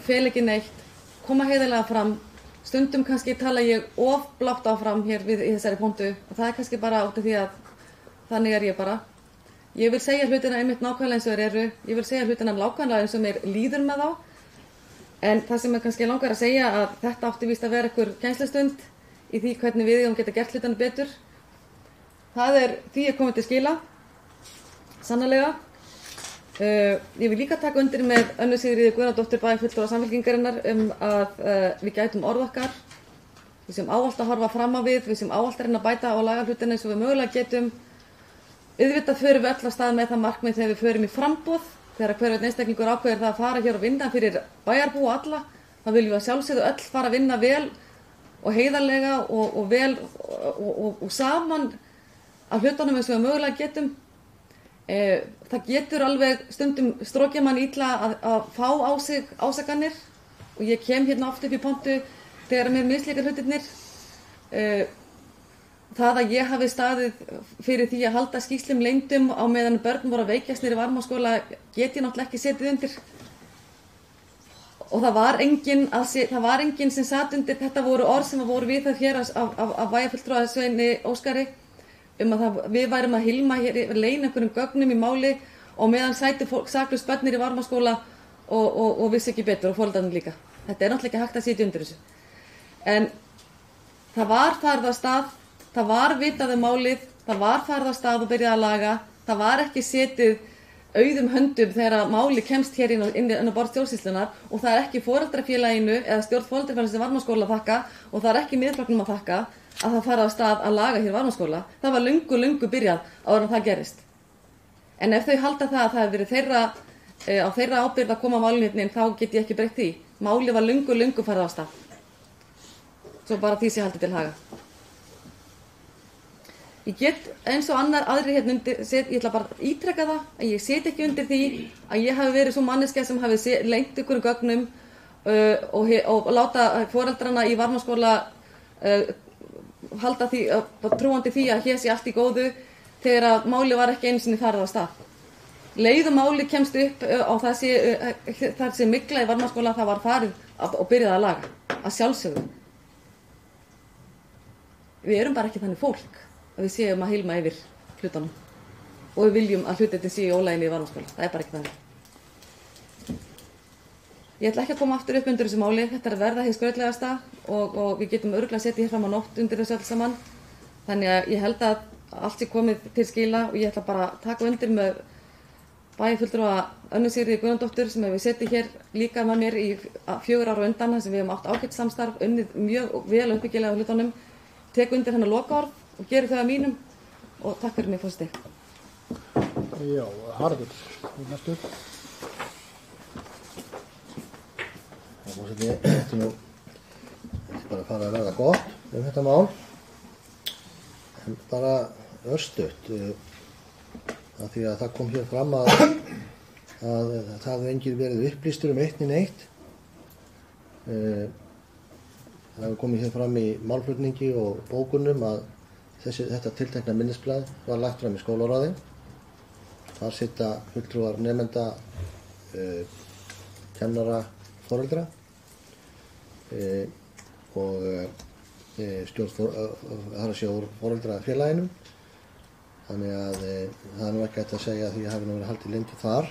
fel ekki neitt, koma heiðarlega fram. Stundum kannski tala ég of blátt áfram hér í þessari pontu og það er kannski bara út af því að þannig er ég bara. Ég vil segja hlutina einmitt nákvæmlega eins og þeir eru, ég vil segja hlutina nákvæmlega eins og mér líður með þá, en það sem ég kannski langar að segja að þetta átti víst að vera einhver kennslustund í því hvernig við geta gert hlutina betur. Það er því að komið til skila, sannarlega. Ég vil líka taka undir með Önnu Sigríði Guðnadóttur bæjarfulltrúa Samfylkingarinnar að við gætum orð okkar, við sem ávallt að horfa fram á við sem ávallt að reyna að bæta og laga hlutina eins og við mögulega getum. Auðvitað förum við öll af stað með það markmið þegar við förum í framboð, þegar hver einn einstaklingur ákveður það að fara hér og vinna fyrir bæjarbúa og alla, þá viljum við að sjálfsögðu öll fara að vinna vel og heiðarlega og vel og saman af hlutunum eins og við mögulega getum. Það getur alveg stundum strokið mann illa að fá á sig ásakanir og ég kem hérna oft upp í pontu þegar mér mislíkar hlutirnir. Það að ég hafi staðið fyrir því að halda skýrslum leyndum á meðan börn voru að veikjast niður í Varmárskóla get ég náttúrulega ekki setið undir. Og það var enginn sem sat undir, þetta voru orð sem voru við það hér af bæjarfulltrúa Sveini Óskari að við værum að hilma hér, leyna einhverjum gögnum í máli og meðan sæti saklaus börnir í Varmárskóla og vissi ekki betur og foreldrarnir líka. Þetta náttúrulega ekki hægt að sitja undir þessu. En það var farið af stað, það var vitað málið, það var farið af stað og byrjað að laga, það var ekki setið auðum höndum þegar máli kemst hér inn á borð stjórnsýslunnar og það ekki foreldrafélaginu eða stjórn foreldrafélagsins í Varmárskóla að þakka og það ekki Miðflokknum að þakka að það farið af stað að laga hér Varmárskóla. Það var löngu byrjað áður en það gerist. En ef þau halda það að það hefur verið á þeirra ábyrgð að koma málinu hérna inn, þá get ég ekki breytt því. Málið var löngu farið af stað. Svo bara því sé haldið til haga. Ég get eins og aðrir hérna undir, ég ætla bara að ítreka það, að ég set ekki undir því að ég hafi verið svo manneskja sem hafi lengt ykkur gögnum og láta foreldrana í Varmárskóla halda því, trúandi því að hér sé allt í góðu þegar að máli var ekki einu sinni farið af stað. Leið og máli kemst upp á þar sé mygla í Varmárskóla, það var farið og byrjað að laga, að sjálfsögðu. Við erum bara ekki þannig fólk að við séum að hilma yfir hlutunum og við viljum að hlutirnir séu í ólæginni í Varmárskóla. Það er bara ekki þannig. Ég ætla ekki að koma aftur upp undir þessu máli, þetta er að verða hið skrautlegasta og við getum örugglega setið hér fram á nótt undir þessu öll saman. Þannig að ég held að allt sé komið til skila og ég ætla bara að taka undir með bæjarfulltrúa Önnu Sigríði Guðnadóttur sem hefur setið hér líka með mér í 4 ára undan þar sem við hefum átt ágætt samstarf, unnið mjög vel og uppbyggilega á hlutunum, tek undir hennar lokaorð og geri þau að mínum og takk fyrir mig fórsti. Já, Harður, næstu. Þetta er nú bara að fara að verða gott þetta mál, en bara örstutt, af því að það kom hér fram að það hefði enginn verið upplýstur eitt né neitt. Það hefur komið hér fram í málflutningi og bókunum að þetta tiltekna minnisblað var lagt fram í skólaráði. Þar sitja fulltrúar nemenda, kennara, foreldra og stjórn úr foreldrafélaginu. Þannig að það er nú ekki hægt að segja að því hafi nú verið haldið leyndu þar.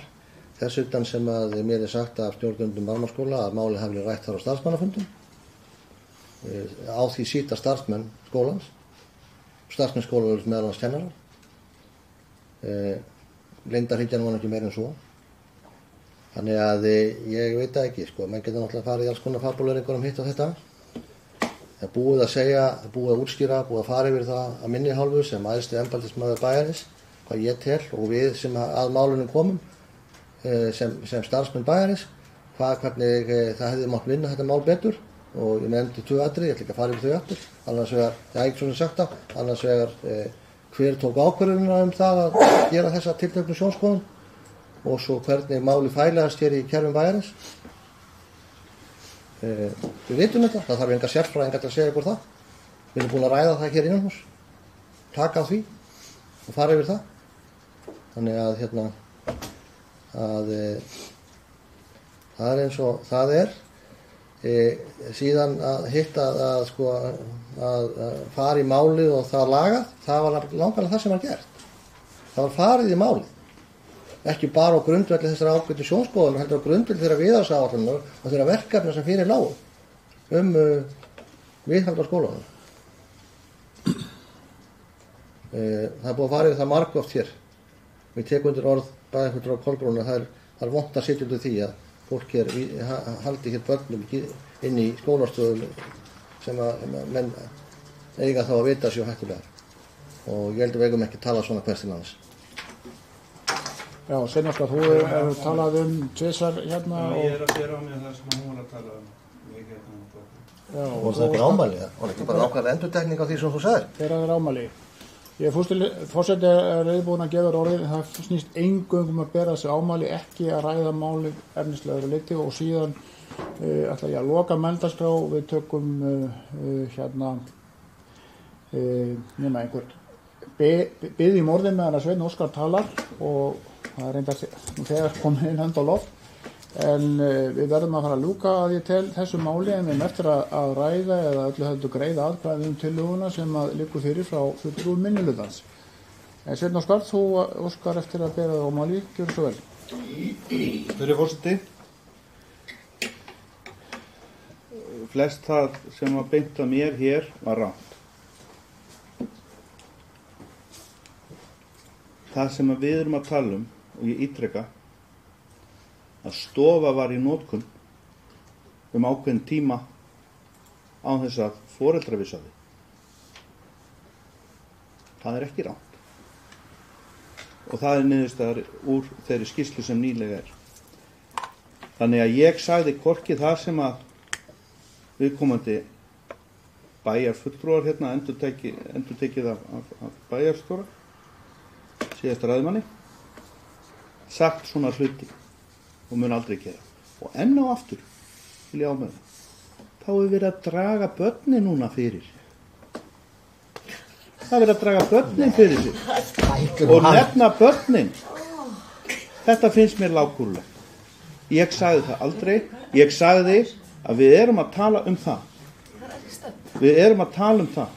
Þess utan sem að mér er sagt af stjórnendum Varmárskóla að málið hafi verið rætt þar á starfsmannafundum. Á því sitja starfsmenn skólans. Starfsmenn skóla eru meðal annars kennarar. Leyndarhyggjan var ekki meira en svo. Þannig að ég veit það ekki, sko, menn geta náttúrulega farið í alls konar fabuleringar hitt og þetta. Það er búið að segja, búið að útskýra, búið að fara yfir það að minni hálfu sem æðsti embættismaður bæjarins, hvað ég tel og við sem að málunum komum sem starfsmenn bæjarins, hvernig það hefði mátt vinna þetta mál betur og ég nefndi 2 atriði, ég ætla ekki að fara yfir þau aftur, annars vegar, ég hef ekki svona sagt það, annars vegar hver tók ákvörðunina það að gera þessa tilteknu sjónskoðun og svo hvernig máli fælegast hér í kerfum bæjarins. Við vitum þetta, það þarf enga sérfræðingar til að segja ykkur það. Við erum búin að ræða það hér innanhús, taka á því og fara yfir það. Þannig að það er eins og það er. Síðan að hitta að fara í málið og það lagað, það var nákvæmlega það sem var gert. Það var farið í málið. Ekki bara á grundvelli þessara ágætu sjónskoðunar, heldur á grundvelli þeirra viðhaldsáætlunar og þeirra verkefna sem fyrir lágu viðhald á skólanum. Það er búið að fara yfir það margoft hér. Við tekum undir orð bæjarfulltrúa Kolbrún að það er vont að sitja undir því að fólk haldi hér börnum inn í skólastöðum sem að menn eiga þá að vita sér hættulegar. Og ég held að við eigum ekki að tala svona hvers til annars. Já, Seinarska, þú hefur talað tvisvar hérna og... Ég að bera á mig það sem hún var að tala Ég Já, og það ekki ámæli, það var ekki bara nákvæmlega endurtekning á því sem þú sagðir. Þeirra er ámæli. Ég forseti er reiðbúin að gefa orðið, það snýst eingöngum að bera þessi ámæli, ekki að ræða máli efnislegur leyti og síðan ætla ég að loka mælendaskrá. Við tökum nema einhvern biðjum orðin meðan að Sveinn Óskar talar og það er reyndar nú þegar komin inn hönd á loft. En við verðum að fara að ljúka að ég tel þessu máli en við erum eftir að ræða eða öllu heldur greiða atkvæði tillöguna sem að liggur fyrir frá fulltrúum minnihlutans. En Sveinn Óskar, þú óskar eftir að bera það á máli, gjörðu svo vel. Fyrir forseti, flest það sem var beint að mér hér var rangt. Það sem við erum að tala og ég ítreka, að stofa var í notkun ákveðin tíma án þess að foreldrar vissu af því. Það er ekki rangt. Og það er niðurstaðar úr þeirri skýrslu sem nýlega er. Þannig að ég sagði hvorki það sem að viðkomandi bæjarfulltrúar hérna endurtekið af bæjarstjóra, síðast ræðumanni, sagt svona hluti og mun aldrei gera. Og enn á aftur vil ég ámæða. Þá er verið að draga börnin núna fyrir sig. Það er verið að draga börnin fyrir sig. Og nefna börnin. Þetta finnst mér lágkúrulegt. Ég sagði það aldrei. Ég sagði að við erum að tala um það. Við erum að tala um það.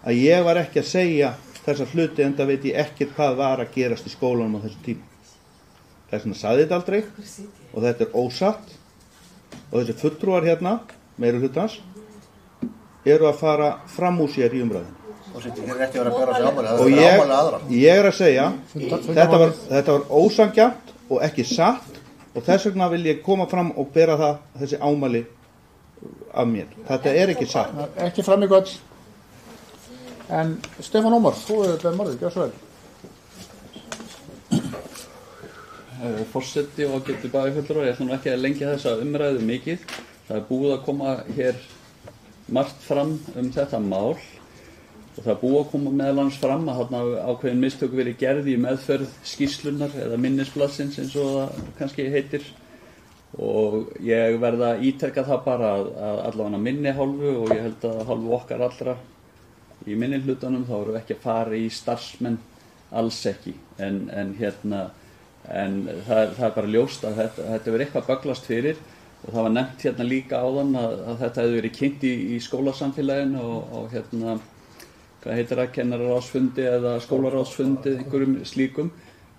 Að ég var ekki að segja þessa hluti en það veit ég ekkert hvað var að gerast í skólanum á þessum tíma. Þess vegna sagði þetta aldrei og þetta er ósatt og þessi fulltrúar hérna, meirihlutans, eru að fara fram úr sér í umræðinu. Og ég er að segja, þetta var ósanngjarnt og ekki satt og þess vegna vil ég koma fram og bera það, þessi ámæli af mér. Þetta er ekki satt. Ekki fram í göll. En Stefán Ómar, þú hefur þetta morðið, gjör svo vel. Forseti og getur bæjarfulltrúar, ég ætla nú ekki að lengja þessa umræðu mikið. Það er búið að koma hér margt fram þetta mál og það er búið að koma meðal annars fram að þarna ákveðin mistök verið gerð í meðferð skýrslunnar eða minnisblaðsins eins og það kannski heitir og ég verða að ítreka það bara að allavega minni hálfu og ég held að hálfu okkar allra í minnihlutanum þá erum við ekki að fara í starfsmenn alls ekki en það er bara ljóst að þetta verið eitthvað bögglast fyrir og það var nefnt hérna líka áðan að þetta hefði verið kynnt í skólasamfélaginu og hvað heitir það, kennararáðsfundi eða skólaráðsfundi, einhverjum slíkum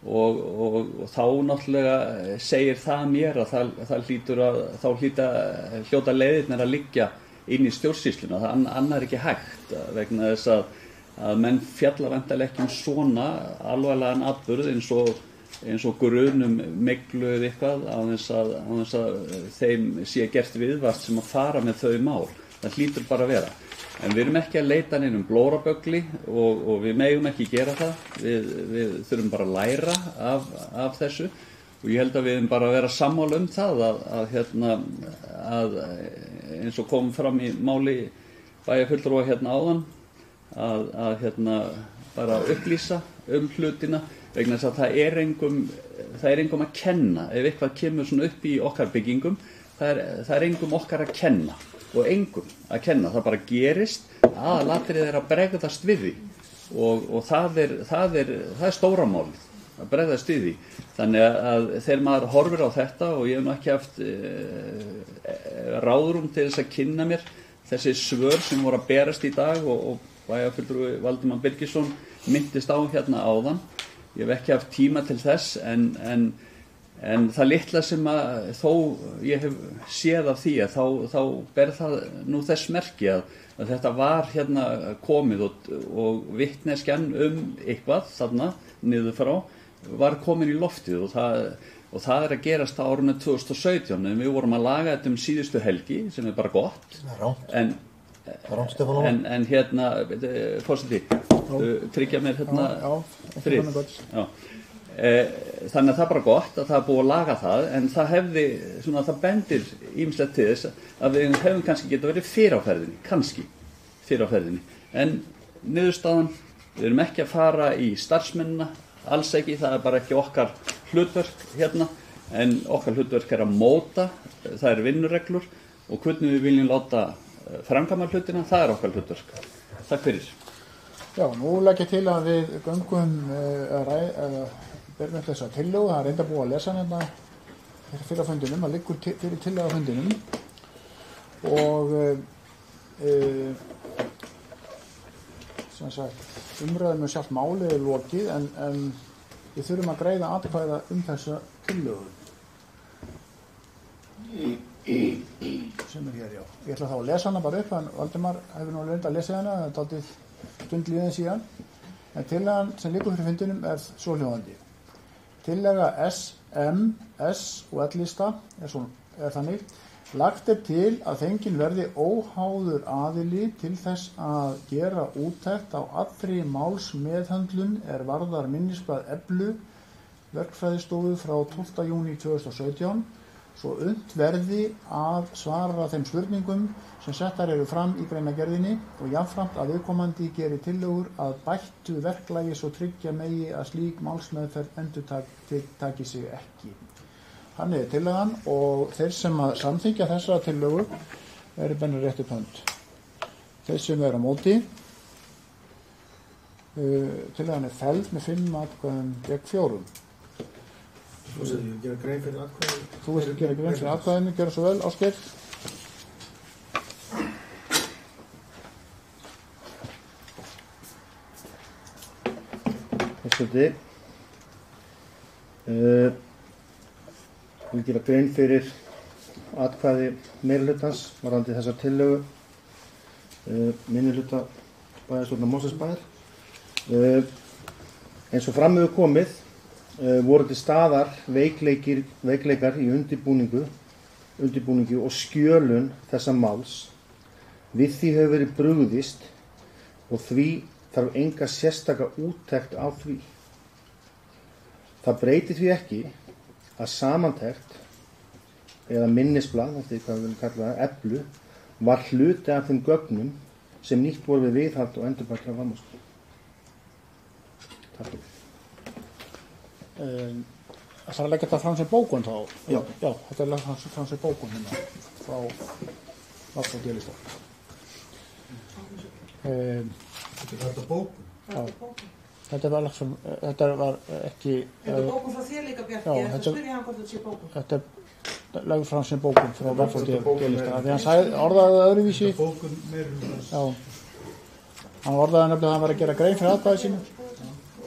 og þá náttúrulega segir það mér að það hljóta leiðirnar að liggja inn í stjórnsýsluna, það annar ekki hægt vegna þess að menn fjalla væntanlega ekki svona alvarlegan atburð eins og grunum myglu eða eitthvað á þess að þeim sé gert viðvart sem að fara með þau mál. Það hlýtur bara að vera. En við erum ekki að leita neinum blóraböggli og við megum ekki gera það. Við þurfum bara að læra af þessu og ég held að við erum bara að vera sammála það að eins og kom fram í máli bæjarfulltrúa hérna áðan að bara upplýsa hlutina vegna þess að það er engum að kenna ef eitthvað kemur svona upp í okkar byggingum það er engum okkar að kenna og engum að kenna, það bara gerist aðalatrið er að bregðast við því og það er stóra málið að bregðast við því þannig að þegar maður horfir á þetta og ég hef nú ekki haft ráðrúm til þess að kynna mér þessi svör sem voru að berast í dag og bæjarfulltrúi Valdimar Birgisson minntist á hérna áðan. Ég hef ekki haft tíma til þess en það litla sem að þó ég hef séð af því að þá ber það nú þess merki að þetta var hérna komið og vitneskjan eitthvað þarna niður frá var komin í loftið og það er að gerast á árinu 2017 en við vorum að laga þetta síðustu helgi sem er bara gott en hérna forseti tryggja mér hérna frið þannig að það er bara gott að það er búið að laga það en það það bendir ýmislegt til þess að við hefum kannski geta verið fyrr á ferðinni en niðurstaðan við erum ekki að fara í starfsmennina alls ekki, það er bara ekki okkar hlutverk hérna en okkar hlutverk að móta, það er vinnureglur og hvernig við viljum láta framkvæma hlutina, það okkar hlutverk. Takk fyrir. Já, nú legg ég til að við göngum byrjum þessa tillögu, það reynda búið að lesa hérna fyrir að fundinum, það liggur fyrir tillögu að fundinum og sem sagt, umræðum sjálft málið er lokið en við þurfum að greiða atkvæða þessa tillögu sem hér, já. Ég ætla þá að lesa hana bara upp, en Valdimar hefur nú reynda að lesa hana, það er dálítið stund liðin síðan, en tillagan sem liggur fyrir fundinum er svohljóðandi. Tillaga SM, S og L-lista er þannig: lagt er til að fenginn verði óháður aðili til þess að gera úttekt á allri málsmeðhöndlun varðar minnisblað Eflu verkfræðistofu frá 12. júní 2017, svo unnt verði að svara þeim spurningum sem settar eru fram í greinargerðinni og jafnframt að viðkomandi geri tillögur að bættu verklagi svo tryggja megi að slík málsmeðferð endurtaki sig ekki. Þannig er tillagan og þeir sem að samþykkja þessa tillögu eru bennur rétt upp hönd. Þeir sem eru á móti, tillagan er felld með 5 atkvæðum gegn 4. Þú veist að ég gera grein fyrir atkvæðinu. Þú veist að gera grein fyrir atkvæðinu, gjör svo vel, Ásgeir. Forseti, vil gera grein fyrir atkvæði meirihlutans varðandi þessar tillögu minnihluta bæjarstjórnar Mosfellsbæjar. Eins og fram hefur komið voru til staðar veikleikar í undirbúningu og skjölun þessa máls. Við því hefur verið brugðist og því þarf enga sérstaka úttekt á því. Það breytir því ekki að samantekt eða minnisblað, eftir hvað við viljum kalla það, Eflu, var hluti af þeim gögnum sem nýtt voru við viðhald og endurbækla varmaskóla. Takk fyrir. Það þarf að leggja þetta fram sem bókun þá? Já. Já, þetta er lagt fram sem bókun hérna frá Vafs og D-lista. Þetta er þetta bókun? Já. Þetta var lagt sem, þetta var ekki... Þetta er bókun frá þér líka, Bjarki, en það spyrir hann hvort þetta sé bókun. Þetta er lagt fram sem bókun frá Vafs og D-lista. Því hann orðaði það öðruvísi. Þetta er bókun meirihlutans. Já. Hann orðaði nefnilega að hann var að gera grein fyrir atkvæði sínu.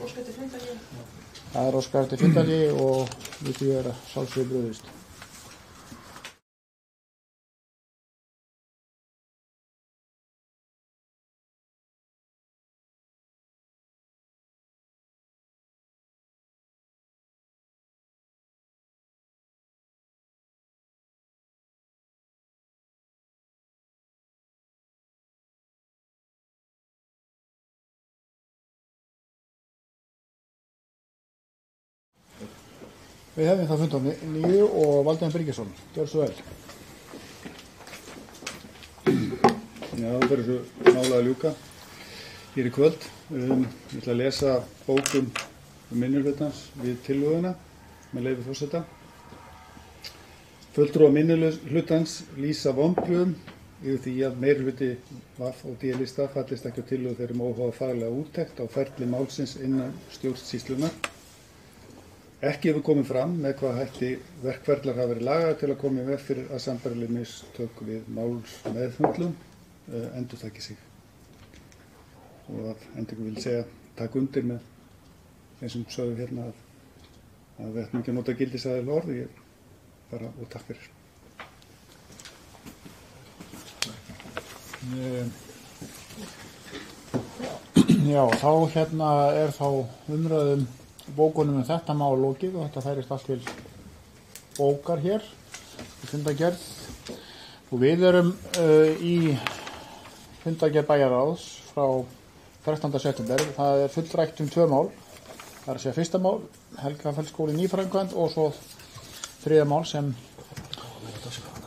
Óskar til fundalíu. Það er óskar til fundalíu og við því að sjálfsögðu brugðist. Við hefum það fundað nýju og Valdimar Birgisson. Gjör svo vel. Já, það fyrir svo mála að ljúka hér í kvöld. Ég ætla að lesa bókum minnihlutans við tillöguna með leyfi forseta. Fulltrúar minnihlutans lýsa vonbrigðum yfir því að meirihluti Vaf og D-lista fallist ekki á tillögu þeirra óháða faglega úttekt á ferli málsins innan stjórnsýslunnar. Ekki hefur komið fram með hvað hætti verkferlar hafa verið lagaðir til að koma í veg fyrir að sambærileg mistök við málsmeðhöndlun endurtaki sig. Og að endur vil segja, taka undir með þeim sem sögðu hérna að við ætlum ekki að nota gildisæðilega orð, ég bara og takk fyrir. Já, þá hérna er þá umræðum bókunum þetta mál lokið og þetta færist allt til bókar hér í fundargerð og við erum í fundargerð bæjarráðs frá 13. september. Það er fullrætt 2 mál. Það er að segja fyrsta mál, Helgafellsskóli nýframkvæmd og svo 3. mál sem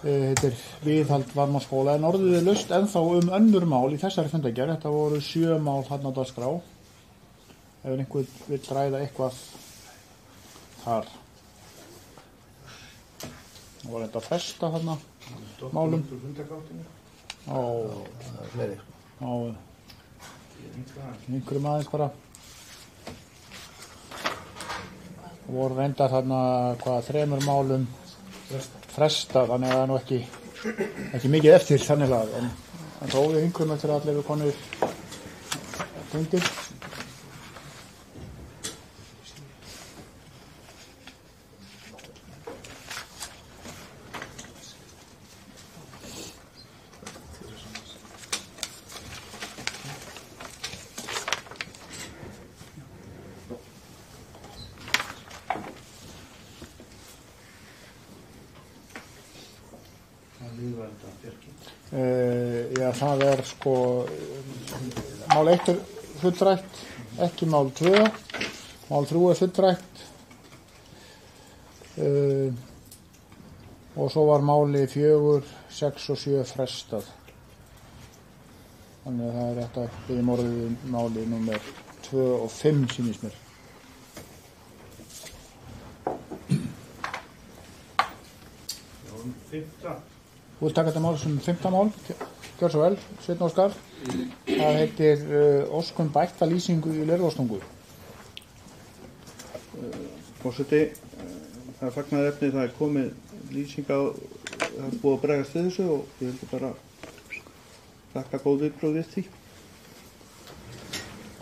heitir viðhald varmaskóla en orðið er laust ennþá önnur mál í þessari fundargerð. Þetta voru 7 mál þarna á dagskrá. Ef einhver vil ræða eitthvað þar. Það var enda að fresta þarna málum á Fleiri. einhverjum aðeins bara. Og voru reyndar þarna 3 málum fresta, þannig að það er nú ekki mikið eftir þannig að en þó við einhverjum eftir að allir eru konur undir. Já, það er sko mál 1 er fullrætt, ekki mál 2, mál 3 er fullrætt og svo var máli 4, 6 og 7 frestað. Þannig að það er rétt að biðja orðið máli númer 2 og 5 sýnist mér. Þú vilt taka þetta mál sem 5. mál, gjör svo vel, Sveinn Óskar. Það heitir ósk um bætta lýsingu í Leirvogstungu. Forseti, það er fagnaðarefni, það er komið lýsing á, það er búið að bregðast við þessu og ég vildi bara þakka góð viðbrögð við því.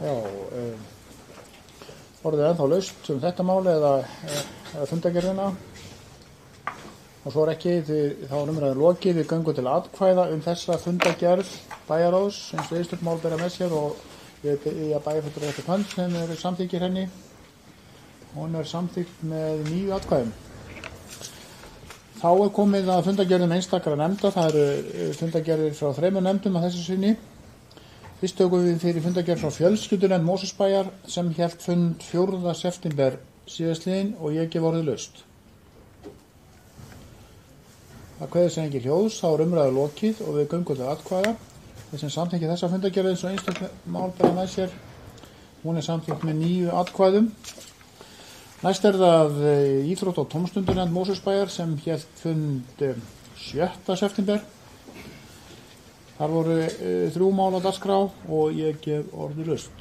Já, orðið ennþá laust um þetta mál eða fundagerðina. Og svo er ekki, þá er umræðin lokið, við göngum til atkvæða þessa fundagerð bæjarráðs, eins og einstök mál bera með sér og við byrja bæjarfulltrúar eftir hönd sem eru samþykkir henni. Hún er samþykkt með 9 atkvæðum. Þá er komið að fundagerðum einstakra nefnda, það eru fundagerðir frá 3 nefndum að þessu sinni. Fyrst tökum við fyrir fundagerð frá fjölskyldunefnd Mosfellsbæjar sem hélt fund 4. september síðastliðinn og ég gef orðið laust. Það kveður sem ekki hljóðs, þá er umræðu lokið og við göngum til atkvæða. Þeir sem samþykki þessa fundagerð eins og einstök mál bera með sér, hún er samþykkt með 9 atkvæðum. Næst er það Íþrótta- og tómstundunefnd Mosfellsbæjar sem hélt fund 7. september. Þar voru 3 mál á dagskrá og ég gef orðið laust.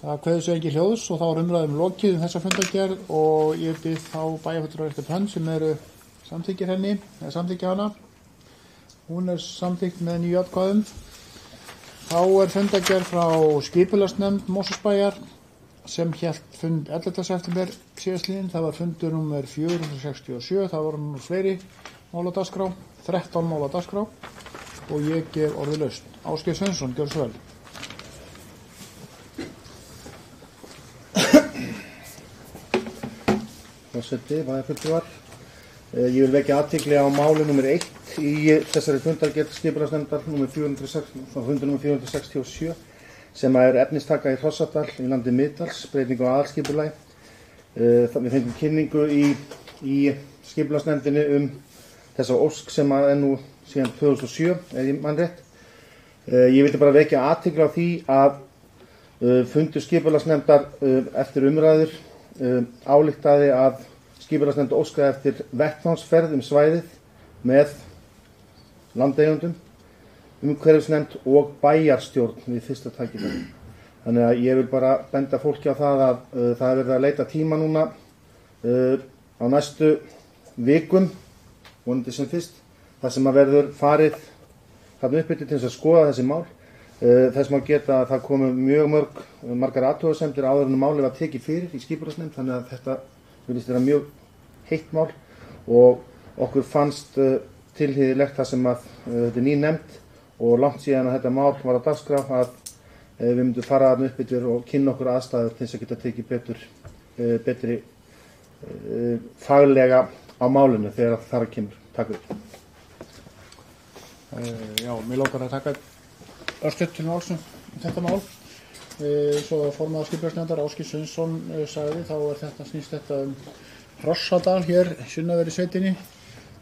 Það kveður sig ekki hljóðs og þá er umræðum lokið þessa fundagerð og ég bið þá bæjarfulltrúar eftir hönd sem eru samþykkir henni, eða samþykkja hana. Hún er samþykkt með 9 atkvæðum. Þá er fundagerð frá skipulagsnefnd Mosfellsbæjar sem hélt fund 11. september síðastliðinn. Það var fundur númer 467, það voru nú fleiri mál á dagskrá, 13 mál á dagskrá og ég gef orðið laust. Ásgeir Sveinsson, gjör svo vel. Forseti, bæjarfulltrúar. Ég vil vekja athygli á máli númer 1 í þessari fundargerð skipulagsnefndar númer 467 sem er efnistaka í Hrossadal í landi Miðdals, breytingu á aðalskipulagi. Við fengum kynningu í skipulagsnefndinni þessa ósk sem er nú síðan 2007, ef ég man rétt. Ég vildi bara vekja athygli á því að fundur skipulagsnefndar eftir umræður ályktaði að skipulagsnefnd óskaði eftir vettvangsferð svæðið með landeigendum, umhverfisnefnd og bæjarstjórn við fyrsta tækifæri. Þannig að ég vil bara benda fólki á það að það er verið að leita tíma núna á næstu vikum, vonandi sem fyrst, þar sem að verður farið þarna uppbytið til þess að skoða þessi mál. Þess má geta að það komu mjög margar athugasemdir áður en málið var tekið fyrir í skipulagsnefnd, þannig að þetta virðist vera mjög heitt mál og okkur fannst tilhlýðilegt það sem að þetta er ný nefnd og langt síðan að þetta mál var á dagskrá að við myndum fara þarna uppbytið og kynna okkur aðstæður til þess að geta tekið betri faglega á málinu þegar þar kemur. Takk fyrir. Já, mér lókar að taka örstutt til málsum þetta mál. Svo formaður skipulagsnefndar Ásgeir Sveinsson sagði þá er þetta snýst þetta Hrossadal hér sunnanverðu sveitinni.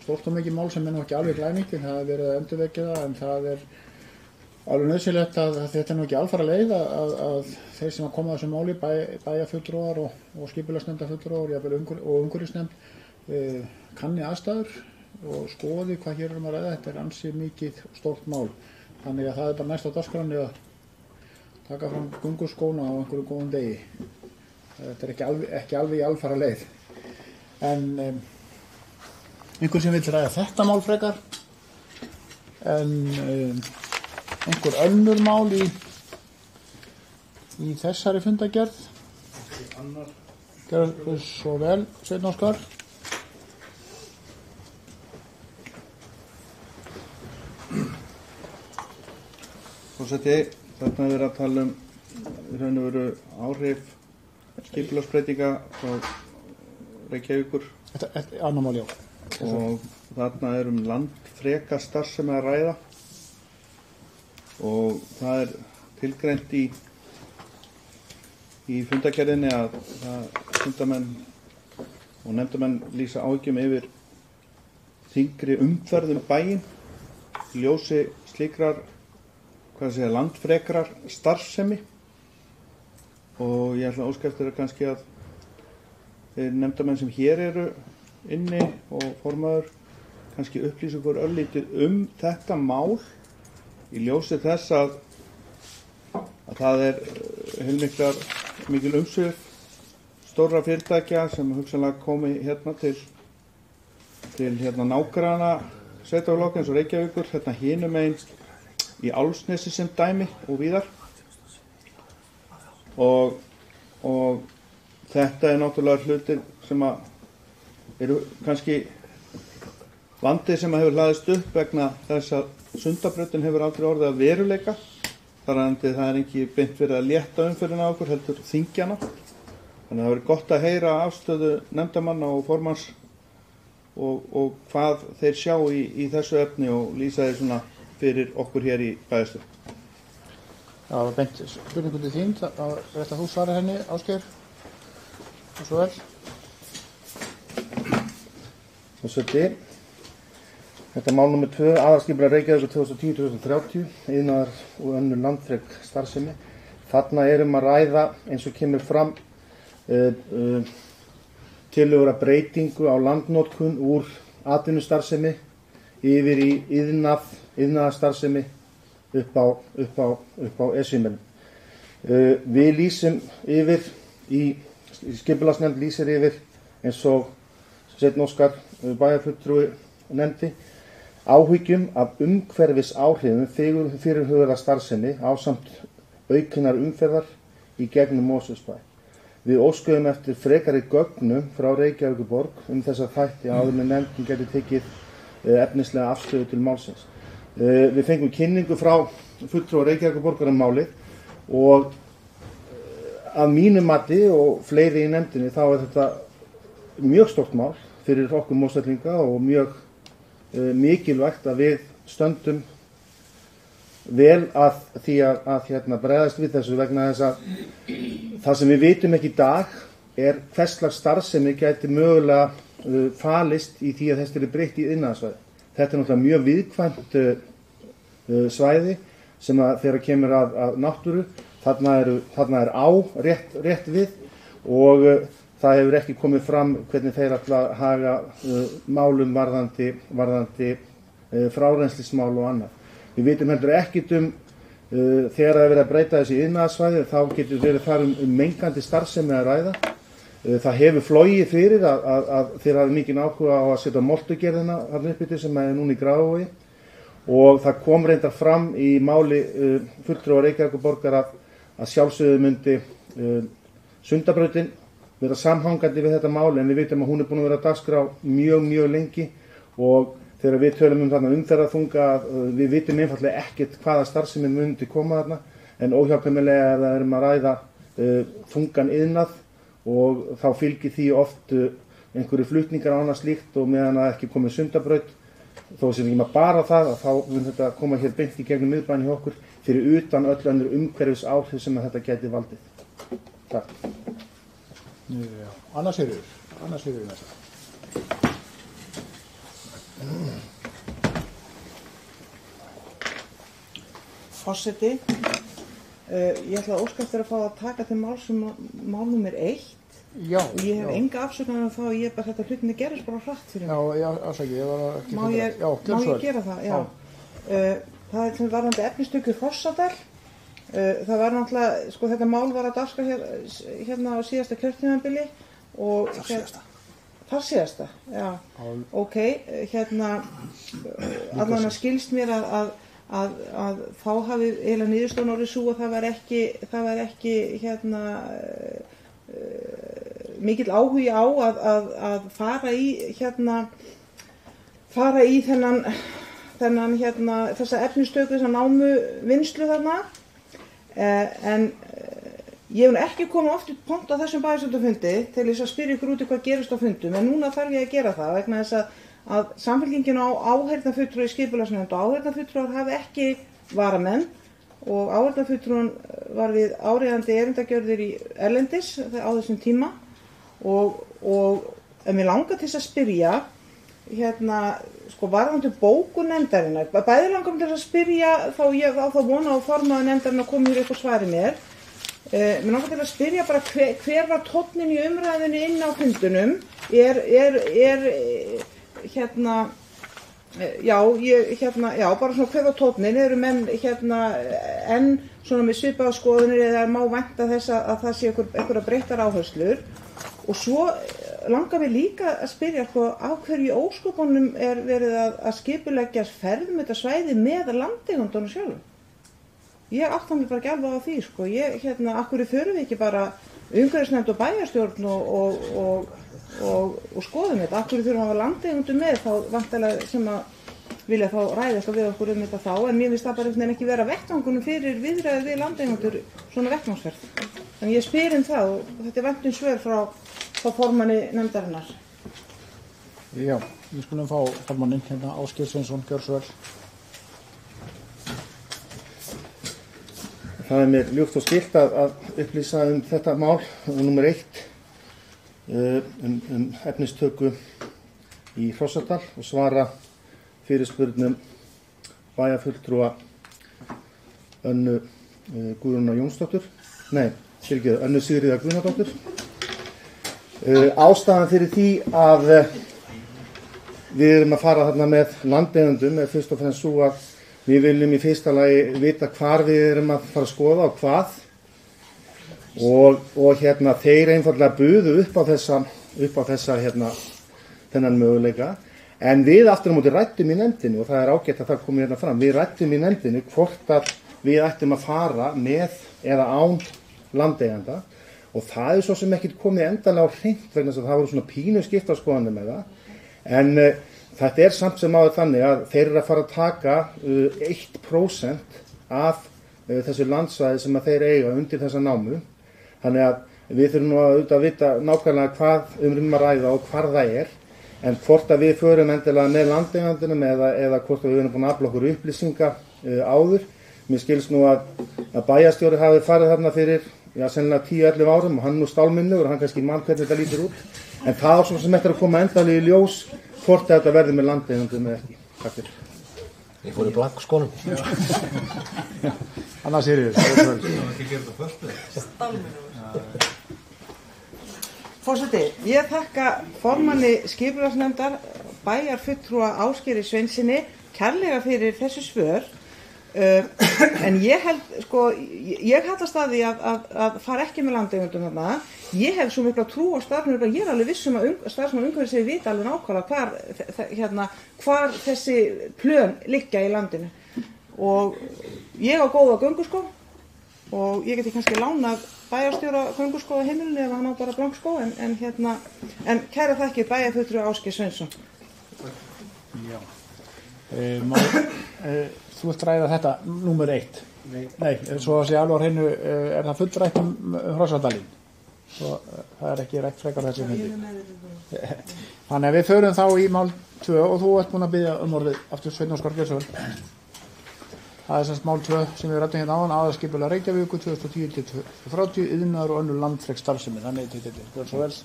Stórt og mikið mál sem er nú ekki alveg glænýtt en það er verið að endurvekja það en það er alveg nauðsynlegt að þetta nú ekki alfara leið að þeir sem að koma að þessu máli, bæjarfulltrúar og skipulagsnefndarfulltrúar og umhverfisnefnd kanni aðstæður og skoði hvað hér að ræða. Þetta ansi mikið stórt mál. Þannig að það bara næst á dagskránni að taka fram gönguskóna á einhverjum góðum degi. Þetta ekki alveg í alfara leið. En einhver sem vill ræða þetta mál frekar en einhver önnur mál í þessari fundagerð. Gjörðu svo vel, Sveinn Óskar. Forseti, þarna er verið að tala í raun og veru áhrif skipulagsbreytinga frá Reykjavíkur. Þetta er annar mál, já. Og þarna er landfreka starfsemi að ræða og það er tilgreint í fundagerðinni að fundamenn og nefndamenn lýsa áhyggjum yfir þyngri umferð bæinn í ljósi slíkrar landfrekrar starfsemi og ég ætla að óska eftir að kannski að þeir nefndamenn sem hér eru inni og formaður kannski upplýsa okkur örlítið þetta mál í ljósi þess að það er mikil umsvif stórra fyrirtækja sem hugsanlega komi hérna til nágranna sveitarfélaga eins og Reykjavíkur, hinum megin í Álfsnesi sem dæmi og víðar og þetta er náttúrulega hlutir sem eru kannski vandi sem hefur hlaðist upp vegna þess að Sundabrautin hefur aldrei orðið að veruleika þar að það er ekki beint verið að létta umferðina á okkur heldur þingjana þannig að það verið gott að heyra afstöðu nefndarmanna og formanns og hvað þeir sjá í þessu efni og lýsa þeir svona fyrir okkur hér í bæjarstjórn. Já, það var beint spurningu til þín, rétt að þú svarir henni, Ásgeir. Og svo vel. Forseti, þetta mál nr. 2, aðalskipulag Reykjavíkur 2010-2030, iðnaðar og önnur landfrek starfsemi. Þarna að ræða, eins og kemur fram, tillögur að breytingu á landnotkun úr atvinnustarfsemi yfir í iðnaðarstarfsemi upp á Esjumelum. Við lýsum yfir skipulagsnefnd lýsir yfir eins og Sveinn Óskar bæjarfulltrúi nefndi áhyggjum af umhverfisáhrifum fyrirhugaðrar starfsemi ásamt aukinnar umferðar í gegnum Mosfellsbæ. Við óskuðum eftir frekari gögnum frá Reykjavíkurborg þessa þætti áður en nefndin gæti tekið efnislega afstöðu til málsins. Við fengum kynningu frá fulltrúa Reykjavíkurborgar málið og að mínu mati og fleiri í nefndinni þá þetta mjög stórt mál fyrir okkur Mosfellinga og mjög mikilvægt að við stöndum vel að því að bregðast við þessu vegna þess að það sem við vitum ekki í dag hvers slags starfsemi gæti mögulega falist í því að þessi er breytt í iðnaðarsvæði. Þetta er náttúrulega mjög viðkvæmt svæði sem að þegar kemur að náttúru, þarna er á rétt við og það hefur ekki komið fram hvernig þeir ætla að haga málum varðandi frárenslismál og annað. Við vitum heldur ekkert þegar það er verið að breyta þessi iðnaðarsvæði þá getur verið þar mengandi starfsemi að ræða. Það hefur flogið fyrir að þeir hafi mikinn áhuga á að setja moltugerðina þarna upp yfir sem er núna í Grafarvogi og það kom reyndar fram í máli fulltrúa Reykjavíkurborgar að sjálfsögðu myndi Sundabrautin vera samhangandi við þetta mál en við vitum að hún er búin að vera á dagskrá mjög lengi og þegar við tölum þarna umferðarþunga við vitum einfaldlega ekkert hvaða starfsemi myndi koma þarna en óhjákvæmilega ef það að ræða þungan iðnað og þá fylgir því oft einhverju flutningar á annað slíkt og meðan að ekki komið Sundabraut þó sem ekki maður bara það að þá mun þetta koma hér beint í gegnum miðbæinn hjá okkur fyrir utan öll önnur umhverfis áhrif sem að þetta gæti valdið. Takk. Já, Anna Sigríður næsta. Forseti, ég ætla að óska eftir að fá að taka til mál nummer 1. Já. Og ég hef enga afsökunar um það og ég bara þetta hlutinni gerist bara hratt fyrir mig. Já, afsaki, ég var ekki... Má ég gera það? Já. Það er sem varðandi efnistöku Hrossadal. Það var náttúrulega, sko þetta mál var að daska hérna á síðasta kjörtímabili og... Þar síðasta, já. Ok, hérna, allan að skilst mér að þá hafi eiginlega niðurstaðan orðið sú að það var ekki hérna mikill áhugi á að fara í þennan þessa efnistöku, þessa námu vinnslu þarna, en ég hef ekki komið oft í punkt á þessum bæjarstjórnarfundi til þess að spyrja ykkur út í hvað gerist á fundum, en núna þarf ég að gera það vegna þess að Samfylkingin á áheyrnarfulltrúa í skipulagsnefnd og áheyrnarfulltrúar hafi ekki varamenn og áheyrnarfulltrúan var við áríðandi erindagjörðir í erlendis á þessum tíma og mér langar til að spyrja hérna sko varðandi bókun nefndarinnar, bæði langar til að spyrja þá ég á það vona á formaður nefndarinnar að koma hér upp og svari mér. Mér langar til að spyrja bara hver var tónninn í umræðinni inn á fundunum, hérna, bara svona hver var tónninn, eru menn hérna enn svona með svipaða skoðunir eða má vænta þess að það sé einhverja breyttar áherslur og svo langar við líka að spyrja sko á hverju ósköpunum er verið að skipuleggja ferðum þetta svæði með landeigendunum sjálfum. Ég átta mig bara ekki alveg á því sko, af hverju förum við ekki bara umhverfisnefnd og bæjarstjórn og skoðum þetta, af hverju þurfum að hafa landeigendur með þá vantarlega sem að vilja þá ræða eitthvað við okkur þetta þá, en mér finnst það bara einhvern veginn ekki vera vettvangunum fyrir viðræði við landeigendur svona vettvangsferð. Þannig ég spyr það og þetta er væntum svör frá formanni nefndarinnar. Já, við skulum fá formanninn hérna Ásgeir Sveinsson, gjör svo vel. Það mér ljúft og skylt að upplýsa þetta mál, nummer 1, efnistöku í Hrossadal og svara fyrirspurnum bæjarfulltrúa Önnu Guðrúnar Jónsdóttur, Önnu Sigríðar Guðnadóttur. Ástæðan fyrir því að við erum að fara þarna með landeigendum er fyrst og fremst svo að við viljum í fyrsta lagi vita hvar við erum að fara að skoða og hvað og hérna þeir einfaldlega buðu upp á þessa hérna þennan möguleika en við aftur á móti ræddum í nefndinni og það er ágætt að það komi hérna fram, við ræddum í nefndinni hvort að við ættum að fara með eða án landeiganda og það er svo sem ekkert komið endanlega á hreint vegna þess að það voru svona pínu skiptaskoðanir með það en þetta er samt sem áður þannig að þeir eru að fara að taka 1% af þessu landsvæði sem að þeir eiga undir þessa námu. Þannig að við þurfum nú að vita nákvæmlega hvað að ræða og hvar það er. En hvort að við förum endilega með landeigandunum eða hvort að við erum búin að afla okkur upplýsinga áður. Mér skilst nú að bæjarstjóri hafi farið þarna fyrir sennilega 10-11 árum og hann nú stálminnugur og hann kannski mann hvernig þetta lítur út. En það á sem eftir að koma endalega í ljós hvort þetta verður með landeigendum eða ekki. Takk fyrir. Ég fór í blank skónum. Annars er ég það. Ekki gera þetta först með. Forseti, ég þakka formanni skipulagsnefndar bæjarfulltrúa Ásgeiri Sveinssyni kærlega fyrir þessu svör. En ég held, sko, ég hallast að því að fara ekki með landeigendum þarna. Ég hef svo mikla trú á starfsmönnum að ég er alveg vissum að starfsmenn umhverfis vita alveg nákvæmlega hvar þessi plön liggja í landinu. Og ég á góða gönguskó og ég geti kannski lánað bæjarstjóra gönguskó á heimilinu ef hann á bara blankskó en kæra þakkir bæjarfulltrúa Ásgeir Sveinsson. Já. Þú vilt ræða þetta númer 1. Nei, svo að segja alveg á hreinu er það fullrætt Hrossadalinn. Svo það er ekki rætt frekar þessi myndi. Þannig að við förum þá í mál 2 og þú ert búin að biðja orðið aftur Sveinn Óskar Gjörsson. Það er semst mál 2 sem við rættum hérna áðan aðalskipulag Reykjavíkur 2010-2030 iðnaður og önnur landfrek starfsemi. Þannig þetta er svo vel.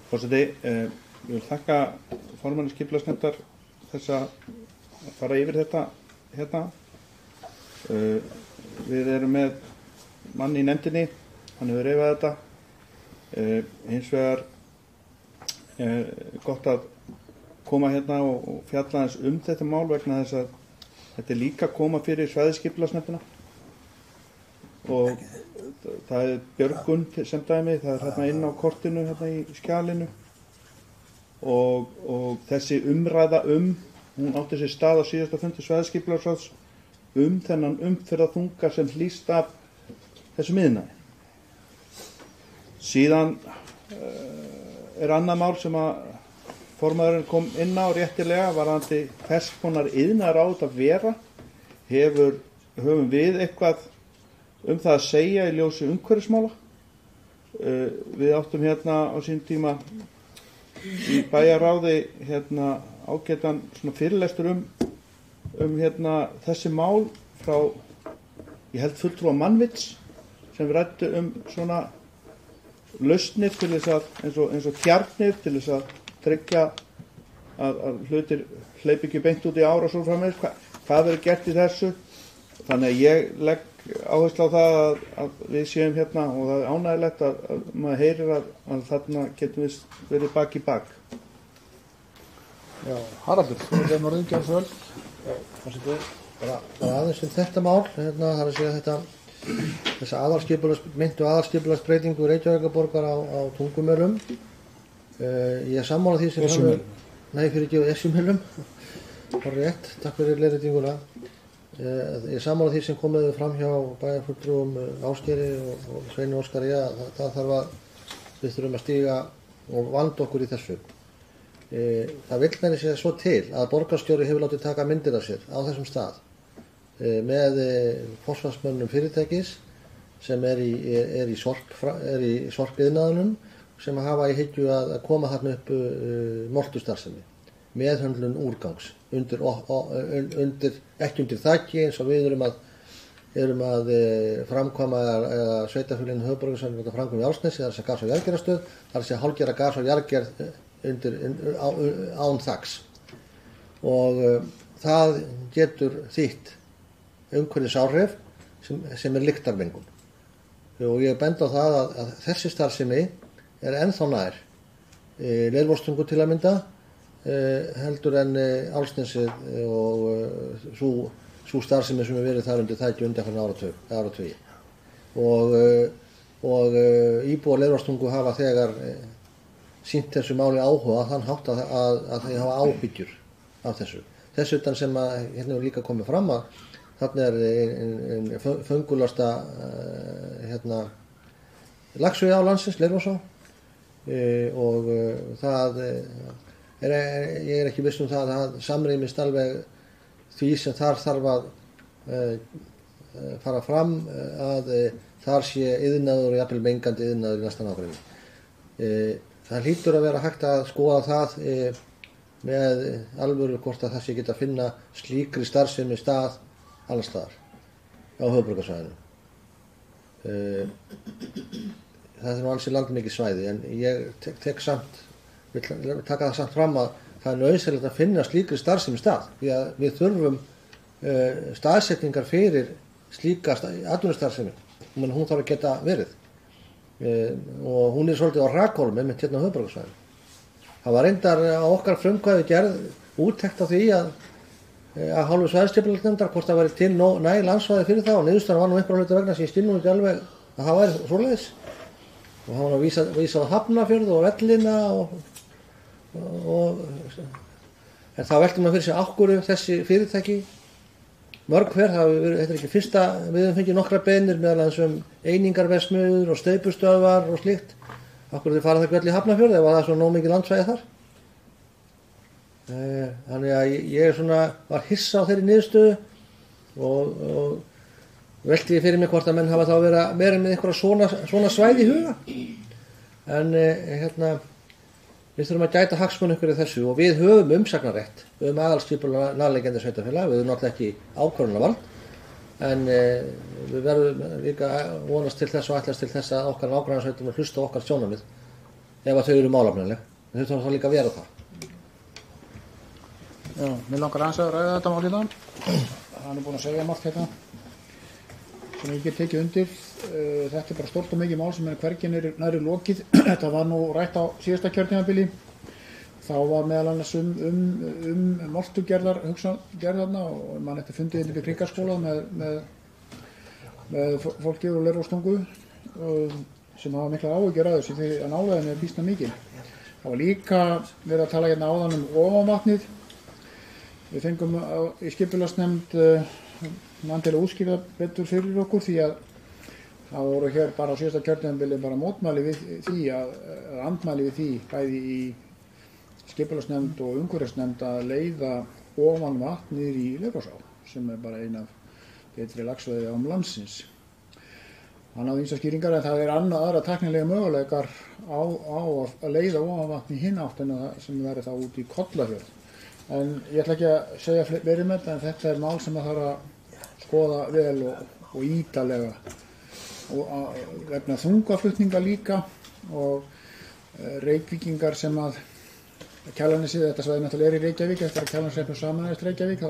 Forseti, ég vil þakka formanni skipulagsnefndar þess að fara yfir þetta hérna. Við erum með mann í nefndinni, hann hefur reifað þetta. Hins vegar gott að koma hérna og fjalla aðeins þetta mál vegna þess að þetta líka að koma fyrir svæðisskipulagsnefndina og það Björgun sem dæmi, það hérna inn á kortinu hérna í skjalinu og þessi umræða hún átti sér stað á síðasta fundi svæðisskipulagsráðs þennan umferðarþunga sem hlýst af þessum iðnaði. Síðan annað mál sem að formaðurinn kom inn á réttilega varðandi hvers konar iðnaður á þetta vera. Höfum við eitthvað það að segja í ljósi umhverfismála? Við áttum hérna á sín tíma í bæjarráði hérna ágætan svona fyrirlestur hérna þessi mál frá, ég held fulltrúa Mannvits sem við ræddu svona lausnir til þess að eins og tjarnir til þess að tryggja að hlutir hleypi ekki beint út í ár og svo framvegis. Hvað verður gert í þessu? Þannig að ég legg áherslu á það að við séum hérna og það ánægilegt að maður heyrir að þarna getum við verið bak í bak. Já, Haraldur, þú erum orðin gjörð svöld. Bara aðeins þetta mál, hérna, það að segja þessa myndu aðalskipulagsbreytingu Reykjavíkurborgar á Tungumölum. Ég er sammála því sem Esjumölum. Rétt, takk fyrir leiðréttinguna. Ég er sammála því sem komið fram hjá bæjarfulltrúum Ásgeiri og Sveini Óskari að við þurfum að stíga og vanda okkur í þessu. Það vill meira segja svo til að borgarstjóri hefur látið taka myndir af sér á þessum stað með forsvarsmönnum fyrirtækis sem er í sorpiðnaðinum sem hafa í hyggju að koma þarna upp moltustarfsemi, meðhöndlun úrgangs ekki undir þakki eins og við erum að framkvæma eða sveitarfélaginu höfuðborgarsvæðinu framkvæma í Álfsnesi, það er að gas- og jarðgerðarstöð, það er að hálfgerða gas- og jarðgerð án þaks og það getur þýtt umhverfisáhrif sem er lyktarmengun og ég bend á það að þessi starfsemi er ennþá nær Leirvogstungu til að mynda heldur en Álfsnesið og sú starfsemi sem er verið þar undir þætti undanfarna áratugi og íbúar Leirvogstungu hafa þegar sýnt þessu máli áhuga þann hátt að þeir hafa áhyggjur af þessu. Þess utan sem að hérna hefur líka komið fram að þarna er föngulasta laxveiði á landsins, Leirvogsá og það ég er ekki viss það að samrýmist alveg því sem þar þarf að fara fram að þar sé iðnaður og jafnvel mengandi iðnaður í næsta nágrenni. Það hlýtur að vera hægt að skoða það með alvöru hvort að það sé geta að finna slíkri starfsemi stað annars staðar á höfuðborgarsvæðinu. Það er nú alls í landmikið svæði en ég vil taka það samt fram að það er nauðsynlegt að finna slíkri starfsemi stað því að við þurfum staðsetningar fyrir slíka atvinnustarfsemi og hún þarf að geta verið. Og hún er svolítið á Rakhólmi með hérna á höfuðborgarsvæðinu. Það var reyndar á okkar frumkvæði gerð úttekt á því að hálfu svæðisskipulagsnefndar hvort það væri til næg landsvæði fyrir það og niðurstaðan var nú einhverja hluta vegna sem ég skil nú ekki alveg að það væri svoleiðis og það var vísað á Hafnarfjörð og Vellina en það velti maður fyrir sig ákvörðu þessi fyrirtæki mörg hver, þetta er ekki fyrsta, við höfum fengið nokkra beiðnir meðal annars einingarverksmiðjur og steypustöðvar og slíkt. Akkur þið fara það ekki öll í Hafnarfjörð ef það er svona nóg mikið landsvæði þar. Þannig að ég var hissa á þeirri niðurstöðu og velti ég fyrir mig hvort að menn hafa þá verið með einhverja svona svæði í huga. En við þurfum að gæta hagsmuni ykkur í þessu og við höfum umsagnarrétt, við höfum aðalskipulag nærliggjandi sveitarfélag, við höfum náttúrulega ekki ákvörðunarvald en við verðum líka vonast til þess og ætlast til þess að okkar nágrannasveitum og hlusta okkar sjónarmið ef að þau eru málefnaleg, en þau þarf þá líka að vera það. Já, mér langar aðeins að ræða þetta mál hérna. Hann er búinn að segja margt hérna. sem ég get tekið undir. Þetta bara stórt og mikið mál sem hvergi næri lokið. Þetta var nú rætt á síðasta kjörtímabili. Þá var meðal annars moltugerðar hugsangerðarna og mann eftir fundið inn í Kringaskóla með fólki úr Leirvogstungu sem hafa miklar áhyggjur af þessu því að nálægðin býsna mikil. Það var líka verið að tala hérna áðan ofanvatnið. Við fengum í skipulagsnefnd mann til að útskýra betur fyrir okkur því að það voru hér bara á síðasta kjörtímabili bara mótmæli við því andmæli við því bæði í skipulagsnefnd og umhverfisnefnd að leiða ofan vatn niður í Leirvogsá sem bara ein af betri laxveiði landsins. Hann hafði ýmsar skýringar en það aðra tæknilega möguleikar á að leiða ofan vatn í hinn áttina sem verður það út í Kollafjörð. En ég ætla ekki að segja meira um þetta en þetta mál sem það þarf að skoða vel og ítarlega og vegna þungaflutninga líka og Reykvíkingar sem að Kjalarnesið, þetta svæði náttúrulega í Reykjavík eftir að Kjalarneshreppur sameinaðist Reykjavík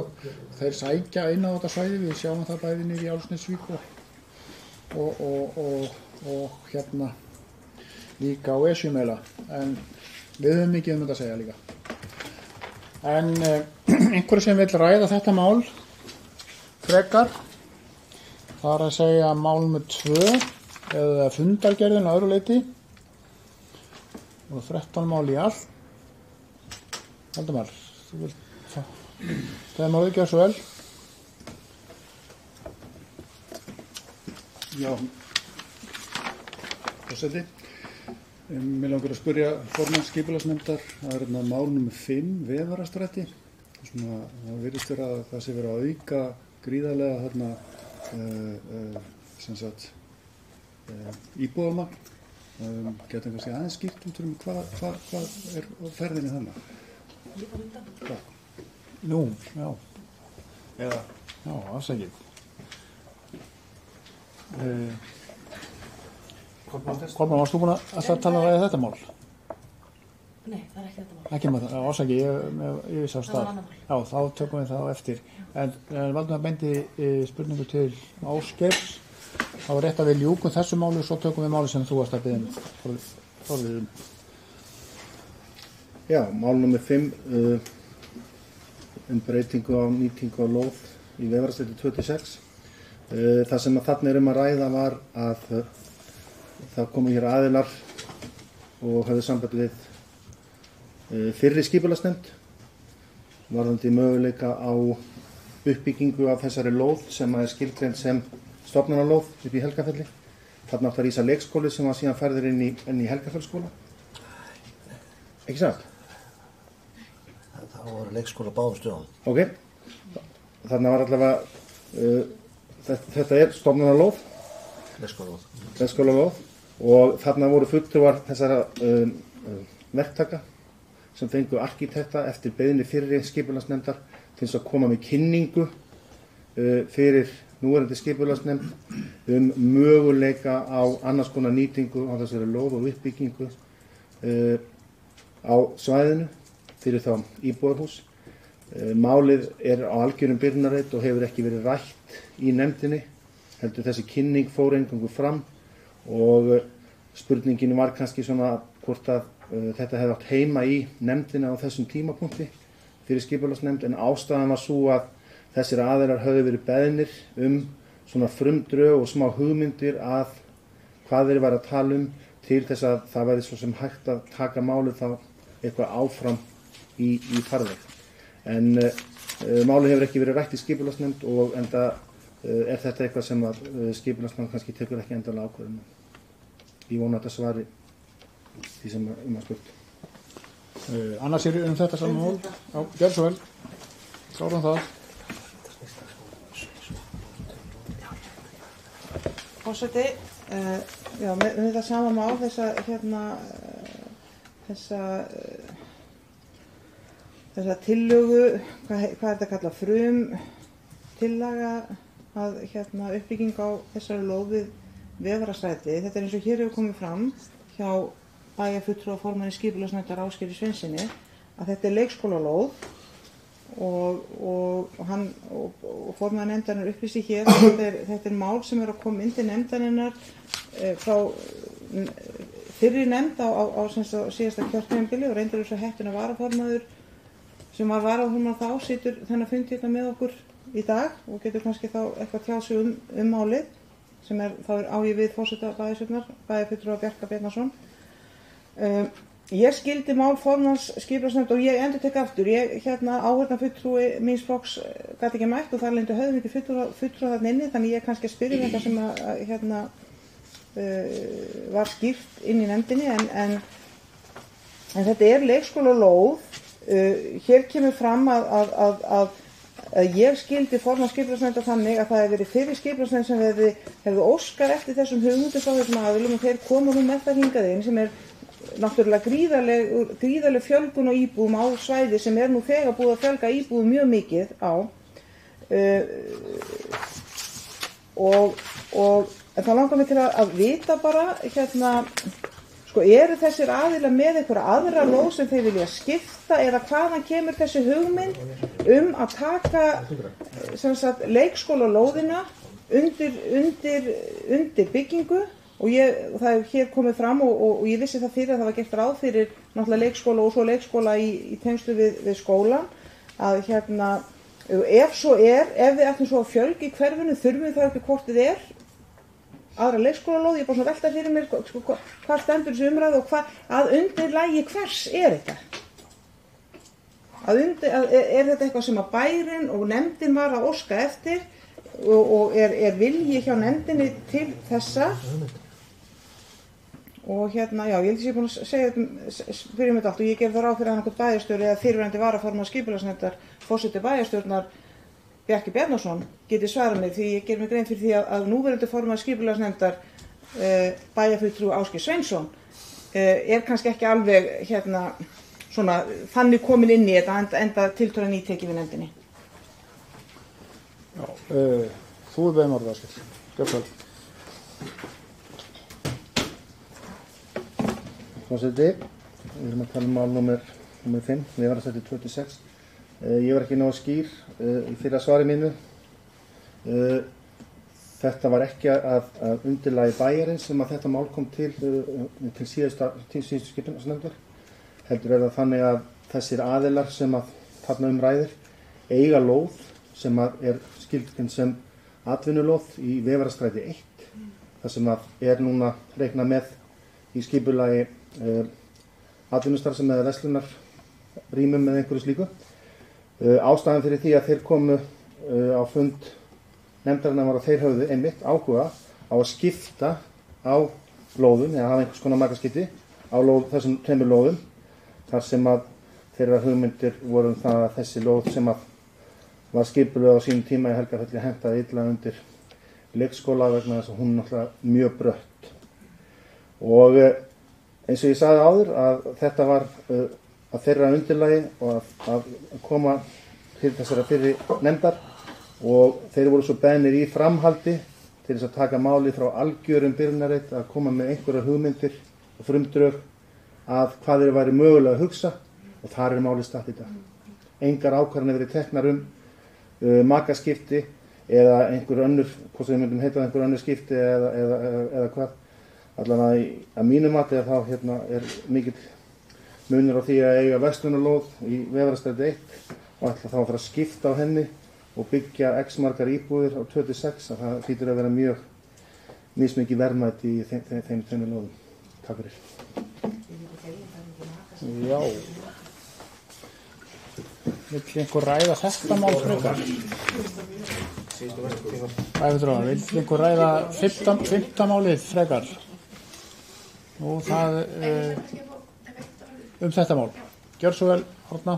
þeir sækja inn á þetta svæði, við sjáum það bæði niður í Álfsnesvík og hérna líka á Esjumeila en við höfum mikið þetta að segja líka. En einhverju sem vil ræða þetta mál frekar þar að segja mál með 2 eða fundargerðin að öðru leyti og 13 mál í allt. Valdimar, þú vilt það málið ekki svo vel? Já, forseti. Mér langar að spyrja formann skipulagsnefndar, það er mál nr. 5, Vefarastræti. Það virðist vera að það sé verið að auka gríðarlega þarna íbúðamagn. Getum kannski aðeins skýrt út hvað er á ferðinni þarna? Nú, já. Já, afsakið. Kolbrún, varst þú búin að tala um þetta mál? Nei, það er ekki þetta mál. Ekki með það, afsakið, ég vissi á stað. Það var annað mál. Já, þá tökum við það á eftir. En Valdimar beindi spurningu til Ásgeirs. Það var rétt að við ljúkum þessu máli og svo tökum við máli sem þú varst að biðja um. Já, mál nr. 5 breytingu á nýtingu á lóð í Vefarastræti 26. Það sem þarna að ræða var að það komu hér aðilar og höfðu samband við fyrri skipulagsnefnd varðandi möguleika á uppbyggingu af þessari lóð sem er skilgreind sem stofnanarlóð upp í Helgafelli. Þarna átti að rísa leikskóli sem var síðan færður inn í Helgafellsskóla. Ekki satt? Það voru leikskóla báðum stöðum. Ok, þarna var allavega, þetta er stofnanarlóð, leikskólalóð og þarna voru fulltrúar þessara verktaka sem fengu arkitekta eftir beiðni fyrri skipulagsnefndar til þess að koma með kynningu fyrir núverandi skipulagsnefnd möguleika á annars konar nýtingu á þessari lóð og uppbyggingu á svæðinu fyrir þá íbúðarhús. Málið er á algjörum byrjunarreit og hefur ekki verið rætt í nefndinni, heldur þessi kynning fór eingöngu fram og spurningin var kannski svona hvort að þetta hefði átt heima í nefndina á þessum tímapunkti fyrir skipulagsnefnd en ástæðan var svo að þessir aðilar höfðu verið beðnir svona frumdrög og smá hugmyndir að hvað þeir væru að tala til þess að það væri svo sem hægt að taka málið þá eitthvað áfram í farveg. En málið hefur ekki verið rætt í skipulagsnefnd og enda er þetta eitthvað sem að skipulagsnefnd kannski tekur ekki endanlega ákvörðun. Ég vona að þetta svari því sem að spurt. Annars er þetta saman mál. Já, gerð svo vel. Klárum það. Forseti, já, með þetta sama mál, þessa tillögu, hvað er þetta að kalla tillaga að uppbygging á þessari lóð við Vefarastræti. Þetta er eins og hér hefur komið fram hjá bæjarfulltrúa formanni skipulagsnefndar Ásgeiri Sveinssyni að þetta er leikskólalóð og formaður nefndarinnar upplýsi hér að þetta er mál sem er að koma inn til nefndarinnar frá fyrri nefnd á síðasta kjörtímabili og reyndar þess að heppina varaformaður sem var varaformaður þá situr þennan fundi þetta með okkur í dag og getur kannski þá eitthvað tjáð sig um málið sem þá á ég við forseta bæjarfulltrúa Bjarka Bjarnason. Ég skildi mál formanns skipulagsnefndar og ég endurtek aftur. Áheyrnarfulltrúi míns flokks gat ekki mætt og þar leyndu höfðmikið fulltrúa þarna inni, þannig ég kannski að spyrja þetta sem var skýrt inn í nefndinni en þetta er leikskólalóð. Hér kemur fram að ég skildi formanns skipulagsnefndar þannig að það hefði verið fyrir skipulagsnefnd sem hefði óskað eftir þessum hugmyndum frá þessum aðilum og þeir komu nú með það hingað inn sem náttúrulega gríðarleg fjölgun á íbúðum á svæði sem nú þegar búið að fjölga íbúðum mjög mikið á og það langar mig til að vita bara eru þessir aðilar með einhverja aðra lóð sem þeir vilja skipta eða hvaðan kemur þessi hugmynd að taka leikskólalóðina undir byggingu og það er hér komið fram og ég vissi það fyrir að það var gert ráð fyrir náttúrulega leikskóla og svo leikskóla í tengslu við skólan að ef við ætlum svo að fjölga í hverfinu þurfum við það ekki hvort þið aðra leikskólalóð, ég er bara svona velta fyrir mér hvað stendur þessu umræðu og að undirlagi hvers þetta? Er þetta eitthvað sem að bærinn og nefndin var að óska eftir og er vilji hjá nefndinni til þessa og já, ég held að ég er búin að segja fyrir mig allt og ég gef það ráð fyrir að einhvern bæjarstjóri eða fyrirverandi varaformaður skipulagsnefndar forseti bæjarstjórnar Bjarki Bjarnason geti svarað mig því ég ger mig grein fyrir því að núverandi formaður skipulagsnefndar bæjarfulltrúi Ásgeir Sveinsson er kannski ekki alveg svona þannig komin inn í þetta enda tiltölulega nýtekið við nefndinni. Já, þú beðum orðið Ásgeir. Gjörðu. Forseti, við erum að tala mál númer 5, við varum að setja 26. Ég var ekki nógu skýr í fyrra svari mínu. Þetta var ekki að undirlagi bæjarins sem að þetta mál kom til síðustu skipulagsnefndar. Heldur er það þannig að þessir aðilar sem að þarna ræðir eiga lóð sem að er skilgreind sem atvinnulóð í Vefarastræti 1. Það sem að núna reiknað með í skipulagi atvinnustarfsemi eða verslunarrýmum með einhverju slíku. Ástæðan fyrir því að þeir komu á fund nefndarinnar var að þeir höfðu einmitt áhuga á að skipta á lóðum eða hafa einhvers konar makaskipti á þessum tveimur lóðum þar sem að þeirra hugmyndir voru það að þessi lóð sem að var skipulögð á sínum tíma í Helgafelli hentaði illa undir leikskóla vegna þess að hún náttúrulega mjög brött og eins og ég sagði áður að þetta var að þeirra undirlagi og að koma til þessara fyrri nefndar og þeir voru svo beðnir í framhaldi til þess að taka máli frá algjörum byrjunarreit að koma með einhverjar hugmyndir og frumdrög að hvað þeir væri mögulega að hugsa og þar er málið statt í dag. Engar ákvarðanir verið teknar makaskipti eða einhver önnur, hvort við myndum heita einhver önnur skipti eða hvað. Allavega að mínu mati þá er mikill munur á því að eiga verslunarlóð í Vefarastræti 1 og ætla þá að fara að skipta á henni og byggja x margar íbúðir á 26 að það hlýtur að vera mjög mismikið verðmæti í þeim tveimur lóðum. Takk fyrir. Já. Vill einhver ræða þetta mál frekar? Vill einhver ræða 15 málið frekar? Nú það þetta mál. Gjör svo vel, Árna.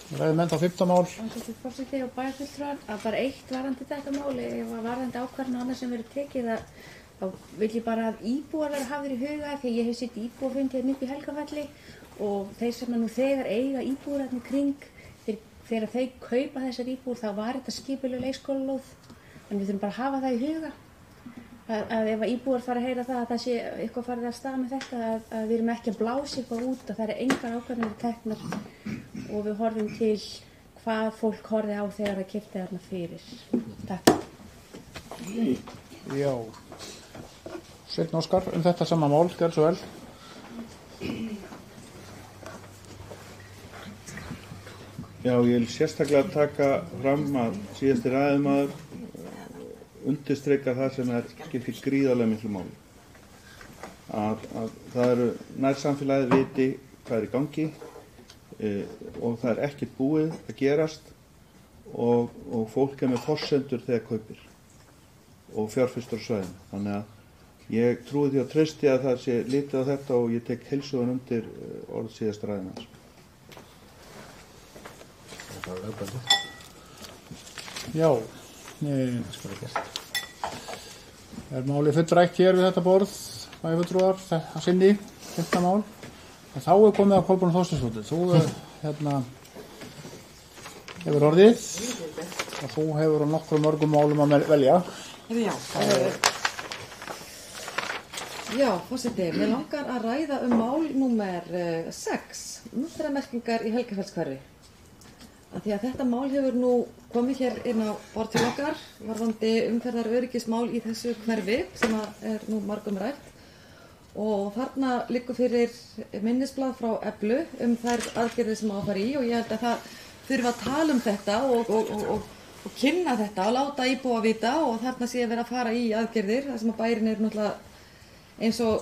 Ræðum menn þá 15 mál. Forseti og bæjarfulltrúar að bara eitt varðandi þetta máli ef að varðandi ákvarðanir annað sem verið tekið þá vil ég bara að íbúar vera hafðir í huga því ég hef sitt íbúafund hérna upp í Helgafelli og þeir sem nú þegar eiga íbúar hérna í kring þegar þau kaupa þessar íbúar þá var þetta skipuleg leikskólalóð en við þurfum bara að hafa það í huga að ef að íbúar fara að heyra það að það sé eitthvað farið að stað með þetta að við erum ekki að blása eitthvað út að það eru engar ákvarðanir teknar og við horfum til hvað fólk horfði á þegar það keypti þarna fyrir. Takk. Já. Sveinn Óskar, þetta sama mál, gerð svo vel. Já, ég vil sérstaklega taka fram að síðasti ræðumaður undirstreika það sem skiptir gríðarlega miklu máli. Að það eru nærsamfélagið viti hvað er í gangi og það er ekkert búið að gerast og fólk með forsendur þegar kaupir og fjárfestur á svæðinu. Þannig að ég trúi því að treysti að það sé litið á þetta og ég tek heilsugan undir orð síðasta ræðumaður. Það er lögböndu. Já, er málið fullrætt hér við þetta borð, bæjarfulltrúar, það sinni, þetta mál. En þá er komið að Kolbrún Þorsteinsdóttir. Þú hefur orðið og þú hefur á nokkrum mörgum málum að velja. Já, forseti, mér langar að ræða mál númer 6, umferðarmerkingar í Helgafellshverfi. Því að þetta mál hefur nú komið hér inn á borð til okkar varðandi umferðaröryggismál í þessu hverfi sem er nú margum rætt og þarna liggur fyrir minnisblað frá Eflu þær aðgerðir sem á að fara í og ég held að það þurfi að tala um þetta og kynna þetta og láta íbúa vita og þarna sé að vera að fara í aðgerðir þar sem að bærin er náttúrulega eins og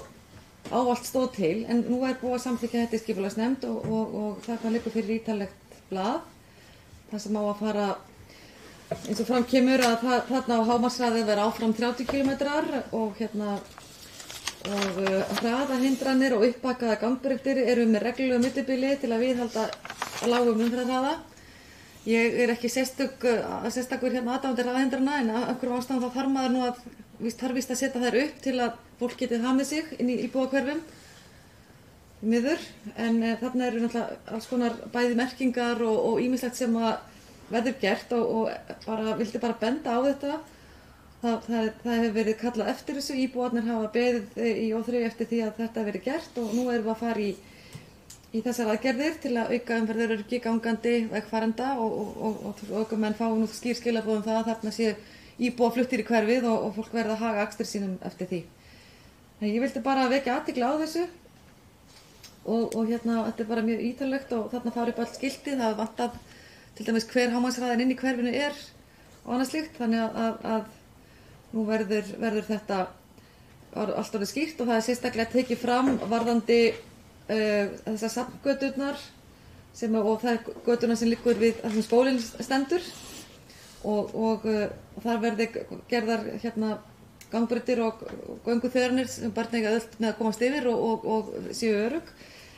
ávallt stóð til en nú er búið að samþykkja þetta í skipulagsnefnd og þarna liggur fyrir ítarlegt blað. Það sem á að fara, eins og fram kemur að þarna á hámarkshraði vera áfram 30 km og hraðahindranir og uppbakaða gangbreytir eru með reglulegu millibili til að viðhalda lágum umferðarhraða. Ég er ekki sérstakur aðdáandi hraðahindrana en af einhverjum ástæðum þá þarf maður nú þarf víst að setja þær upp til að fólk geti hamið sig inn í íbúðahverfum. Miður, en þarna eru náttúrulega alls konar bæði merkingar og ýmislegt sem að verður gert og vildi bara benda á þetta. Það hefur verið kallað eftir þessu, íbúarnir hafa beðið í óþreyju eftir því að þetta verið gert og nú erum við að fara í þessar aðgerðir til að auka umferðaröryggi gangandi vegfarenda og ökumenn fá nú skýr skilaboð það að þarna sé íbúa fluttir í hverfið og fólk verða að haga akstri sínum eftir því. En ég vildi bara vekja athygli á þessu. Og þetta er bara mjög ítarlegt og þarna fara upp allt skiltið, það vantar til dæmis hver hámarkshraðinn inn í hverfinu er og annað slíkt, þannig að nú verður þetta allt orðið skýrt og það er sérstaklega tekið fram varðandi þessar safngöturnar og það er göturna sem liggur við þar sem skólinn stendur og þar verði gerðar gangbrautir og gönguþveranir sem barn eiga öll með að komast yfir og séu örugg.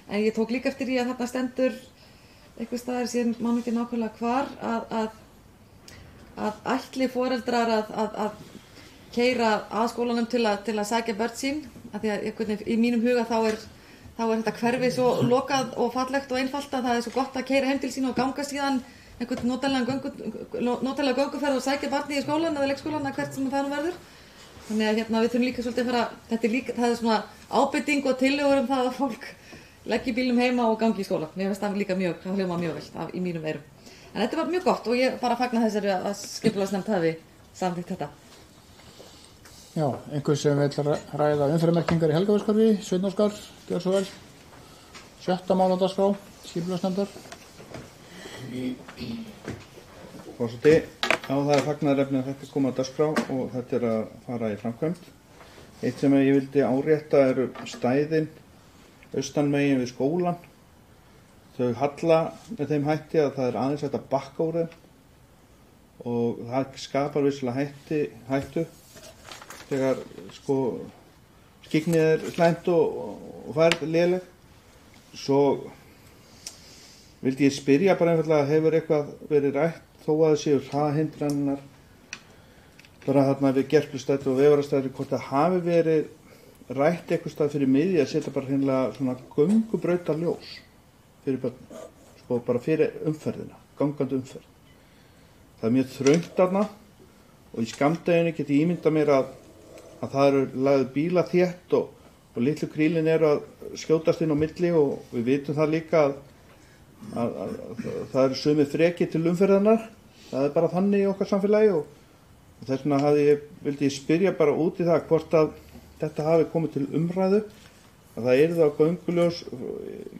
En ég tók líka eftir því að þarna stendur einhvers staðar síðan man ekki nákvæmlega hvar að ætli foreldrar að keyra að skólanum til að sækja börn sín af því að í mínum huga þá er þetta hverfi svo lokað og fallegt og einfalt að það er svo gott að keyra heim til sín og ganga síðan einhvern notalega gönguferð og sækja barni í skólan eða leikskólan eða hvert sem það nú verður. Þannig að við þurfum líka svolítið að fara, það er svona ábending og tillögur það að fólk leggi bílnum heima og gangi í skóla. Mér finnst það hljóma mjög vel í mínum eyrum. En þetta var mjög gott og ég bara fagna þessari að skipulagsnefnd hafi samþykkt þetta. Já, einhver sem vil ræða umferðarmerkingar í Helgafellshverfi, Sveinn Óskar, gjör svo vel. 7. mál á dagskrá, skipulagsnefndar. Forseti, það er fagnaðarefni að þetta koma á dagskrá og þetta er að fara í framkvæmd. Eitt sem ég vildi árétta eru stæðin austanmegin við skólan. Þau halla með þeim hætti að það er aðeins hægt að bakka úr þeim og það skapar vissulega hættu þegar skyggnið er slæmt og færð léleg. Svo vildi ég spyrja bara einfallega, hefur eitthvað verið rætt þó að það séu hraðahindranirnar bara þarna við Gerplustræti og Vefarastræti, hvort það hafi verið rætt eitthvað stað fyrir miðji að setja bara hreinlega svona göngubrautarljós fyrir börnum, bara fyrir umferðina, gangandi umferð. Það er mjög þröngt þarna og í skammdeginu get ég ímyndað mér að það eru lagðir bíla þétt og litlu krílin eru að skjótast inn á milli og við vitum það líka það eru sumir freki til umferðarnar, það bara þannig í okkar samfélagi og þess vegna vildi ég spyrja bara út í það hvort að þetta hafi komið til umræðu, að það yrði á gönguljós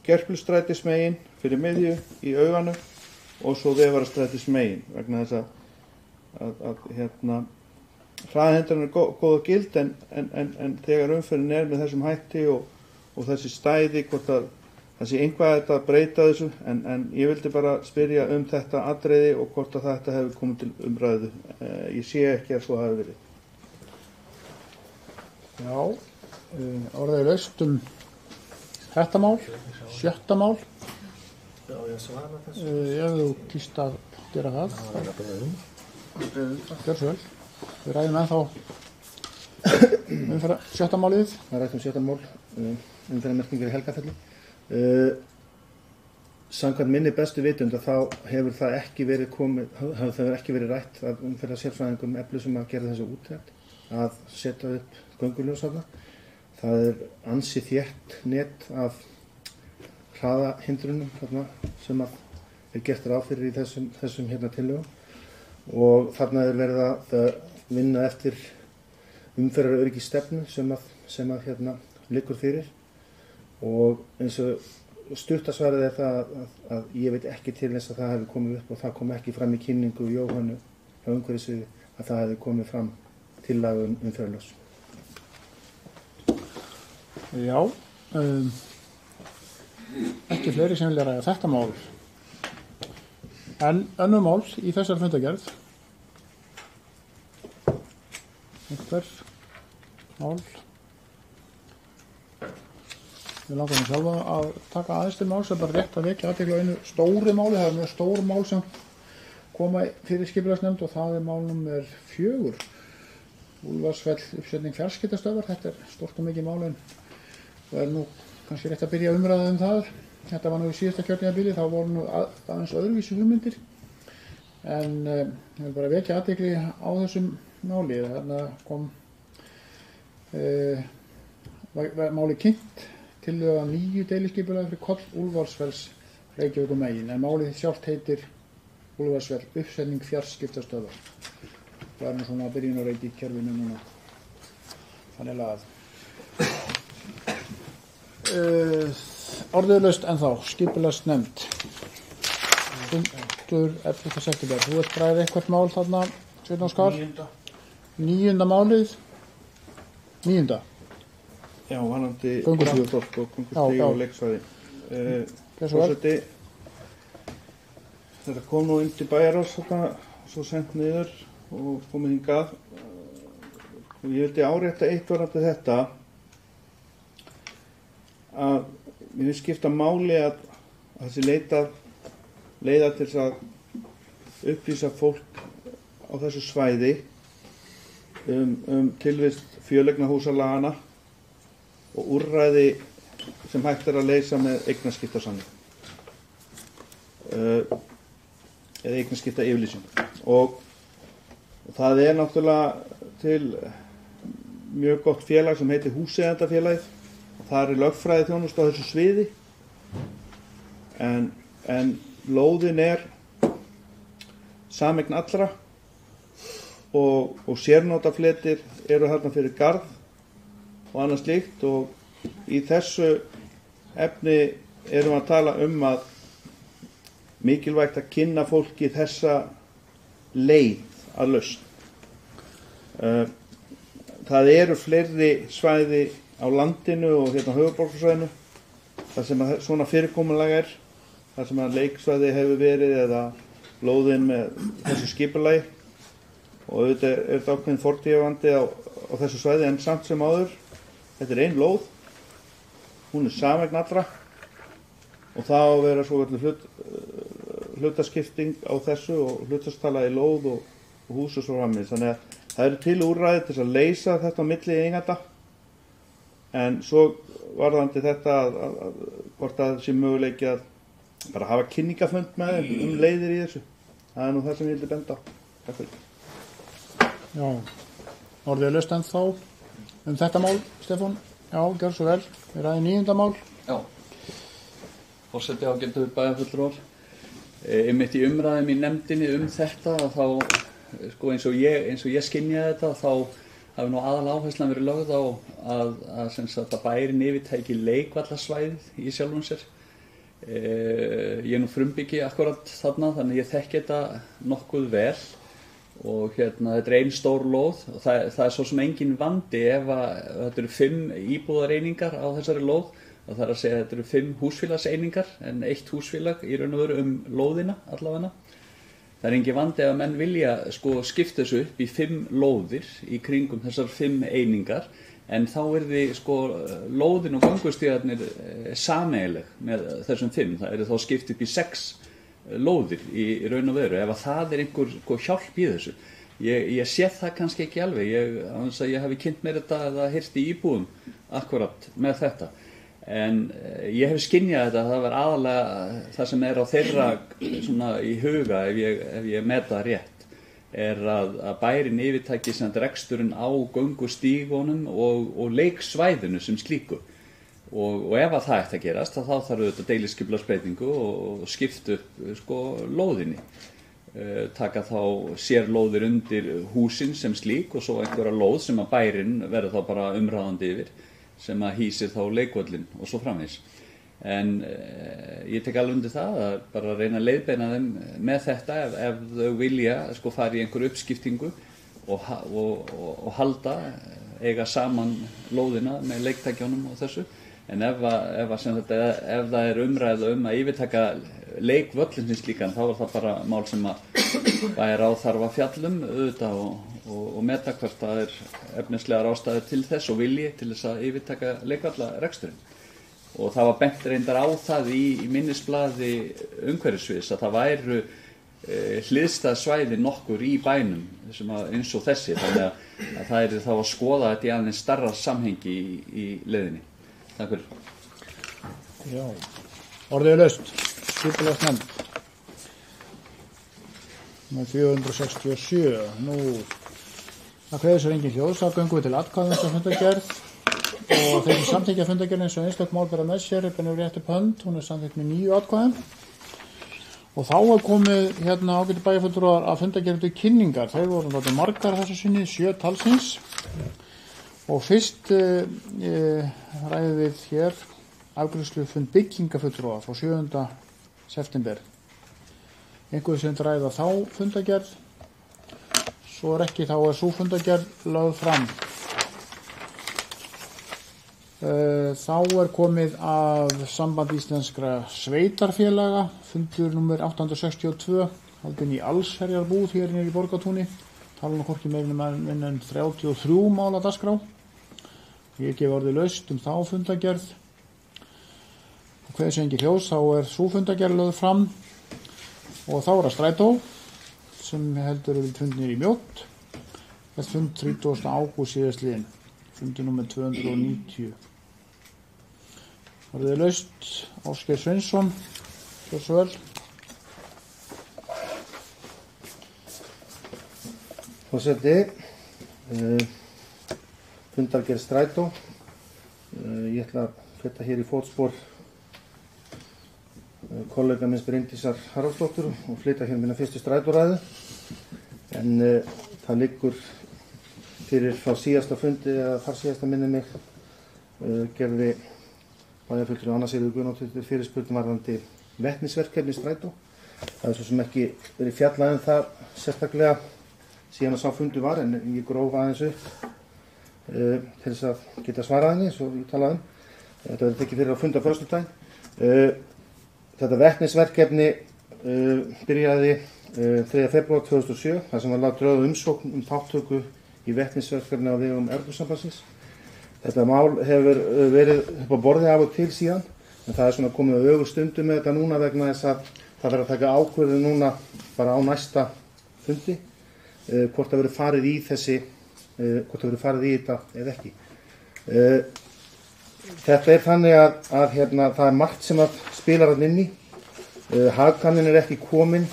Gerplusstrætismegin fyrir miðju í Auganu og svo Vefarastrætismegin vegna þess að hraðahindranir er góð og gild en þegar umferðin með þessum hætti og þessi stæði hvort að það sé einhvað að þetta breyta þessu en ég vildi bara spyrja þetta atriði og hvort að þetta hefur komið til umræðu. Ég sé ekki að svo hafi verið. Já, orðið laust þetta mál, 7. mál. Já, ég svara þessu. Ef þú kýst að gera það. Gjör svo vel. Við ræðum ennþá umferða 7. málið. Það ræðum 7. mál, umferðarmerkingar í Helgafelli. Samkvæmt minni bestu vitund að þá hefur það ekki verið rætt að umferðarsérfræðingum Eflu sem að gera þessu úttekt að setja upp gönguljós þarna. Það ansi þétt net af hraðahindrunum þarna sem að gert ráð fyrir í þessum tillögum og þarna verið að vinna eftir umferðaröryggisstefnu sem að liggur fyrir. Og eins og stuttasvarið það að ég veit ekki til þess að það hefði komið upp og það kom ekki fram í kynningu Jóhannu hjá umhverfissviði að það hefði komið fram tillaga umferðarljós. Já, ekki fleiri sem vilja ræða þetta mál. En önnur mál í þessar fundargerð. Einhver mál. Við langarum sjálfa að taka aðeins til mál sem bara rétt að vekja athygli á einu stóri máli. Það mjög stór mál sem koma fyrir skipulagsnefnd og það mál númer 4. Úlfarsfell uppsetning fjarskiptastöðvar. Þetta stórt og mikið mál en það nú kannski rétt að byrja umræða það. Þetta var nú í síðasta kjörtímabili, þá voru nú aðeins öðruvísi hugmyndir. En ég vil bara vekja athygli á þessum máli. Þarna kom máli kynnt tillögu að 9 deiliskipulagi fyrir koll Úlfarsfells Reykjavíkur megin en málið sjálft heitir Úlfarsfell uppsetning fjarskiptastöðvar. Það nú svona að byrjun að reyti í kerfinu núna. Þannig að orðuðlaust ennþá skipulagsnefnd. Fundur 11. september. Þú ert ræðið eitthvað mál þarna, Sveinn Óskar? 9. málið. 9. Já, varðandi Göngustígaþorp og Göngustíg og leiksvæði. Forseti, þetta kom nú inn til Bæjarráðs svo sent niður og komið hingað. Og ég vildi árétta eitt varðandi þetta að mér finnst skipta máli að þessi leiða til þess að upplýsa fólk á þessu svæði tilvist fjöleignahúsalagana og úrræði sem hægt að leysa með eignaskiptasamning eða eignaskipta yfirlýsingu og það náttúrulega til mjög gott félag sem heitir Húseigendafélagið og það lögfræði þjónusta á þessu sviði en lóðin sameign allra og sérnotafletir eru þarna fyrir garð og annað slíkt og í þessu efni erum við að tala að mikilvægt að kynna fólki þessa leið að lausn. Það eru fleiri svæði á landinu og höfuðborgarsvæðinu þar sem svona fyrirkomulag þar sem leiksvæði hefur verið eða lóðin með þessu skipulagi og auðvitað þetta ákveðin fortíðavandi á þessu svæði en samt sem áður þetta ein lóð, hún sameign allra og það á að vera svo hlutaskipting á þessu og hlutastala í lóð og hús og svo framvegis. Þannig að það eru til úrræði til að leysa þetta á milli eigenda en svo varðandi þetta að hvort að sé möguleiki að bara hafa kynningafund með þeim leiðir í þessu. Það nú það sem ég vildi benda á. Takk fyrir. Já, orðið laust ennþá þetta mál, Stefán. Já, gjör svo vel. Við ræðum 9. mál. Já. Forseti ágætu bæjarfulltrúar. Einmitt í umræðum í nefndinni þetta þá sko eins og ég skynjaði þetta þá hafi nú aðal áherslan verið lögð á að sem sagt að bærin yfirtæki leikvallasvæðið í sjálfum sér. Ég nú frumbyggi akkurat þarna þannig ég þekki þetta nokkuð vel og þetta er ein stór lóð og það svo sem engin vandi ef að þetta eru 5 íbúðareiningar á þessari lóð og það að segja þetta eru 5 húsfélagseiningar en 1 húsfélag í raun og veru lóðina allavega. Það er engin vandi ef að menn vilja sko skipta þessu upp í 5 lóðir í kringum þessar 5 einingar en þá því sko lóðin og göngustígarnir sameiginleg með þessum 5. Það þá skipt upp í 6 lóðir í raun og veru ef að það einhver sko hjálp í þessu. Ég sé það kannski ekki alveg, ég hafi kynnt mér þetta eða heyrt í íbúðum akkurat með þetta. En ég hef skynjað þetta að það var aðalega það sem á þeirra svona í huga ef ég meta rétt að bærin yfirtæki sem reksturinn á göngustígunum og leiksvæðinu sem slíku og ef að það ætti að gerast þá þarf auðvitað deiliskipulagsbreytingu og skipta upp sko lóðinni taka þá sérlóðir undir húsin sem slík og svo einhverja lóð sem að bærin verður þá bara umráðandi yfir sem að hýsir þá leikvöllin og svo framvegis. En ég tek alveg undir það að bara reyna að leiðbeina þeim með þetta ef þau vilja sko fara í einhverju uppskiptingu og halda, eiga saman lóðina með leiktækjunum og þessu. En ef það umræða að yfirtaka leikvöllin sem slíkan þá það bara mál sem að bæjarráð þarf að fjallum auðvitað og meta hvert það efnislegar ástæður til þess og vilji til þess að yfirtaka leikvallareksturinn. Og það var bent reyndar á það í minnisblaði umhverfissviðs að það væru hliðstæð svæði nokkur í bænum sem eins og þessi þannig að það þá að skoða þetta í aðeins stærra samhengi í leiðinni. Takk fyrir. Já, orðið laust. Skipulagsnefnd. Með 467. Nú, það kveður sér engin hljóðs, þá göngum við til atkvæðum fundargerð og þeir sem samþykkja fundargerðin eins og einstök mál bera með sér bennur rétt upp hönd, hún samþykkt með 9 atkvæðum og þá komið ágæti bæjarfulltrúar að fundargerð til kynningar, þeir voru náttúrulega margar þessu sinni, 7 talsins og fyrst ræðum við hér afgreiðslufund byggingafulltrúa frá 7. september. Einhverju sem ræða þá fundargerð, svo ekki þá sú fundargerð lögð fram. Þá komið að Samband Íslenskra sveitarfélaga, fundur nummer 862, haldinn í allsherjarbúð hér niður í Borgartúni, talan hvorki meira en 33 mál á dagskrá. Ég gef orðið laust þá fundargerð. Og hver sem ekki hljós, þá sú fundargerð lögð fram og þá það strætó sem heldur við fundinir í Mjótt. Þetta fund 30. ágúst síðastliðinn, fundur nummer 290. Orðið laust, Ásgeir Sveinsson, svo vel. Forseti, fundargerð strætó. Ég ætla að feta hér í fótspor kollega minns Bryndísar Haraldsdóttur og flytja hér minna fyrstu strætóræðu. En það liggur fyrir frá síðasta fundi eða þar síðasta minni mig gerði bæjarfulltrúi Anna Sigríður Guðnadóttir fyrirspurn varðandi vetnisverkefni strætó. Það svo sem ekki verið fjallað það sérstaklega síðan að sá fundur var en ég grófa aðeins upp til þess að geta svarað henni eins og ég talaði um. Þetta verður tekið fyrir að funda á föstudaginn. Þetta vetnisverkefni byrjaði 3. febrúar 2007 þar sem var lagt drög umsókn þátttöku í vetnisverkefni á vegum Evrópusambandsins. Þetta mál hefur verið upp á borði af og til síðan en það svona komið á ögurstundu með þetta núna vegna þess að það verður að taka ákvörðun núna bara á næsta fundi hvort það verður farið í hvort það verður farið í þetta eða ekki. Þetta þannig að það margt sem að spilar hann inn í. Hagkannin ekki komin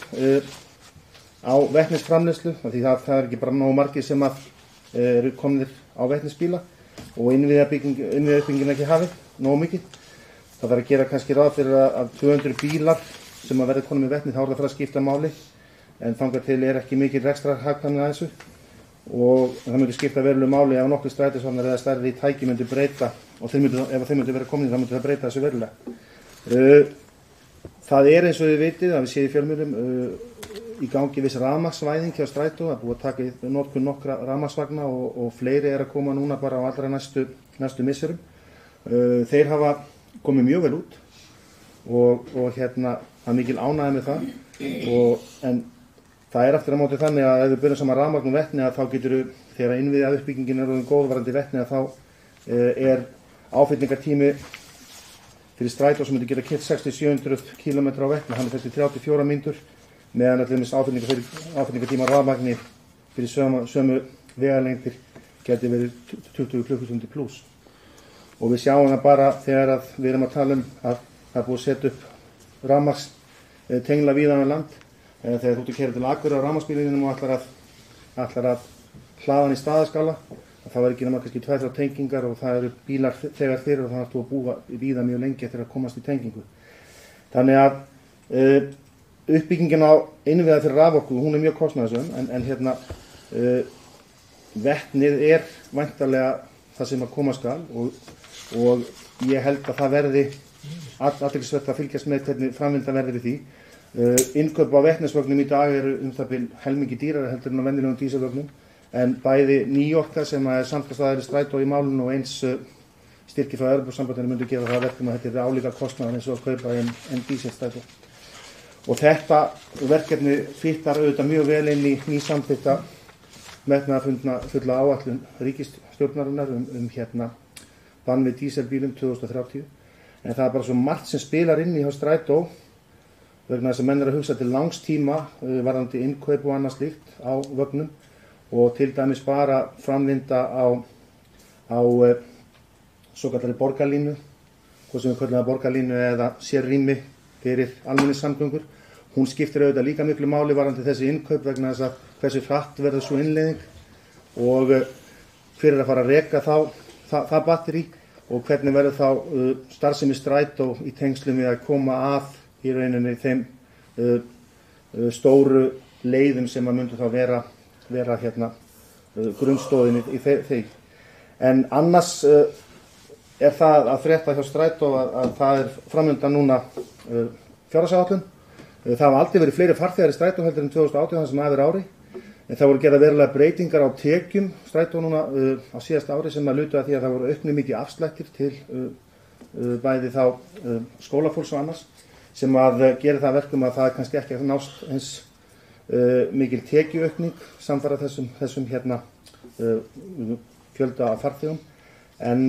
á vetnisframleiðslu því það ekki bara nógu margir sem að eru komnir á vetnisbíla og innviðauppbyggingin ekki hafið nógu mikið það þarf að gera kannski ráð fyrir að 200 bílar sem að verði konum í vetni, þá það að skipta máli, en þangað til ekki mikil rekstrarhagkvæmni að þessu og það myndi skipta verulegu máli ef nokkur strætisvagnar eða stærri tæki myndi breyta og ef þeir myndi vera komin þá myndi það breyta þessu verulega. Það eins og þið vitið að við séum í fjölmiðlum í gangi viss rafmagnsvæðing hjá Strætó, það búið að taka í notkun nokkra rafmagnsvagna og fleiri að koma núna bara á allra næstu misserum. Þeir hafa komið mjög vel út og það er mikil ánægja með það en það aftur á móti þannig að ef við byrjum saman rafmagn og vetni að þá getur þegar innviði að uppbyggingin orðin góð varðandi vetni að þá áfyllingartími fyrir Strætó sem myndi geta keypt 600-700 km á vetni, hann þessi 34 mínútur meðan allir áfyllingartíma rafmagni fyrir sömu vegalengdir geti verið 20 klukkustundir pluss. Og við sjáum það bara þegar að við erum að tala að það er búið að setja upp rafmagnstengla víða um land. Þegar þú ert að keyra til Akureyrar á rafmagnsbílinum og ætlar að hlaða hann í staðaskala, þá er ekki nema kannski 2-3 tengingar og það eru bílar þegar fyrir og þannig að þú að búa víða mjög lengi eftir að komast í tengingu. Þannig að uppbyggingin á innviða fyrir raforku, hún er mjög kostnaðarsöm en vetnið væntanlega það sem að koma skal og ég held að það verði athyglisvert að fylgjast með hvernig framvinda verður í því. Innkaup á vetnisvögnum í dag eru það bil helmingi dýrari heldur en á venjulegum dísilvögnum en bæði nýorka sem er samtastæðari Strætó í málinu og eins styrki frá Evrópusambandinu myndi gera það verkum að þetta álíka kostnaðar eins og að kaupa en dísilstrætó. Og þetta verkefni fittar auðvitað mjög vel inn í nýsamþykkta metnaðarfundna fulla áætlun ríkisstjórnarinnar bann við díselbílum 2030 en það er bara svo margt sem spilar inn í hjá Strætó vegna þess að menn að hugsa til langs tíma varðandi innkaup og annað slíkt á vögnum og til dæmis bara framvinda á svokallari borgarlínu, hvað sem við köllum það borgarlínu eða sérrými fyrir almenningssamgöngur. Hún skiptir auðvitað líka miklu máli varðandi þessi innkaup vegna þess að hversu hratt verður svo innleiðing og hver að fara að reka það batteri og hvernig verður þá starfsemi Strætó í tengslum við að koma að í rauninni þeim stóru leiðum sem að myndu þá vera grunnstoðin í þeim. En annars það að frétta hjá Strætó að það framöndan núna fjárhagsáætlun. Það hafa aldrei verið fleiri farþegar í Strætó heldur en 2018 þar sem aðeins ári. En það voru gerða verulega breytingar á tekjum Strætó núna á síðasta ári sem að lutu að því að það voru auknu mikið afslættir til bæði þá skólafólks og annars sem að gera það verkum að það kannski ekki að nást eins mikil tekjuaukning samfara þessum fjölda af farþegum en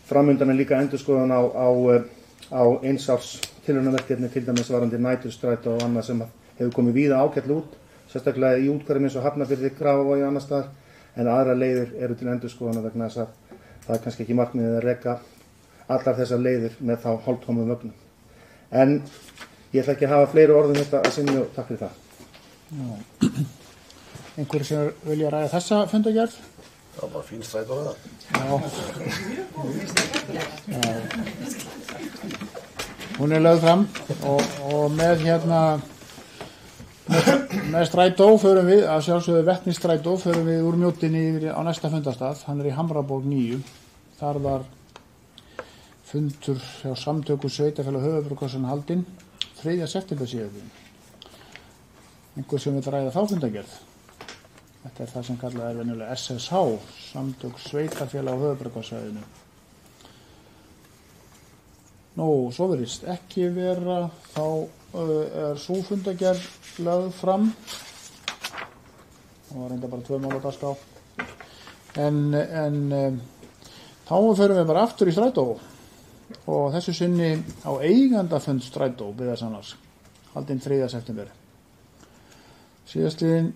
framundan er líka endurskoðun á einsárs tilraunaverkefni til dæmis varðandi næturstrætó og annað sem hefur komið víða ágætlega út sérstaklega í útkvæðum eins og Hafnarfirði, Grafarvogi og annars staðar en aðrar leiðir eru til endurskoðunar vegna þess að það er kannski ekki markmiðið að reka allar þessar leiðir með þá hálftómum vögnum. En ég ætla ekki að hafa fleiri orðum þetta að sinni og takk fyrir það. Einhverju sem vilja ræða þessa fundargerð? Já, bara fín Strætó það. Já. Hún er lögð fram og með með Strætó förum við, að sjálfsögðu Vetnisstrætó, förum við úr Mjóddinni yfir á næsta fundarstað, hann er í Hamraborg 9. Þar var fundur hjá samtöku sveitarfélag höfuðborgarsins haldinn 3. september síðastliðinn. Einhver sem vil ræða þá fundargerð. Þetta er það sem kallað er venjulega SSH, samtök sveitarfélag á höfuðborgarsvæðinu. Nú, svo virðist ekki vera, þá er sú fundargerð lögð fram. Það var reynda bara 2 mál á dagskrá. En þá förum við bara aftur í Strætó og þessu sinni á eigandafund Strætó Byggðasafns, haldinn 3. september. Síðastliðinn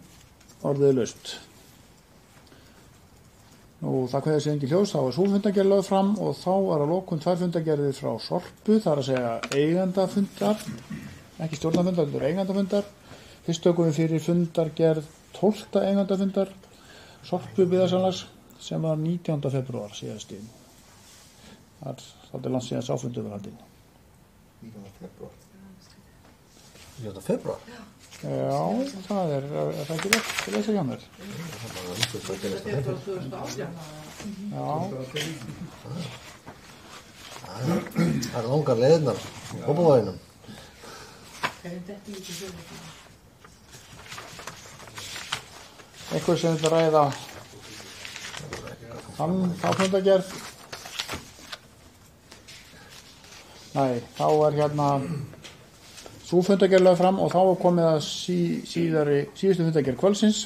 orðið laust. Nú, það kveður sig engin ljós, þá er sú fundargerð lögð fram og þá er að lokum 2 fundargerðir frá Sorpu, það er að segja eigandafundar, ekki stjórnarfundar, þetta er eigandafundar. Fyrst tökum við fyrir fundargerð 12. eigandafundar Sorpu Byggðasafns sem var 19. febrúar síðastliðinn. Það er langt síðan sáfundur var haldinn. 9. februar? Já, það er það ekki rétt að leysa hjá mér. Já. Það er langar leiðnar á Kópavoginum. Einhver sem þetta ræða þá fundagerð. Nei, þá er hérna sú fundagerð lögð fram og þá er komið að síðustu fundagerð kvöldsins.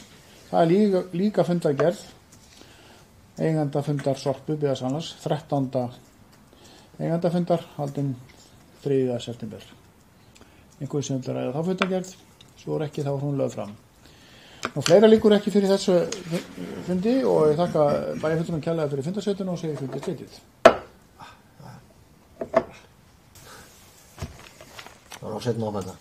Það er líka fundagerð eigandafundar Sorpu Byggðasálans 13. eigandafundar haldinn 3. september. Einhver sem vil ræða þá fundagerð, svo er ekki þá hún lögð fram. Nú fleira líkur ekki fyrir þessu fundi og ég þakka bæjarfulltrúum kærlega fyrir fundarsetuna og segi fundið slitið. Það var á setna á þetta.